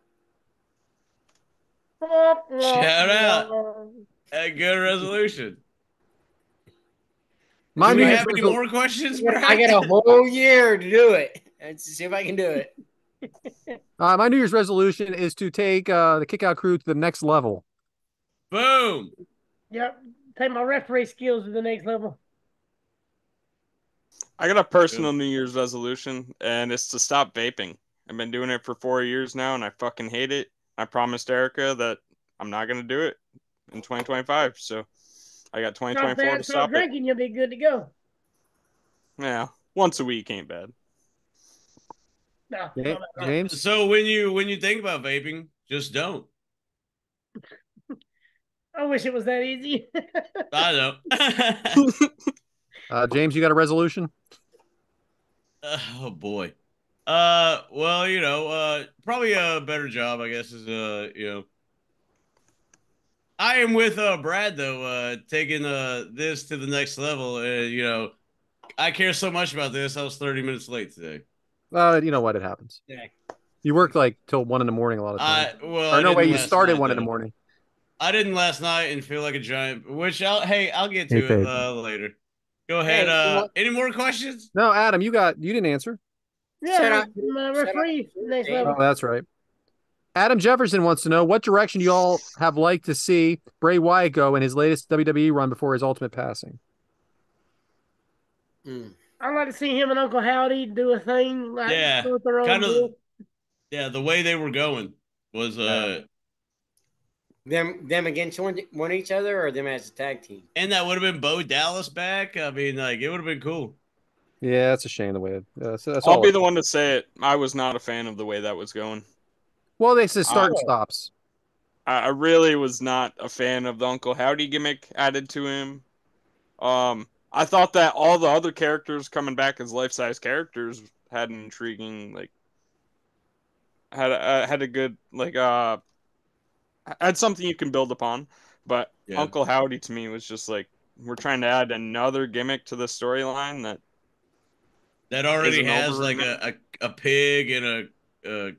Shout out. A good resolution. Do you have any more questions, Brad? I got a whole year to do it. Let's see if I can do it. My New Year's resolution is to take the Kickout crew to the next level. Boom. Yep. Take my referee skills to the next level. I got a personal New Year's resolution, and it's to stop vaping. I've been doing it for 4 years now, and I fucking hate it. I promised Erica that I'm not going to do it in 2025, so I got 2024 to stop drinking, you'll be good to go. Yeah, once a week ain't bad. No, James? So when you think about vaping, just don't. I wish it was that easy. I know. James, you got a resolution? Oh boy. Well, probably a better job, I guess, is I am with Brad though, taking this to the next level. I care so much about this. I was 30 minutes late today. You know what? It happens. Yeah. You worked till 1 a.m. a lot of times. You started 1 a.m. I didn't last night and feel like a giant. Which I'll get to it later. Go ahead. Any more questions? No, Adam, you didn't answer. Yeah, referee next level. Oh, that's right. Adam Jefferson wants to know what direction you all have liked to see Bray Wyatt go in his latest WWE run before his ultimate passing. I'd like to see him and Uncle Howdy do a thing. The way they were going was them against one each other, or them as a tag team. And that would have been Bo Dallas back. I mean, it would have been cool. Yeah, that's a shame the way I'll be the one to say it. I was not a fan of the way that was going. Well, they said start and stops. I really was not a fan of the Uncle Howdy gimmick added to him. I thought that all the other characters coming back as life-size characters had an intriguing, had a good, had something you can build upon. But Uncle Howdy to me was just we're trying to add another gimmick to the storyline that already has a pig and a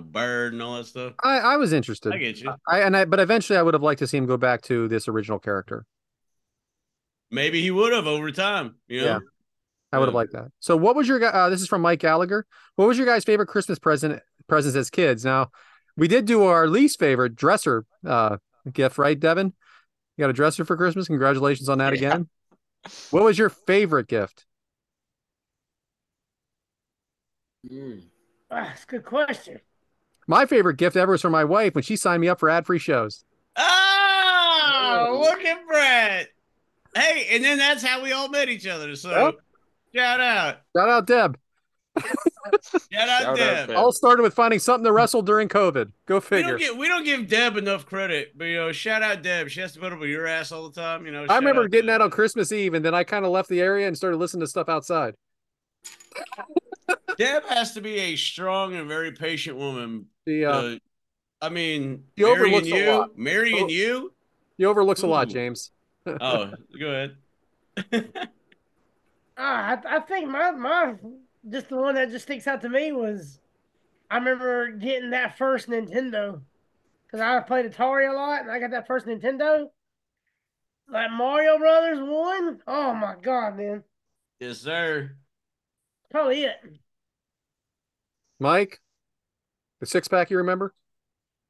bird and all that stuff. I was interested. I get you. But eventually I would have liked to see him go back to this original character. Maybe he would have over time. Yeah, I would have liked that. So what was your this is from Mike Gallagher. What was your guys' favorite Christmas presents as kids? Now, we did do our least favorite dresser gift, right, Devin? You got a dresser for Christmas? Congratulations on that again. What was your favorite gift? That's a good question. My favorite gift ever was from my wife when she signed me up for ad-free shows. Oh, look at Brett. Hey, and then that's how we all met each other. So, shout out. Shout out, Deb. Shout out, Deb. All started with finding something to wrestle during COVID. Go figure. We don't give Deb enough credit, but shout out Deb. She has to put up with your ass all the time. I remember getting that on Christmas Eve, and then I kind of left the area and started listening to stuff outside. Deb has to be a strong and very patient woman. I mean, marrying you. He overlooks a lot, James. Oh, go ahead. I think my just the one that just sticks out to me was I remember getting that first Nintendo because I played Atari a lot and I got that first Nintendo. Like Mario Brothers 1. Oh my god, man. Yes, sir. Probably it. Mike, the 6-pack you remember?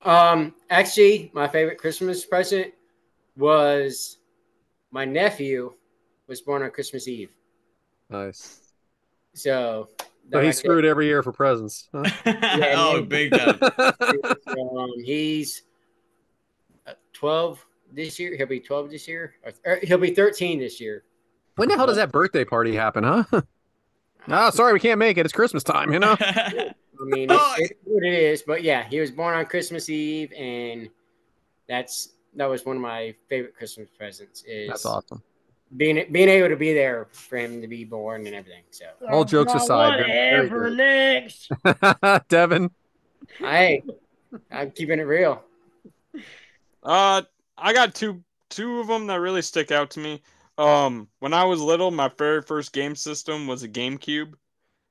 Actually, my favorite Christmas present was my nephew was born on Christmas Eve. Nice. So he's screwed every year for presents. Huh? Oh, big time. He's 12 this year. He'll be 12 this year. Or he'll be 13 this year. When the hell does that birthday party happen, huh? Oh, sorry, we can't make it. It's Christmas time, you know? I mean, it's what it is. But yeah, he was born on Christmas Eve, and that was one of my favorite Christmas presents. That's awesome. Being able to be there for him to be born and everything. So all jokes aside, whatever. Next, Devin. I'm keeping it real. I got two of them that really stick out to me. When I was little, my very first game system was a GameCube.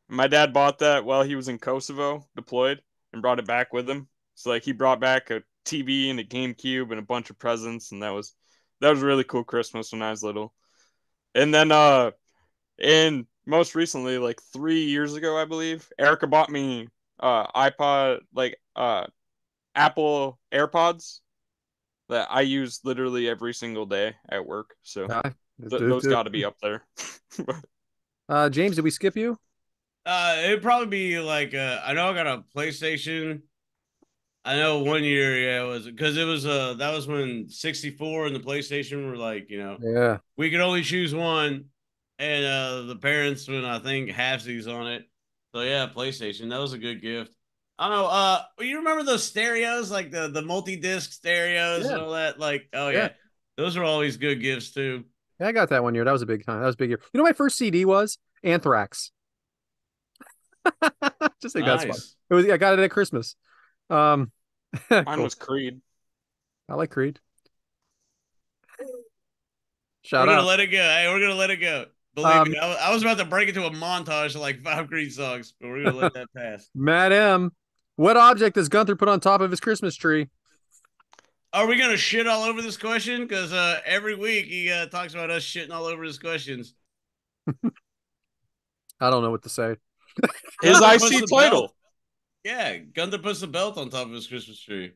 My dad bought that while he was in Kosovo, deployed, and brought it back with him. So like he brought back a TV and a GameCube and a bunch of presents, and that was a really cool Christmas when I was little. And then and most recently, like 3 years ago, I believe, Erica bought me iPod, like Apple AirPods that I use literally every single day at work. So those got to be up there. James, did we skip you? It'd probably be like I know I got a PlayStation. I know one year, yeah, it was because it was that was when 64 and the PlayStation were like, yeah, we could only choose one, and the parents went, I think, halfsies on it. So yeah, PlayStation, that was a good gift. I don't know. You remember those stereos, like the multi-disc stereos and all that? Like, oh yeah, those are always good gifts too. Yeah, I got that one year. That was a big time. That was a big year. You know, my first CD was Anthrax. Just think that's fun. It was. I got it at Christmas. Mine was Creed. I like Creed. We're gonna let it go. Hey, we're gonna let it go. Believe me, I was about to break into a montage of like 5 Creed songs, but we're gonna let that pass. Matt M, what object does Gunther put on top of his Christmas tree? Are we gonna shit all over this question? Because every week he talks about us shitting all over his questions. I don't know what to say. His IC title. Belt. Yeah, Gunther puts the belt on top of his Christmas tree.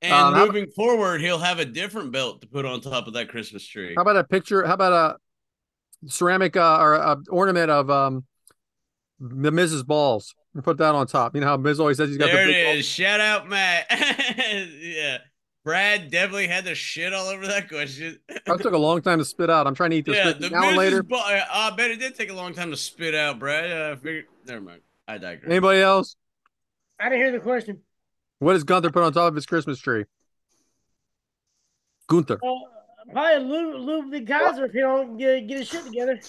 And moving forward, he'll have a different belt to put on top of that Christmas tree. How about a picture? How about a ceramic or a ornament of the Miz's balls? And put that on top. You know how Miz always says he's got there the big it is. balls? Shout out, Matt. Yeah. Brad definitely had to shit all over that question. That took a long time to spit out. I'm trying to eat this now later. I bet it did take a long time to spit out, Brad. Never mind. I digress. Anybody else? I didn't hear the question. What does Gunther put on top of his Christmas tree? Gunther. Probably Lube the Kaiser if he don't get his shit together.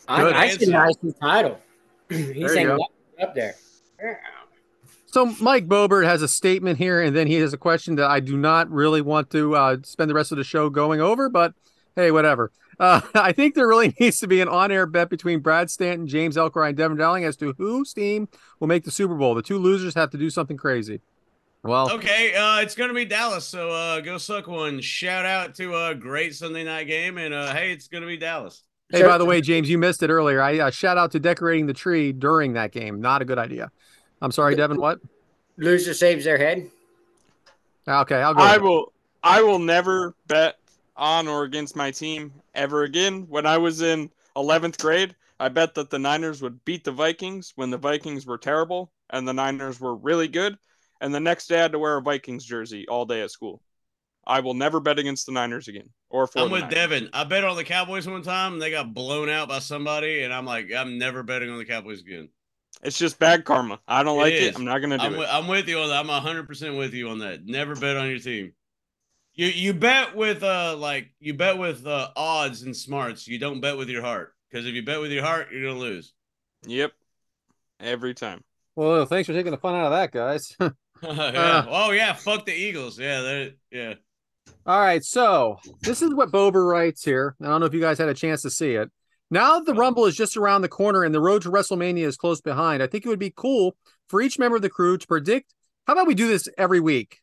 I see nice title. He's hanging up there. So Mike Bobert has a statement here, and then he has a question that I do not really want to spend the rest of the show going over, but hey, whatever. I think there really needs to be an on-air bet between Brad Stanton, James Elkroy, and Devin Dowling as to whose team will make the Super Bowl. The two losers have to do something crazy. Well, okay, it's going to be Dallas, so go suck one. Shout out to a great Sunday night game, and hey, it's going to be Dallas. Hey, by the way, James, you missed it earlier. I shout out to decorating the tree during that game. Not a good idea. I'm sorry, Devin. What? Loser saves their head. Okay, I'll go. I will never bet on or against my team ever again. When I was in 11th grade, I bet that the Niners would beat the Vikings when the Vikings were terrible and the Niners were really good. And the next day I had to wear a Vikings jersey all day at school. I will never bet against the Niners again. I'm with Devin. I bet on the Cowboys one time and they got blown out by somebody, and I'm like, I'm never betting on the Cowboys again. It's just bad karma. I don't like it. I'm not gonna do it. I'm with you on that. I'm 100% with you on that. Never bet on your team. You bet with odds and smarts. You don't bet with your heart, because if you bet with your heart, you're gonna lose. Yep, every time. Well, thanks for taking the fun out of that, guys. Yeah. Oh yeah, fuck the Eagles. Yeah, yeah. All right, so this is what Bober writes here. I don't know if you guys had a chance to see it. Now that the Rumble is just around the corner and the road to WrestleMania is close behind, I think it would be cool for each member of the crew to predict. How about we do this every week?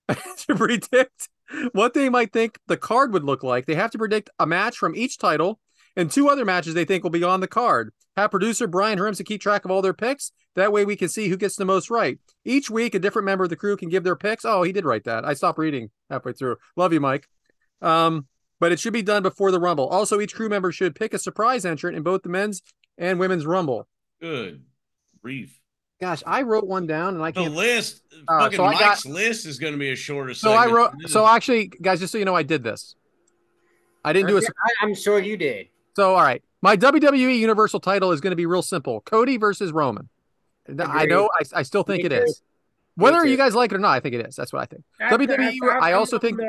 To predict what they might think the card would look like. They have to predict a match from each title, and 2 other matches they think will be on the card. Have producer Brian Hermsa keep track of all their picks. That way we can see who gets the most right. Each week, a different member of the crew can give their picks. Oh, he did write that. I stopped reading halfway through. Love you, Mike. But it should be done before the Rumble. Also, each crew member should pick a surprise entrant in both the men's and women's Rumble. Good grief. Gosh, I wrote one down and I can't. The list, fucking Mike's list is going to be a shorter segment. So actually, guys, just so you know, I did this. I didn't do it. I'm sure you did. So, all right. My WWE Universal title is going to be real simple. Cody versus Roman. I know. I still think it is. Whether you guys like it or not, I think it is. That's what I think. WWE. I also think.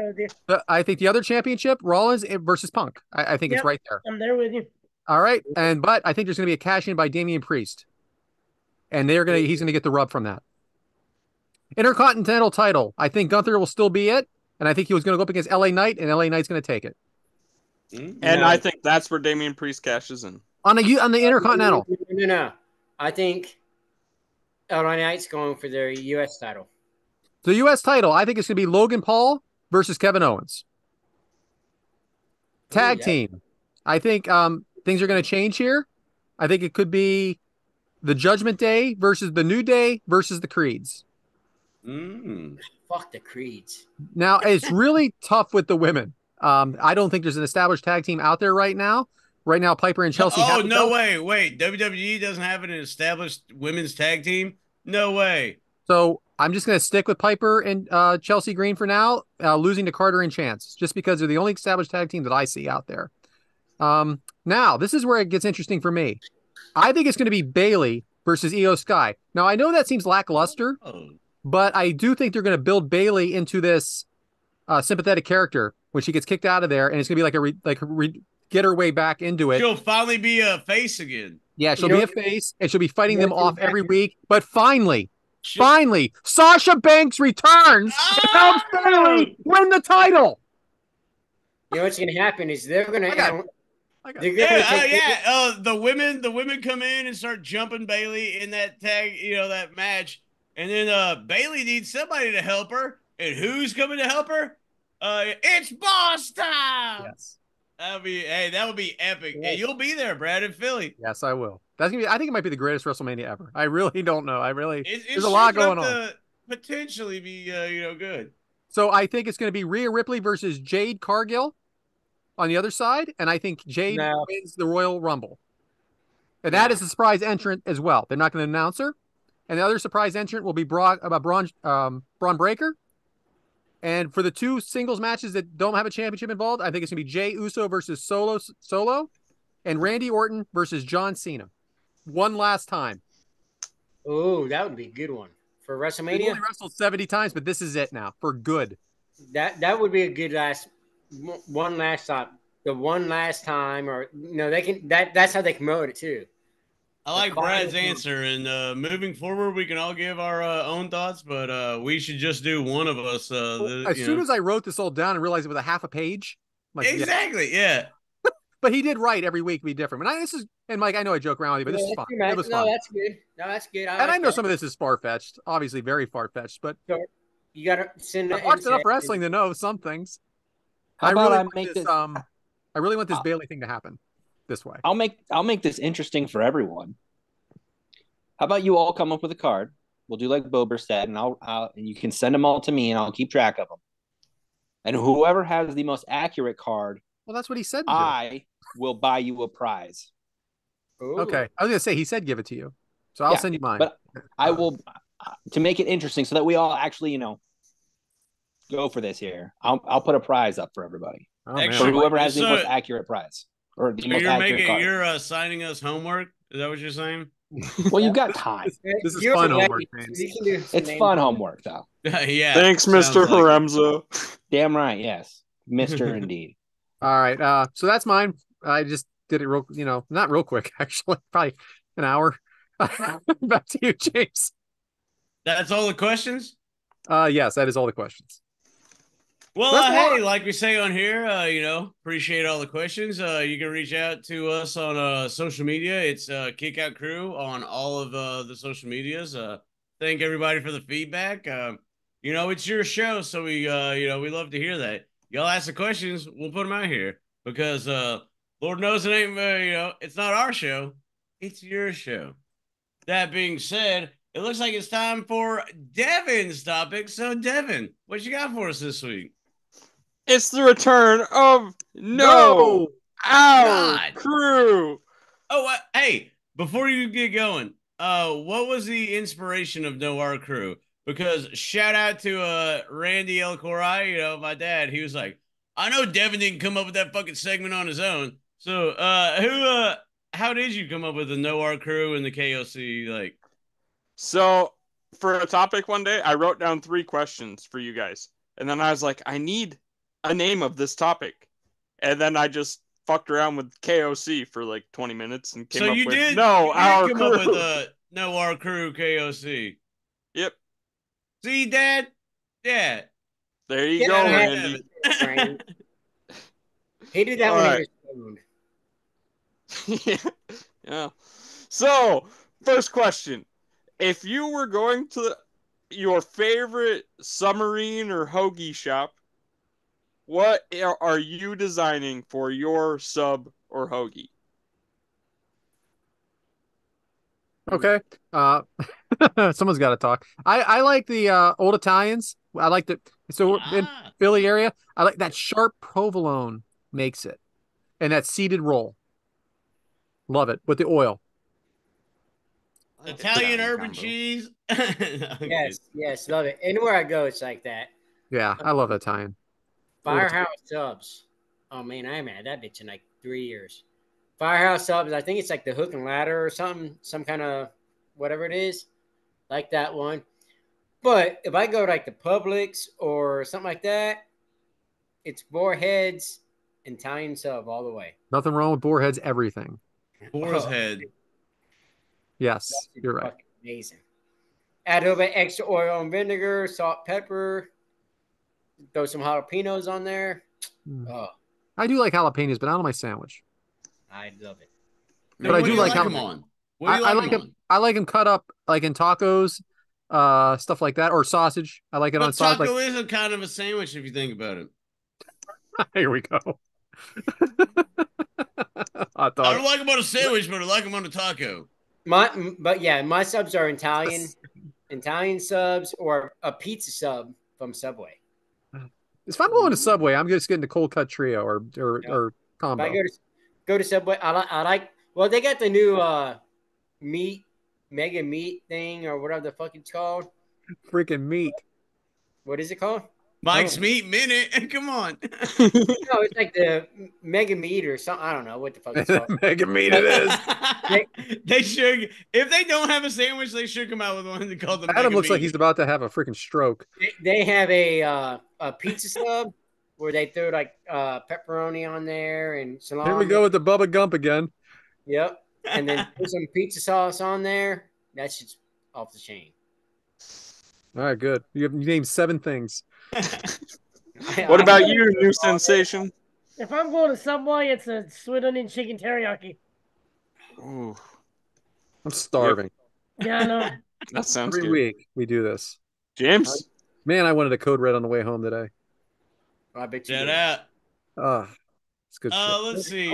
I think the other championship, Rollins versus Punk. I think it's right there. I'm there with you. All right, but I think there's going to be a cash in by Damian Priest, and he's going to get the rub from that. Intercontinental title. I think Gunther will still be it, and I think he was going to go up against LA Knight, and LA Knight's going to take it. And I think that's where Damian Priest cashes in on the Intercontinental. No. I think LA Knight's going for their U.S. title. The U.S. title, I think it's going to be Logan Paul versus Kevin Owens. Tag team. I think things are going to change here. I think it could be the Judgment Day versus the New Day versus the Creeds. Fuck the Creeds. Now, it's really tough with the women. I don't think there's an established tag team out there right now. Right now, Piper and Chelsea. Oh, no way. Wait, WWE doesn't have an established women's tag team? No way. So I'm just going to stick with Piper and Chelsea Green for now, losing to Carter and Chance, just because they're the only established tag team that I see out there. Now, this is where it gets interesting for me. I think it's going to be Bayley versus Io Sky. Now, I know that seems lackluster, but I do think they're going to build Bayley into this sympathetic character when she gets kicked out of there, and it's going to be like get her way back into it. She'll finally be a face again. Yeah, she'll be a face, and she'll be fighting them off every week. But finally, Sasha Banks returns and helps Bayley win the title. You know what's going to happen is they're going to. The women come in and start jumping Bayley in that tag, that match, and then Bayley needs somebody to help her, and who's coming to help her? It's boss time. Yes. That would be epic. Yeah. And you'll be there, Brad, in Philly. Yes, I will. That's gonna be. I think it might be the greatest WrestleMania ever. I really don't know. There's a lot going on. Potentially be, good. So I think it's going to be Rhea Ripley versus Jade Cargill on the other side, and I think Jade wins the Royal Rumble. And that is a surprise entrant as well. They're not going to announce her. And the other surprise entrant will be Braun Breaker. And for the 2 singles matches that don't have a championship involved, I think it's going to be Jey Uso versus Solo, and Randy Orton versus John Cena. One last time. Oh, that would be a good one for WrestleMania. They've only wrestled 70 times, but this is it now for good. That would be a good one last time. The one last time, or they can. That's how they promote it too. I like Brad's answer, and moving forward, we can all give our own thoughts, but we should just do one of us. As soon as I wrote this all down and realized it was a half a page. Exactly, yeah. But he did write every week be different. And Mike, I know I joke around with you, but this is fun. It was fun. That's good. No, that's good. I know some of this is far-fetched, obviously very far-fetched, but you got to send. I've watched enough wrestling to know some things. I really want this Bayley thing to happen this way. I'll make this interesting for everyone. How about you all come up with a card? We'll do like Bober said, and and you can send them all to me, and I'll keep track of them. And whoever has the most accurate card, well, that's what he said. I will buy you a prize. Ooh. Okay, I was gonna say he said give it to you, so I'll send you mine. But I will to make it interesting so that we all actually, go for this here. I'll put a prize up for everybody. For whoever has the most accurate prize or the most accurate card. You're assigning us homework. Is that what you're saying? Well, you've got time. This is fun homework, man. It's fun homework, though. Yeah. Thanks, Mr. Haremza. Damn right, yes, Mr. Indeed. All right, so that's mine. I just did it real, not real quick, actually, probably an hour. Back to you, James. That's all the questions? Yes, that is all the questions. Well, hey, like we say on here, appreciate all the questions. You can reach out to us on social media. It's Kick Out Crew on all of the social medias. Thank everybody for the feedback. It's your show, so we love to hear that. Y'all ask the questions, we'll put them out here because Lord knows it ain't, it's not our show. It's your show. That being said, it looks like it's time for Devin's topic. So, Devin, what you got for us this week? It's the return of No Our Crew. Oh, hey, before you get going, what was the inspiration of No Our Crew? Because shout out to Randy El Korai, my dad. He was like, I know Devin didn't come up with that fucking segment on his own. So, how did you come up with the No Our Crew and the KOC? Like, so for a topic one day, I wrote down 3 questions for you guys, and then I was like, I need a name of this topic, and then I just fucked around with KOC for like 20 minutes and came up with No Our Crew KOC. Yep. See, Dad? Yeah. There you go, Randy. He did that when he was stoned. Yeah. So, first question. If you were going to your favorite submarine or hoagie shop, what are you designing for your sub or hoagie? Okay. Someone's got to talk. I like the old Italians. I like the in Philly area. I like that sharp provolone makes it, and that seeded roll. Love it with the oil. Italian urban cheese. Yes, love it. Anywhere I go, it's like that. Yeah, I love Italian. Firehouse subs. Oh man, I haven't had that bitch in like 3 years. Firehouse subs. I think it's like the hook and ladder or something, some kind of whatever it is, like that one. But if I go to like the Publix or something like that, it's Boarheads Italian sub all the way. Nothing wrong with Boarheads. Everything. Boar's head. Yes, you're right. Amazing. Add a little bit extra oil and vinegar, salt, pepper. Throw some jalapenos on there. Oh, I do like jalapenos, but not on my sandwich. I love it. But I do like them on. I like them. I like them cut up like in tacos, stuff like that, or sausage. I like it on sausage. Taco is a kind of a sandwich if you think about it. Here we go. I don't like them on a sandwich, but I like them on a taco. My subs are Italian subs or a pizza sub from Subway. If I'm going to Subway, I'm just getting the cold cut trio or combo. If I go to Subway, I like. Well, they got the new mega meat thing or whatever the fuck it's called. Freaking meat. What is it called? Mike's Meat Minute. Come on. No, it's like the mega meat or something. I don't know what the fuck it's called. Mega meat it is. They should. If they don't have a sandwich, they should come out with one called the Adam mega looks meat. like he's about to have a freaking stroke. They have a pizza sub where they throw like pepperoni on there and salami. Here we go with the Bubba Gump again. Yep. And then put some pizza sauce on there. That's just off the chain. All right, good. You named 7 things. What about you, new sensation? If I'm going to Subway, it's a sweet onion chicken teriyaki. Ooh. I'm starving. Yeah, I know. That sounds Every good. week we do this. James? Man, I wanted a Code Red on the way home today. I bet you. That out. It's good shit. Let's see.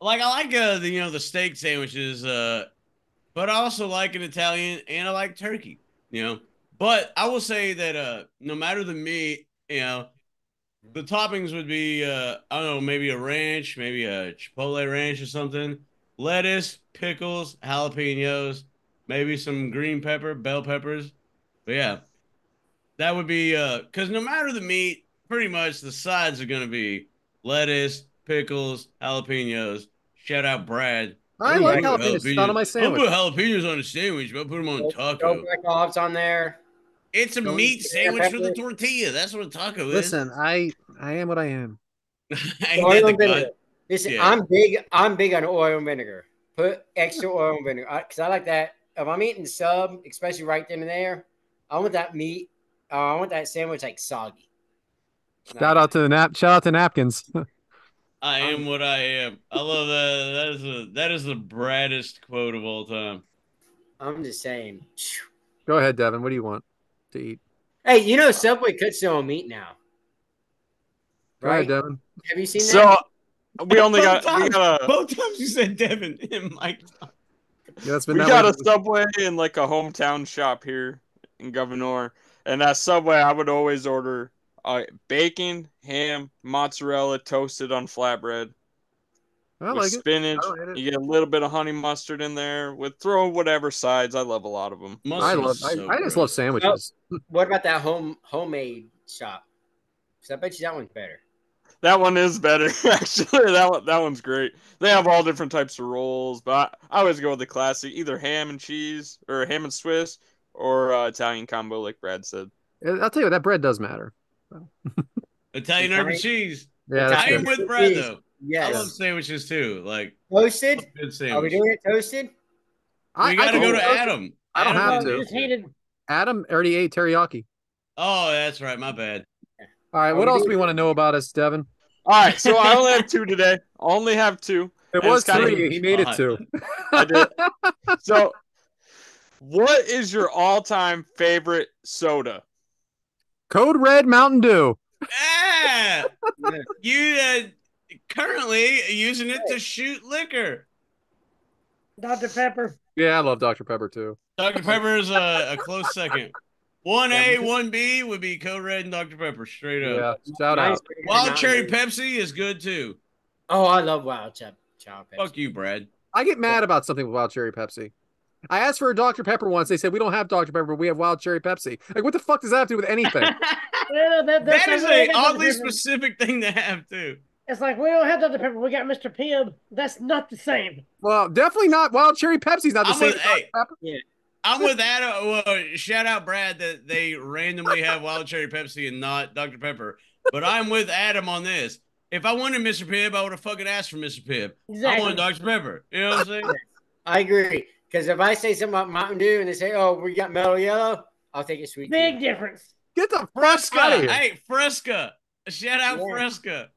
Like I like the steak sandwiches, but I also like an Italian and I like turkey. But I will say that no matter the meat, the toppings would be I don't know, maybe a ranch, maybe a chipotle ranch or something, lettuce, pickles, jalapenos, maybe some green pepper, bell peppers. But yeah, that would be because no matter the meat, pretty much the sides are gonna be lettuce, pickles, jalapenos. Shout out Brad. I like jalapenos. It's not on my sandwich. I'll put jalapenos on a sandwich, but I'll put them on a taco. Throw black olives on there. It's a meat sandwich with a tortilla. That's what a taco is. Listen, I am what I am. Oil and vinegar. Listen, yeah. I'm big on oil and vinegar. Put extra oil and vinegar because I like that. If I'm eating sub, especially right then and there, I want that meat. I want that sandwich like soggy. Shout out to napkins. I am what I am. I love that. That is the Braddest quote of all time. I'm just saying. Go ahead, Devin. What do you want to eat? Hey, Subway cuts their own meat now. Go ahead, right? Devin. Have you seen So that? we only got both times you said Devin and Mike. Yeah, that's been we that got way. a Subway in like a hometown shop here in Governor, and that Subway I would always order bacon, ham, mozzarella toasted on flatbread I with like it. spinach. I don't hate it. You get a little bit of honey mustard in there with throw whatever sides. I love a lot of them. I just love sandwiches. What about that homemade shop? Because I bet you that one's better. That one is better, actually. That one's great. They have all different types of rolls, but I always go with the classic, either ham and cheese or ham and Swiss or Italian combo, like Brad said. I'll tell you what, that bread does matter. Italian herb and cheese. Yeah, that's I am good. with Brad though. Yes. I love sandwiches too. Like Toasted? good Are we sandwich. doing it toasted? We got to go to can- Adam. I don't Adam have didn't to. Just answer. hated. Adam already ate teriyaki. Oh, that's right. My bad. All right, what else do we want to know about us, Devin? All right, so I only have 2 today. Only have 2. It And was it's kinda- 3. He made it 2. I did. So, what is your all-time favorite soda? Code Red Mountain Dew. Ah, you currently using it to shoot liquor. Dr. Pepper. Yeah, I love Dr. Pepper too. Dr. Pepper is a close second. 1A, 1B would be Code Red and Dr. Pepper, straight up. Yeah, shout out. Wild Cherry Pepsi is good too. Oh, I love Wild Cherry Pepsi. Fuck you, Brad. I get mad about something with Wild Cherry Pepsi. I asked for a Dr. Pepper once. They said, we don't have Dr. Pepper, but we have Wild Cherry Pepsi. Like, what the fuck does that have to do with anything? Well, That is a oddly different. specific thing to have too. It's like we don't have Dr. Pepper. We got Mr. Pibb. That's not the same. Well, definitely not. Wild Cherry Pepsi's not the I'm same. with- as Dr. hey. Pepper. I'm with Adam. Shout out Brad that they randomly have Wild Cherry Pepsi and not Dr. Pepper. But I'm with Adam on this. If I wanted Mr. Pibb, I would have fucking asked for Mr. Pibb. Exactly. I wanted Dr. Pepper. You know what I'm saying? I agree. Because if I say something about Mountain Dew and they say, oh, we got Mellow Yellow, I'll take it sweet. Big difference. Get the fuck out of Fresca. here. Hey, Fresca. Shout out Yeah. Fresca.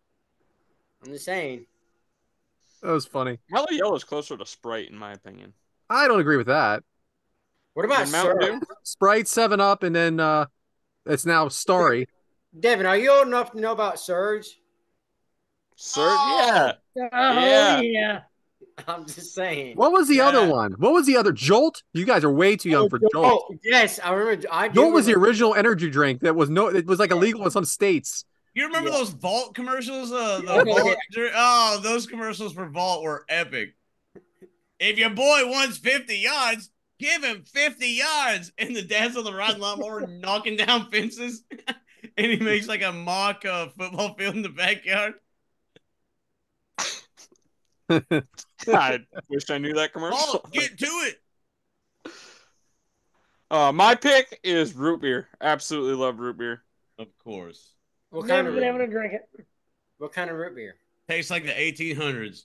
I'm just saying. That was funny. Mellow Yellow is closer to Sprite, in my opinion. I don't agree with that. What about And Mountain syrup? Dew? Sprite, 7-Up, and then it's now Starry. Devin, are you old enough to know about Surge? Sir, Oh. yeah. Oh, Yeah. yeah. I'm just saying. What was the Yeah. other one? What was the other? Jolt? You guys are way too young for Jolt. Oh, yes, I remember. I do Jolt was the remember- original energy drink that was it was like illegal in some states. You remember Yeah. those Vault commercials? The Yeah. Vault, oh, those commercials for Vault were epic. If your boy wants 50 yards, give him 50 yards. And the dad's on the riding lawnmower knocking down fences. And he makes like a mock football field in the backyard. I wish I knew that commercial. Vault, get to it. My pick is root beer. Absolutely love root beer. Of course. What kind Never of been able root to drink it. What kind of root beer? Tastes like the 1800s.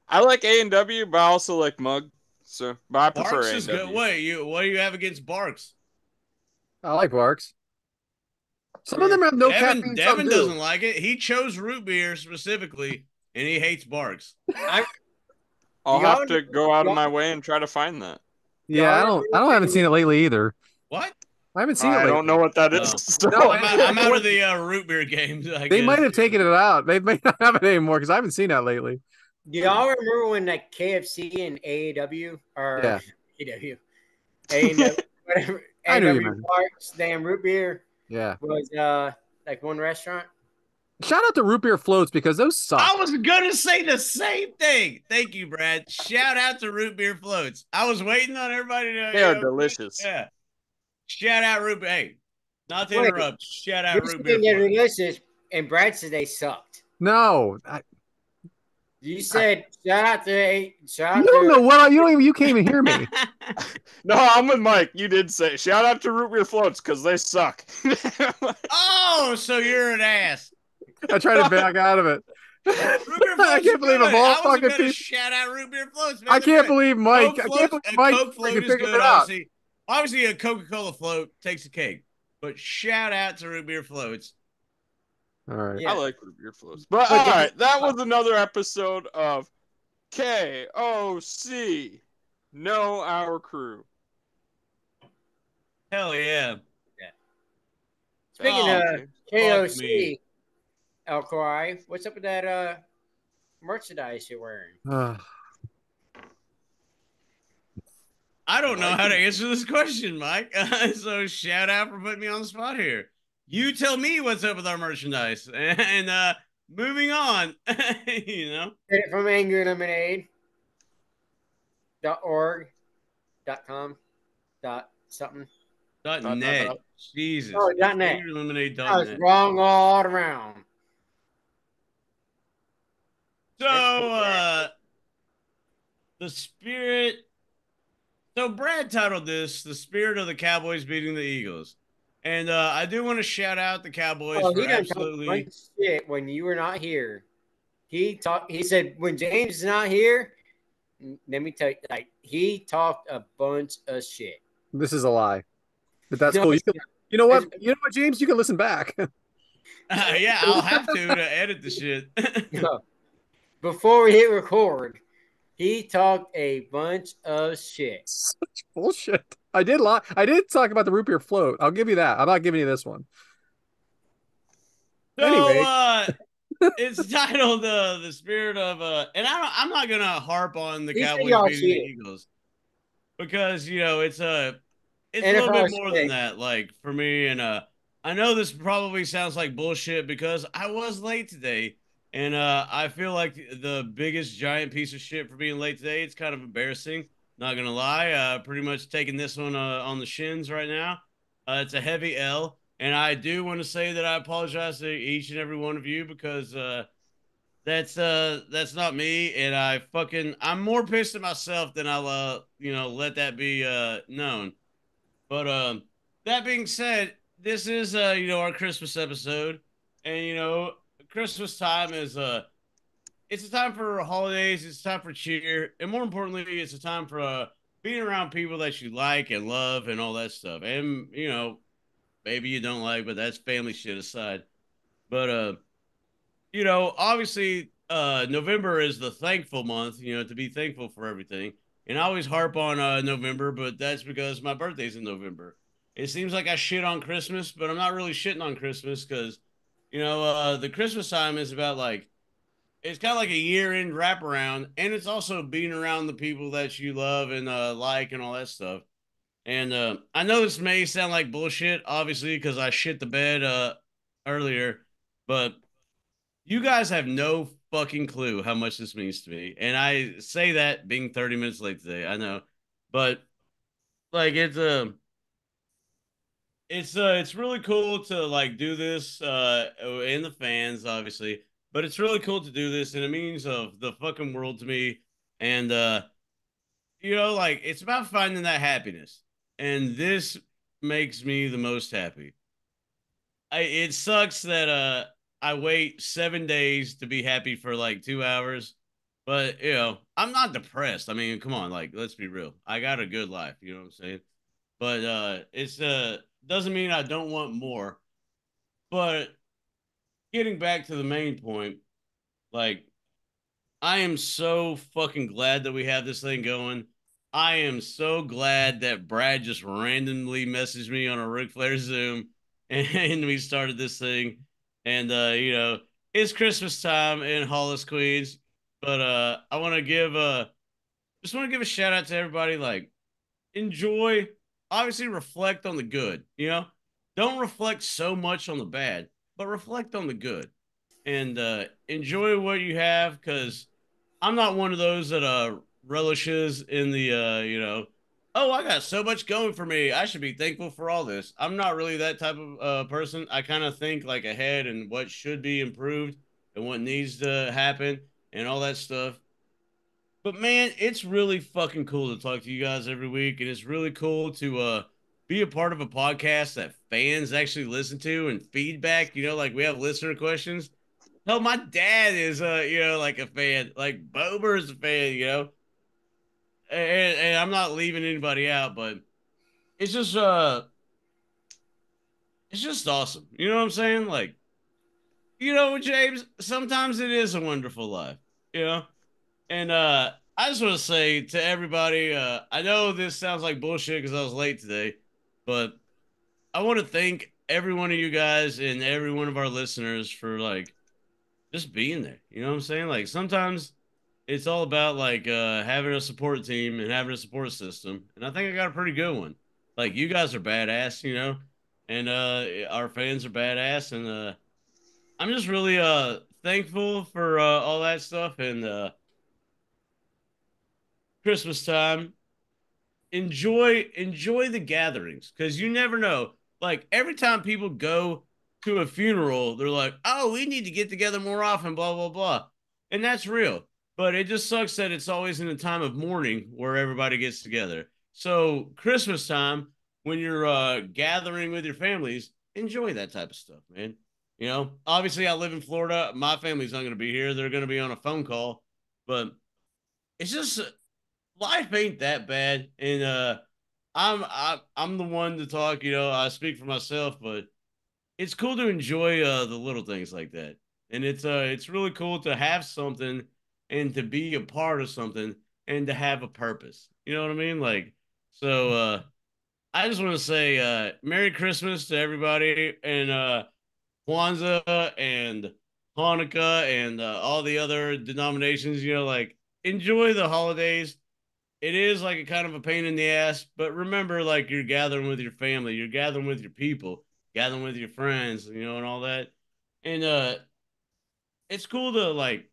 I like A&W, but I also like Mug. So, but I prefer Barks is A&W. good. Wait, what do you have against Barks? I like Barks. Some of them have no caffeine. some Devin do. doesn't like it. He chose root beer specifically, and he hates Barks. I'll Y'all- have to go out of my way and try to find that. Yeah, I haven't seen it lately either. What? I haven't seen it I lately. don't know what that is. No. So- No, I'm out of the root beer games. I They guess. might have taken it out. They may not have it anymore because I haven't seen that lately. Do y'all remember when like KFC and AAW or Yeah. AAW, A&W, whatever, I knew you AAW meant. Parks, damn root beer Yeah. was like one restaurant? Shout out to root beer floats because those suck. I was gonna say the same thing. Thank you, Brad. Shout out to root beer floats. I was waiting on everybody to. They are delicious. Yeah. Shout out root beer. Hey, not to Wait. interrupt. Shout out You're root beer. saying they're Floats. delicious, and Brad said they sucked. No, You said shout out to shout you out don't to know what you can't even hear me. No, I'm with Mike. You did say shout out to root beer floats because they suck. Oh, so you're an ass. I tried to back out of it. Root beer floats I can't are believe good. of all I wasn't fucking gonna people. shout out root beer floats. Man, I they're can't good. believe Mike. Coke I can't floats- believe a Mike Coke float freaking is figured good. it out. Obviously, a Coca-Cola float takes a cake. But shout out to root beer floats. All right. Yeah. I like root beer floats. But all right, that was another episode of KOC. Know Our Crew. Hell yeah. Speaking Oh, of fuck KOC, me. El Kawhi, what's up with that merchandise you're wearing? I don't know how to answer this question, Mike. So shout out for putting me on the spot here. You tell me what's up with our merchandise. And moving on, you know. Get it from Angry Lemonade. .org, .com, .something. .net. Jesus. Oh, .net. AngryLemonade.net. I was wrong all around. So, the spirit. So Brad titled this "The Spirit of the Cowboys Beating the Eagles," and I do want to shout out the Cowboys for absolutely shit when you were not here. He said when James is not here. Let me tell you, like he talked a bunch of shit. This is a lie, but that's cool. You know what, James? You can listen back. Yeah, I'll have to edit the shit. Before we hit record, he talked a bunch of shit. Such bullshit. I did lie. I did talk about the root beer float. I'll give you that. I'm not giving you this one. So, anyway. It's titled "The Spirit of," and I'm not gonna harp on the Cowboys beating the Eagles because it's a little bit more than that. Like for me, and I know this probably sounds like bullshit because I was late today, and I feel like the biggest giant piece of shit for being late today. It's kind of embarrassing. Not gonna lie, pretty much taking this one on the shins right now. It's a heavy L. And I do want to say that I apologize to each and every one of you because that's not me, and I'm more pissed at myself than I'll let that be known. But that being said, this is our Christmas episode, and Christmas time is it's a time for holidays, it's a time for cheer, and more importantly, it's a time for being around people that you like and love and all that stuff, and maybe you don't like, but that's family shit aside. But obviously, November is the thankful month, to be thankful for everything. And I always harp on November, but that's because my birthday's in November. It seems like I shit on Christmas, but I'm not really shitting on Christmas because, the Christmas time is about it's kind of like a year-end wraparound, and it's also being around the people that you love and like and all that stuff. And I know this may sound like bullshit, obviously, because I shit the bed earlier, but you guys have no fucking clue how much this means to me. And I say that being 30 minutes late today, I know, but it's really cool to do this and the fans, obviously, but it's really cool to do this, and it means of the fucking world to me. And it's about finding that happiness. And this makes me the most happy. It sucks that I wait 7 days to be happy for 2 hours, but I'm not depressed. I mean, come on, let's be real. I got a good life, you know what I'm saying? But it's doesn't mean I don't want more. But getting back to the main point, I am so fucking glad that we have this thing going. I am so glad that Brad just randomly messaged me on a Ric Flair Zoom and we started this thing. And, it's Christmas time in Hollis, Queens. But I want to give just want to give a shout out to everybody. Enjoy, obviously reflect on the good, Don't reflect so much on the bad, but reflect on the good. And enjoy what you have because I'm not one of those that relishes in the oh, I got so much going for me, I should be thankful for all this. I'm not really that type of person. I kind of think ahead and what should be improved and what needs to happen and all that stuff. But man, it's really fucking cool to talk to you guys every week, and it's really cool to be a part of a podcast that fans actually listen to and feedback. We have listener questions. Hell, my dad is, a fan. Bober is a fan, And I'm not leaving anybody out, but it's just awesome. You know what I'm saying? James, sometimes it is a wonderful life, And I just want to say to everybody, I know this sounds like bullshit because I was late today, but I want to thank every one of you guys and every one of our listeners for just being there. You know what I'm saying? Like sometimes it's all about like having a support team and having a support system. And I think I got a pretty good one. Like you guys are badass, you know, and our fans are badass, and I'm just really thankful for all that stuff and Christmas time. Enjoy the gatherings because you never know. Like every time people go to a funeral, they're like, "Oh, we need to get together more often." Blah blah blah, and that's real. But it just sucks that it's always in a time of mourning where everybody gets together. So Christmas time, when you're gathering with your families, enjoy that type of stuff, man. You know, obviously I live in Florida. My family's not going to be here. They're going to be on a phone call, but it's just life ain't that bad, and I'm the one to talk. You know, I speak for myself, but it's cool to enjoy the little things like that, and it's really cool to have something and to be a part of something and to have a purpose. You know what I mean? Like, so I just want to say Merry Christmas to everybody, and Kwanzaa and Hanukkah and all the other denominations. You know, like enjoy the holidays. It is like a kind of a pain in the ass, but remember, like you're gathering with your family, you're gathering with your people, gathering with your friends, you know, and all that. And it's cool to like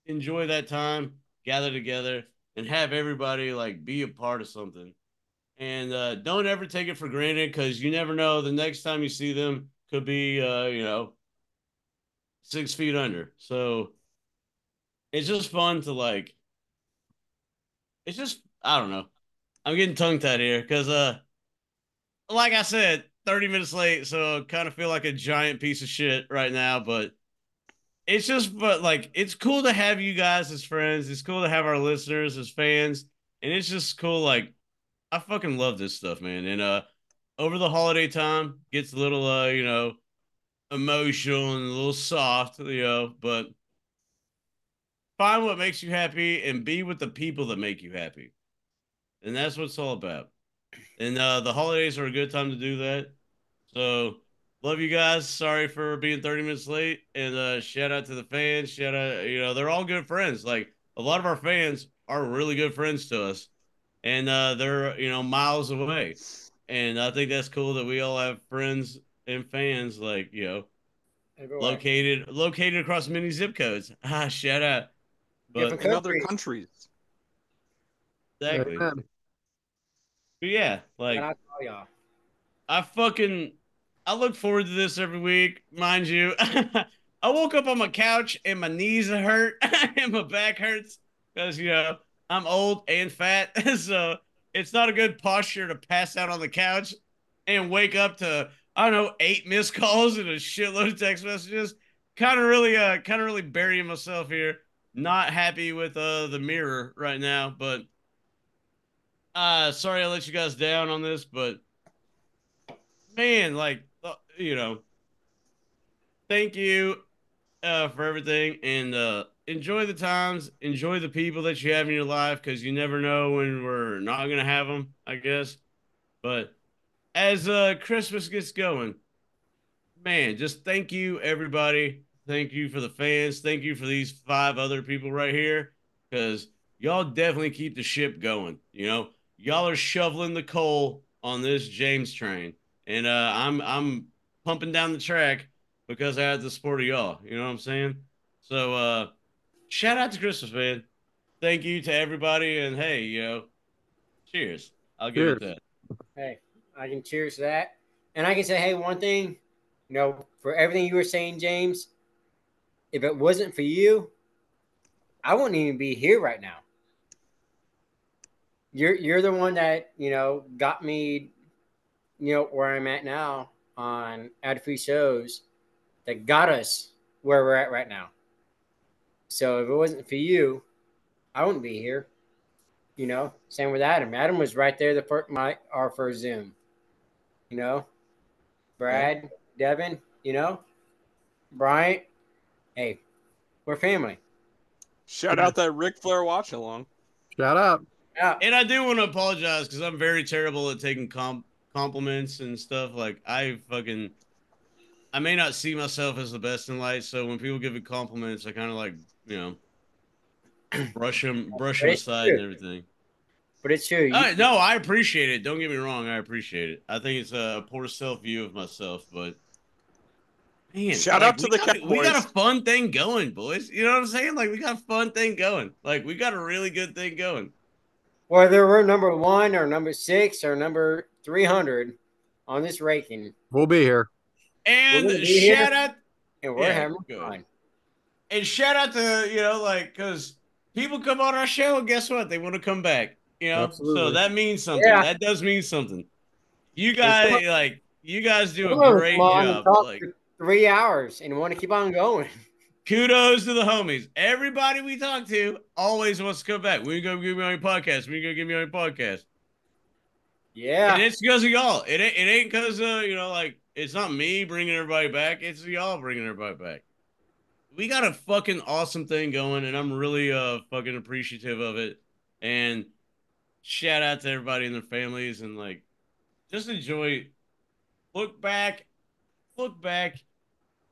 enjoy that time, gather together, and have everybody like be a part of something. And don't ever take it for granted because you never know the next time you see them could be you know 6 feet under. So it's just fun to like. It's just I don't know. I'm getting tongue tied here because like I said, 30 minutes late, so I kind of feel like a giant piece of shit right now, but it's just but like it's cool to have you guys as friends. It's cool to have our listeners as fans, and it's just cool like I fucking love this stuff, man. And over the holiday time gets a little you know, emotional and a little soft, you know, but find what makes you happy and be with the people that make you happy. And that's what it's all about. And the holidays are a good time to do that. So love you guys. Sorry for being 30 minutes late. And shout out to the fans. Shout out, you know, they're all good friends. Like a lot of our fans are really good friends to us. And they're, you know, miles away. And I think that's cool that we all have friends and fans like, you know, located across many zip codes. Ah, shout out. But in other countries. Exactly. But yeah, like I look forward to this every week, mind you. I woke up on my couch and my knees hurt and my back hurts because you know I'm old and fat, so it's not a good posture to pass out on the couch and wake up to I don't know 8 missed calls and a shitload of text messages. Kind of really burying myself here. Not happy with the mirror right now, but sorry I let you guys down on this, but man, like you know, thank you for everything, and enjoy the times, enjoy the people that you have in your life, because you never know when we're not gonna have them, I guess. But as Christmas gets going, man, just thank you everybody. Thank you for the fans. Thank you for these 5 other people right here, because y'all definitely keep the ship going. You know, y'all are shoveling the coal on this James train, and I'm pumping down the track because I had the support of y'all. You know what I'm saying? So shout out to Christmas, man. Thank you to everybody, and hey, you know, cheers. I'll give it that. Hey, I can cheers to that, and I can say, hey, one thing, you know, for everything you were saying, James, if it wasn't for you, I wouldn't even be here right now. You're the one that, you know, got me, you know, where I'm at now on ad free shows that got us where we're at right now. So if it wasn't for you, I wouldn't be here. You know, same with Adam. Adam was right there our first Zoom. You know, Brad, Devin, you know, Bryant. Hey, we're family. Shout out that Ric Flair watch along. Shout out. Yeah. And I do want to apologize because I'm very terrible at taking compliments and stuff. Like I I may not see myself as the best in life, so when people give me compliments, I kind of like, brush them aside and everything. But it's true. No, I appreciate it. Don't get me wrong. I appreciate it. I think it's a poor self view of myself, but man, shout out to the Cowboys. We got a fun thing going, boys. You know what I'm saying? Like, we got a fun thing going. Like, we got a really good thing going. Whether we're number 1 or number 6 or number 300 on this ranking, we'll be here. And shout out, and we're having fun. And shout out to because people come on our show and guess what? They want to come back. Absolutely. So that means something. Yeah. That does mean something. You guys do a great job. Like 3 hours and want to keep on going. Kudos to the homies. Everybody we talk to always wants to come back. When you go give me on your podcast? When you go give me on your podcast? Yeah. And it's because of y'all. It ain't because it's not me bringing everybody back. It's y'all bringing everybody back. We got a fucking awesome thing going, and I'm really fucking appreciative of it. And shout out to everybody and their families, and just enjoy. Look back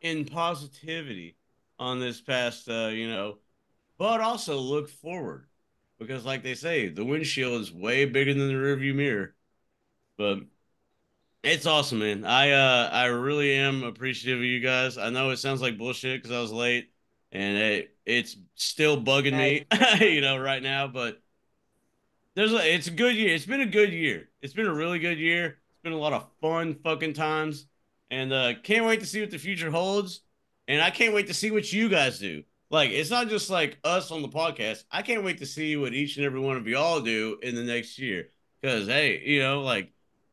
in positivity on this past, but also look forward, because like they say, the windshield is way bigger than the rearview mirror. But it's awesome, man. I really am appreciative of you guys. I know it sounds like bullshit because I was late, and it's still bugging me, right now. But it's a good year. It's been a good year. It's been a really good year. It's been a lot of fun fucking times, and can't wait to see what the future holds. And I can't wait to see what you guys do. Like, it's not just like us on the podcast. I can't wait to see what each and every one of y'all do in the next year. Because, hey,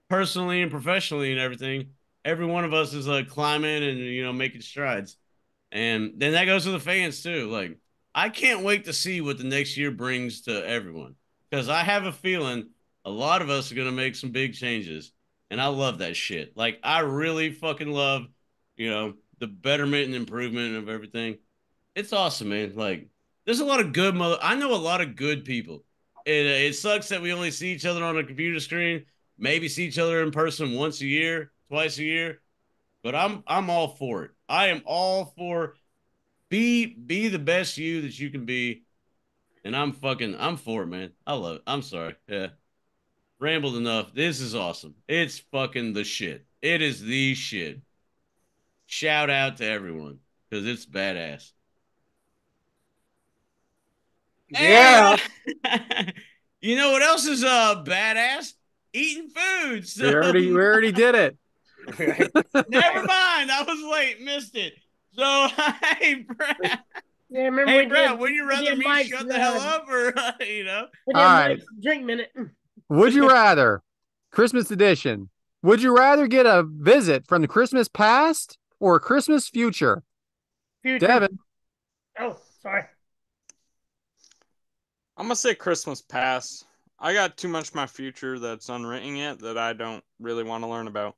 personally and professionally and everything, every one of us is climbing and making strides. And then that goes to the fans too. Like, I can't wait to see what the next year brings to everyone, because I have a feeling a lot of us are gonna make some big changes, and I love that shit. Like, I really fucking love the betterment and improvement of everything. It's awesome, man. Like, there's a lot of good I know a lot of good people. It sucks that we only see each other on a computer screen. Maybe see each other in person once a year, twice a year. But I'm all for it. I am all for be the best you that you can be. And I'm for it, man. I love it. I'm sorry. Yeah. Rambled enough. This is awesome. It's fucking the shit. It is the shit. Shout out to everyone, because it's badass. Yeah. You know what else is badass? Eating food. So. We already did it. Never mind. I was late. Missed it. So, hey, Brad. Yeah, remember hey, Brad, would you rather me shut the hell up or, All right. Drink minute. Would you rather, Christmas edition, would you rather get a visit from the Christmas past or Christmas future? Devin. Oh, sorry. I'm going to say Christmas past. I got too much of my future that's unwritten yet that I don't really want to learn about.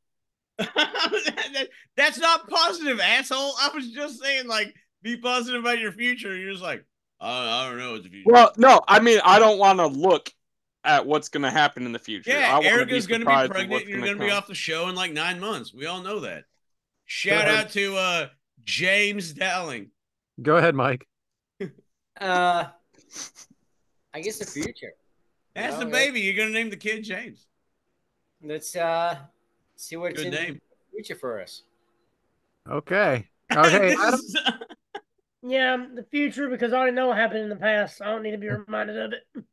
That's not positive, asshole. I was just saying, be positive about your future. You're just like, I don't know what the future. Well, no, I mean, I don't want to look at what's going to happen in the future. Yeah, Erica's going to be pregnant. You're going to be off the show in 9 months. We all know that. Shout out to James Dowling. Go ahead, Mike. I guess the future. That's the baby. You're going to name the kid James. Let's see what's in the future for us. Okay. Okay, Adam? Yeah, the future, because I already know what happened in the past. So I don't need to be reminded of it.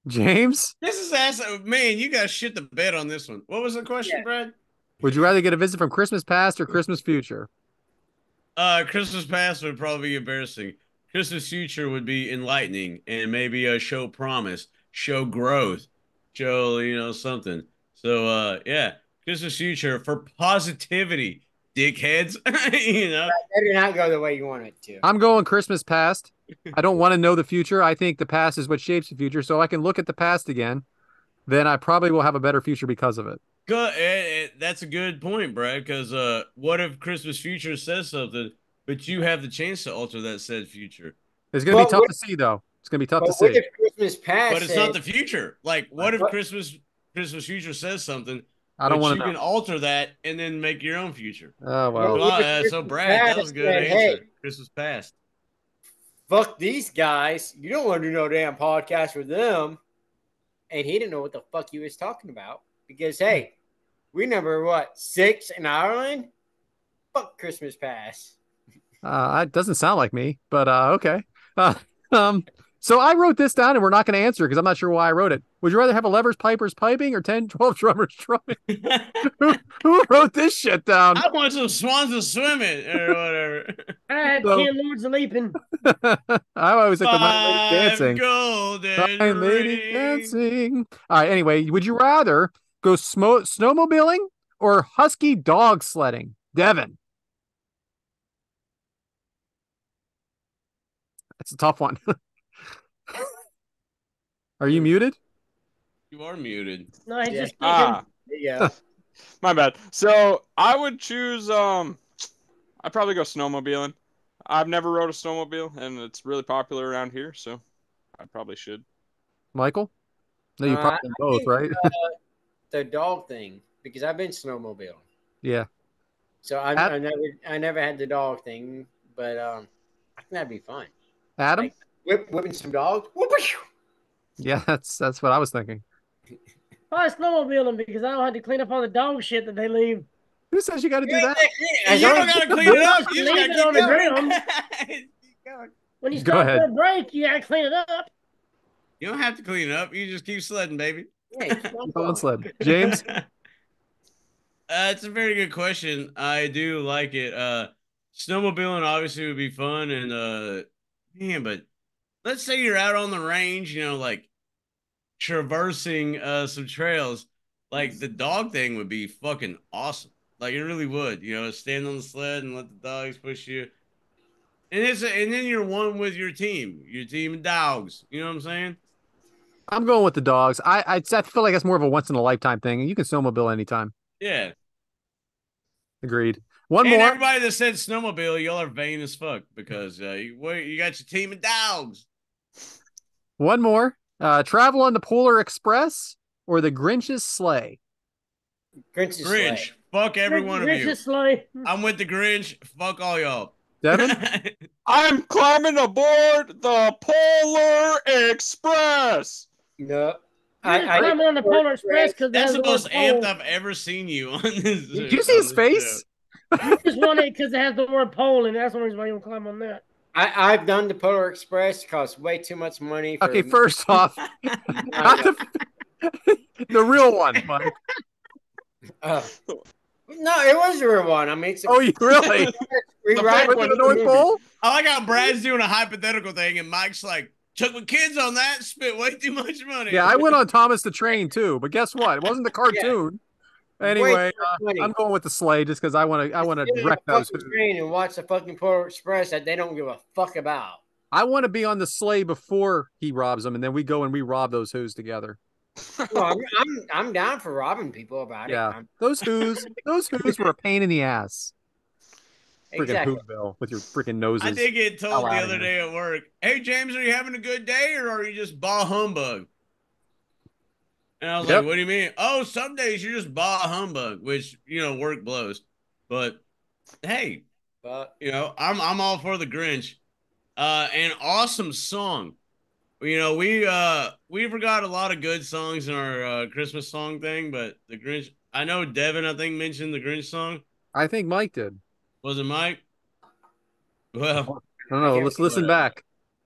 James? This is man, you got shit the bed on this one. What was the question, Brad? Would you rather get a visit from Christmas past or Christmas future? Christmas past would probably be embarrassing. Christmas future would be enlightening and maybe show promise, show growth, show, something. So, yeah, Christmas future for positivity, dickheads. That did not go the way you want it to. I'm going Christmas past. I don't want to know the future. I think the past is what shapes the future. So I can look at the past again. Then I probably will have a better future because of it. Good. That's a good point, Brad, because what if Christmas future says something, but you have the chance to alter that said future? It's going to be tough to see, though. It's going to be tough to see. What if Christmas past but it's not the future. Like, what if Christmas future says something, I don't want to know. You can alter that and then make your own future. Oh, well. So Brad, that was a good answer. Hey, Christmas past. Fuck these guys. You don't want to do no damn podcast with them. And he didn't know what the fuck he was talking about. Because, hey, we number, 6 in Ireland? Fuck Christmas past. It doesn't sound like me, but okay. So I wrote this down, and we're not going to answer because I'm not sure why I wrote it. Would you rather have 11 pipers piping or 10, 12 drummers drumming? who wrote this shit down? I want some swans to swim it or whatever. I had 10 lords of leaping. I always like the Nine Lady Dancing. Golden Nine Lady Dancing. All right. Anyway, would you rather go snowmobiling or husky dog sledding? Devin. That's a tough one. Are you muted? You are muted. No, he's just thinking. Yeah. My bad. So I would choose. I'd probably go snowmobiling. I've never rode a snowmobile, and it's really popular around here, so I probably should. Michael? No, you probably both, right? The dog thing, because I've been snowmobiling. Yeah. So I never had the dog thing, but I think that'd be fun. Adam? Like, whipping some dogs. Yeah, that's what I was thinking. I snowmobiling because I don't have to clean up all the dog shit that they leave. Who says you got to do that? You don't got to clean it up. You just leave it on the ground. When you start for a break, you got to clean it up. You don't have to clean it up. You just keep sledding, baby. Yeah, keep on sledding. James? It's a very good question. I do like it. Snowmobiling obviously would be fun, and man, but let's say you're out on the range, like traversing some trails. Like the dog thing would be fucking awesome. Like it really would. Stand on the sled and let the dogs push you. And then you're one with your team of dogs. You know what I'm saying? I'm going with the dogs. I feel like that's more of a once in a lifetime thing, and you can snowmobile anytime. Yeah. Agreed. One more. Everybody that said snowmobile, y'all are vain as fuck because you got your team of dogs. One more. Travel on the Polar Express or the Grinch's sleigh? Grinch. Sleigh. Fuck every one of you. Sleigh. I'm with the Grinch. Fuck all y'all. Devin? I'm climbing aboard the Polar Express. No. I'm on the Polar Express because that's the most amped I've ever seen you on this. Did you see his face? You just want it because it has the word pole, and that's the reason why you don't climb on that. I've done the Polar Express. It costs way too much money. Okay, first off, the real one, Mike. No, it was the real one. I mean, you really? the North Pole? I like how Brad's doing a hypothetical thing, and Mike's like, took my kids on that, spent way too much money. Yeah, I went on Thomas the Train too, but guess what? It wasn't the cartoon. Yeah. Anyway, I'm going with the sleigh just because I want to wreck those. Train and watch the fucking Polar Express that they don't give a fuck about. I want to be on the sleigh before he robs them, and then we go and we rob those whoos together. Well, I'm down for robbing people about it. Yeah, those whoos were a pain in the ass. Exactly. Freaking Whoville with your freaking noses. I did get told the other day at work, "Hey James, are you having a good day or are you just bah humbug?" And I was like, "What do you mean?" "Oh, some days you're just bah humbug," which work blows. But hey, I'm all for the Grinch. An awesome song. We forgot a lot of good songs in our Christmas song thing, but the Grinch. I know Devin, I think, mentioned the Grinch song. I think Mike did. Was it Mike? Well, I don't know. Let's listen back.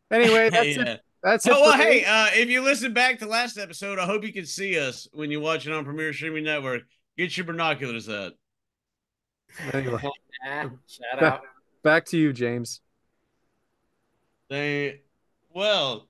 Anyway, that's it. That's it. Well, hey, if you listen back to last episode, I hope you can see us when you watch it on Premier Streaming Network. Get your binoculars out. Anyway, shout out. Back to you, James. Well,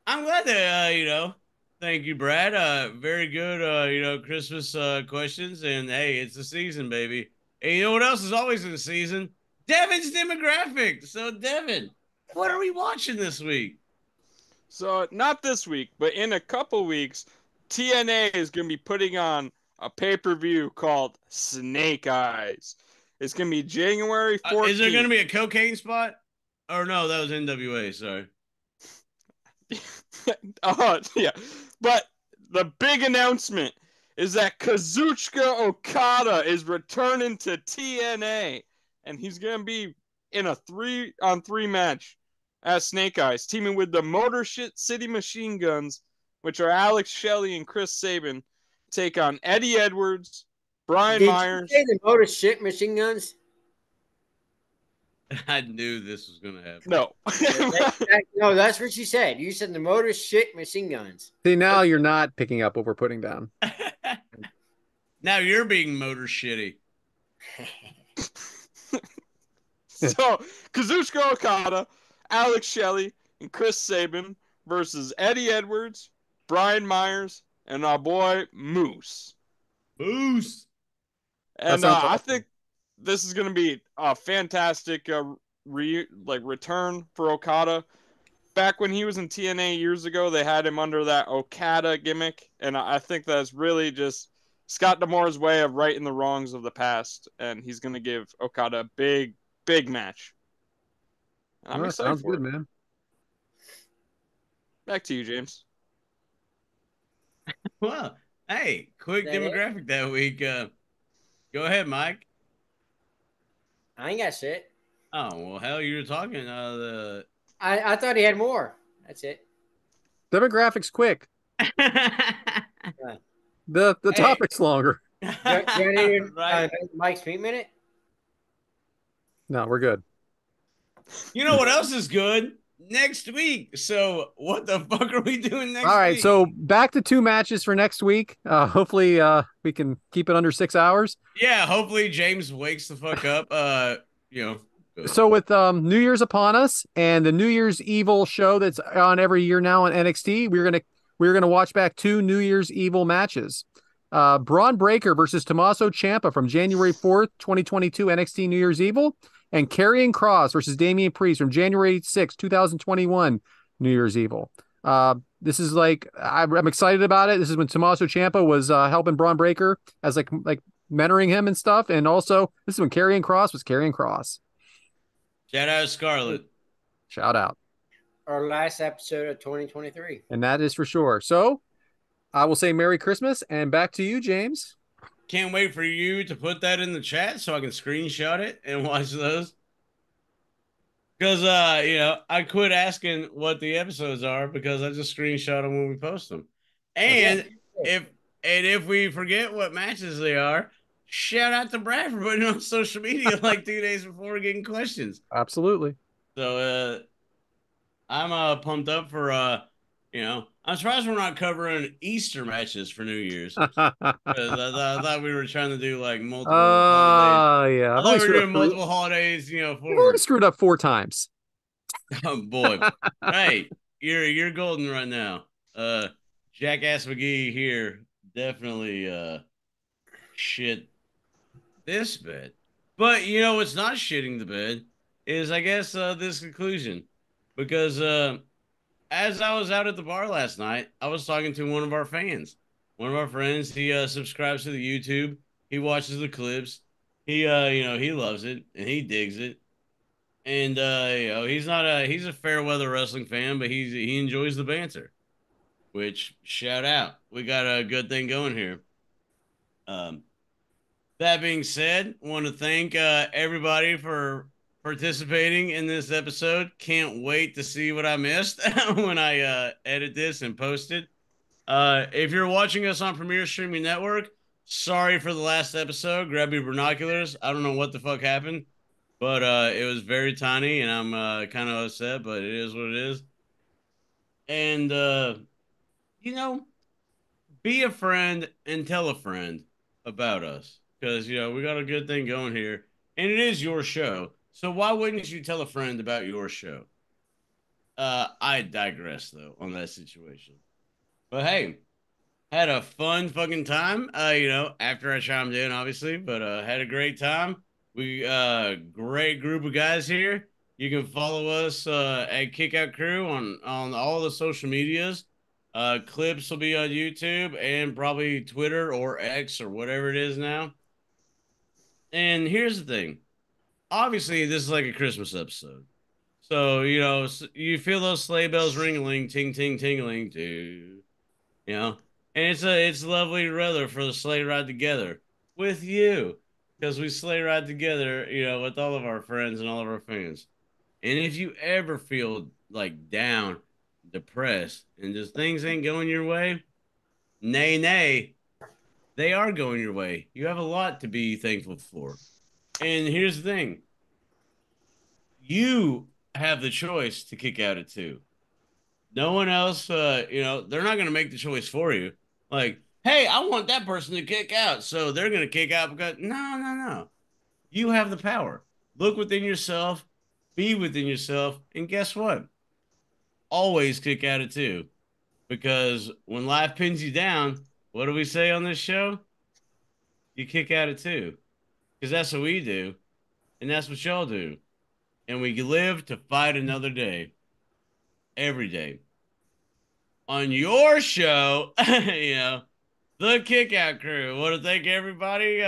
I'm glad that thank you, Brad. Very good, Christmas questions, and hey, it's the season, baby. And you know what else is always in the season? Devin's demographic. So, Devin, what are we watching this week? So, not this week, but in a couple weeks, TNA is going to be putting on a pay-per-view called Snake Eyes. It's going to be January 14th. Is there going to be a cocaine spot? Or no, that was NWA, sorry. Oh, yeah. But the big announcement is that Kazuchika Okada is returning to TNA, and he's going to be in a 3-on-3 match at Snake Eyes, teaming with the Motor City Machine Guns, which are Alex Shelley and Chris Sabin, take on Eddie Edwards, Brian Myers. Did you say the Motor Shit Machine Guns? I knew this was going to happen. No. No, that's what you said. You said the Motor Shit Machine Guns. See, now you're not picking up what we're putting down. Now you're being motor shitty. So, Kazuchika Okada, Alex Shelley, and Chris Sabin versus Eddie Edwards, Brian Myers, and our boy Moose. Moose. And I think this is going to be a fantastic return for Okada. Back when he was in TNA years ago, they had him under that Okada gimmick, and I think that's really just Scott D'Amore's way of righting the wrongs of the past, and he's going to give Okada a big match. I'm excited sounds for good, it. man. Back to you, James. Well, hey, quick demographic that week. Go ahead, Mike. I ain't got shit. Oh, well, hell, you were talking. I thought he had more. That's it. Demographics quick. The topic's longer. Right. Mike's Meat Minute? No, we're good. You know what else is good? Next week. So what the fuck are we doing next week? All right, so back to 2 matches for next week. Hopefully we can keep it under 6 hours. Yeah, hopefully James wakes the fuck up. So with New Year's upon us and the New Year's Evil show that's on every year now on NXT, we're gonna watch back 2 New Year's Evil matches. Braun Breaker versus Tommaso Ciampa from January 4th, 2022 NXT New Year's Evil, and Karrion Kross versus Damian Priest from January 6th, 2021 New Year's Evil. This is I'm excited about it. This is when Tommaso Ciampa was helping Braun Breaker as like mentoring him and stuff, and also this is when Karrion Kross was Karrion Kross. Shout out Scarlett. Shout out. Our last episode of 2023. And that is for sure. So I will say Merry Christmas, and back to you, James. Can't wait for you to put that in the chat so I can screenshot it and watch those. Because, I quit asking what the episodes are because I just screenshot them when we post them. And if we forget what matches they are, shout out to Brad for putting it on social media like 2 days before getting questions. Absolutely. So I'm pumped up for I'm surprised we're not covering Easter matches for New Year's. I thought we were trying to do like multiple holidays. Yeah. I thought we were doing multiple holidays, We've already screwed up 4 times. Oh boy. Hey, you're golden right now. Jackass McGee here definitely shit this bed. But you know what's not shitting the bed is I guess this conclusion. Because as I was out at the bar last night, I was talking to one of our fans. One of our friends, he subscribes to the YouTube. He watches the clips. He he loves it and he digs it. And he's a fair weather wrestling fan, but he enjoys the banter. Which shout out. We got a good thing going here. That being said, want to thank everybody for participating in this episode. Can't wait to see what I missed when I edit this and post it. If you're watching us on Premier Streaming Network, sorry for the last episode. Grab your binoculars. I don't know what the fuck happened, but it was very tiny, and I'm kind of upset, but it is what it is. And, be a friend and tell a friend about us because, we got a good thing going here, and it is your show. So why wouldn't you tell a friend about your show? I digress, though, on that situation. But, hey, had a fun fucking time, after I chimed in, obviously. But had a great time. We great group of guys here. You can follow us at Kickout Crew on all the social medias. Clips will be on YouTube and probably Twitter or X or whatever it is now. And here's the thing. Obviously, this is like a Christmas episode. So, you feel those sleigh bells ring-a-ling, ting, ting, ting-a-ling, too. And it's lovely weather for the sleigh ride together with you, because we sleigh ride together, with all of our friends and all of our fans. And if you ever feel like down, depressed, and just things ain't going your way, nay, they are going your way. You have a lot to be thankful for. And here's the thing. You have the choice to kick out at 2. No one else, they're not going to make the choice for you. Like, hey, I want that person to kick out. So they're going to kick out because, no. You have the power. Look within yourself, be within yourself, and guess what? Always kick out at 2. Because when life pins you down, what do we say on this show? You kick out at 2. Because that's what we do. And that's what y'all do. And we live to fight another day. Every day. On your show, the Kickout Crew. Want to thank everybody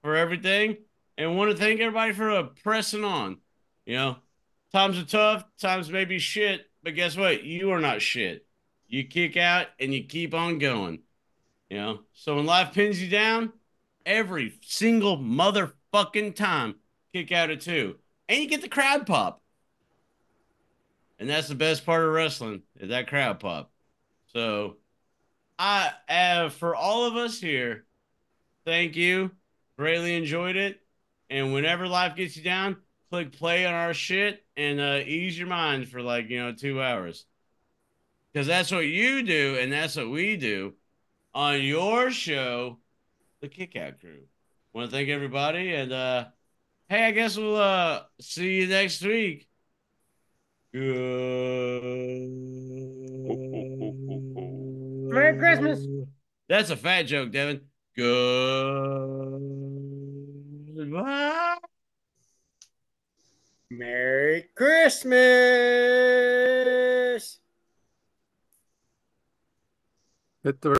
for everything. And want to thank everybody for pressing on. Times are tough. Times may be shit. But guess what? You are not shit. You kick out and you keep on going. So when life pins you down, every single motherfucking time, kick out at 2. And you get the crowd pop. And that's the best part of wrestling, is that crowd pop. So for all of us here, thank you. Greatly enjoyed it. And whenever life gets you down, click play on our shit and ease your mind for 2 hours. Because that's what you do, and that's what we do on your show, The Kickout Crew. Want to thank everybody, and hey, I guess we'll see you next week. Merry Christmas. That's a fat joke, Devin. Goodbye. Merry Christmas. Hit the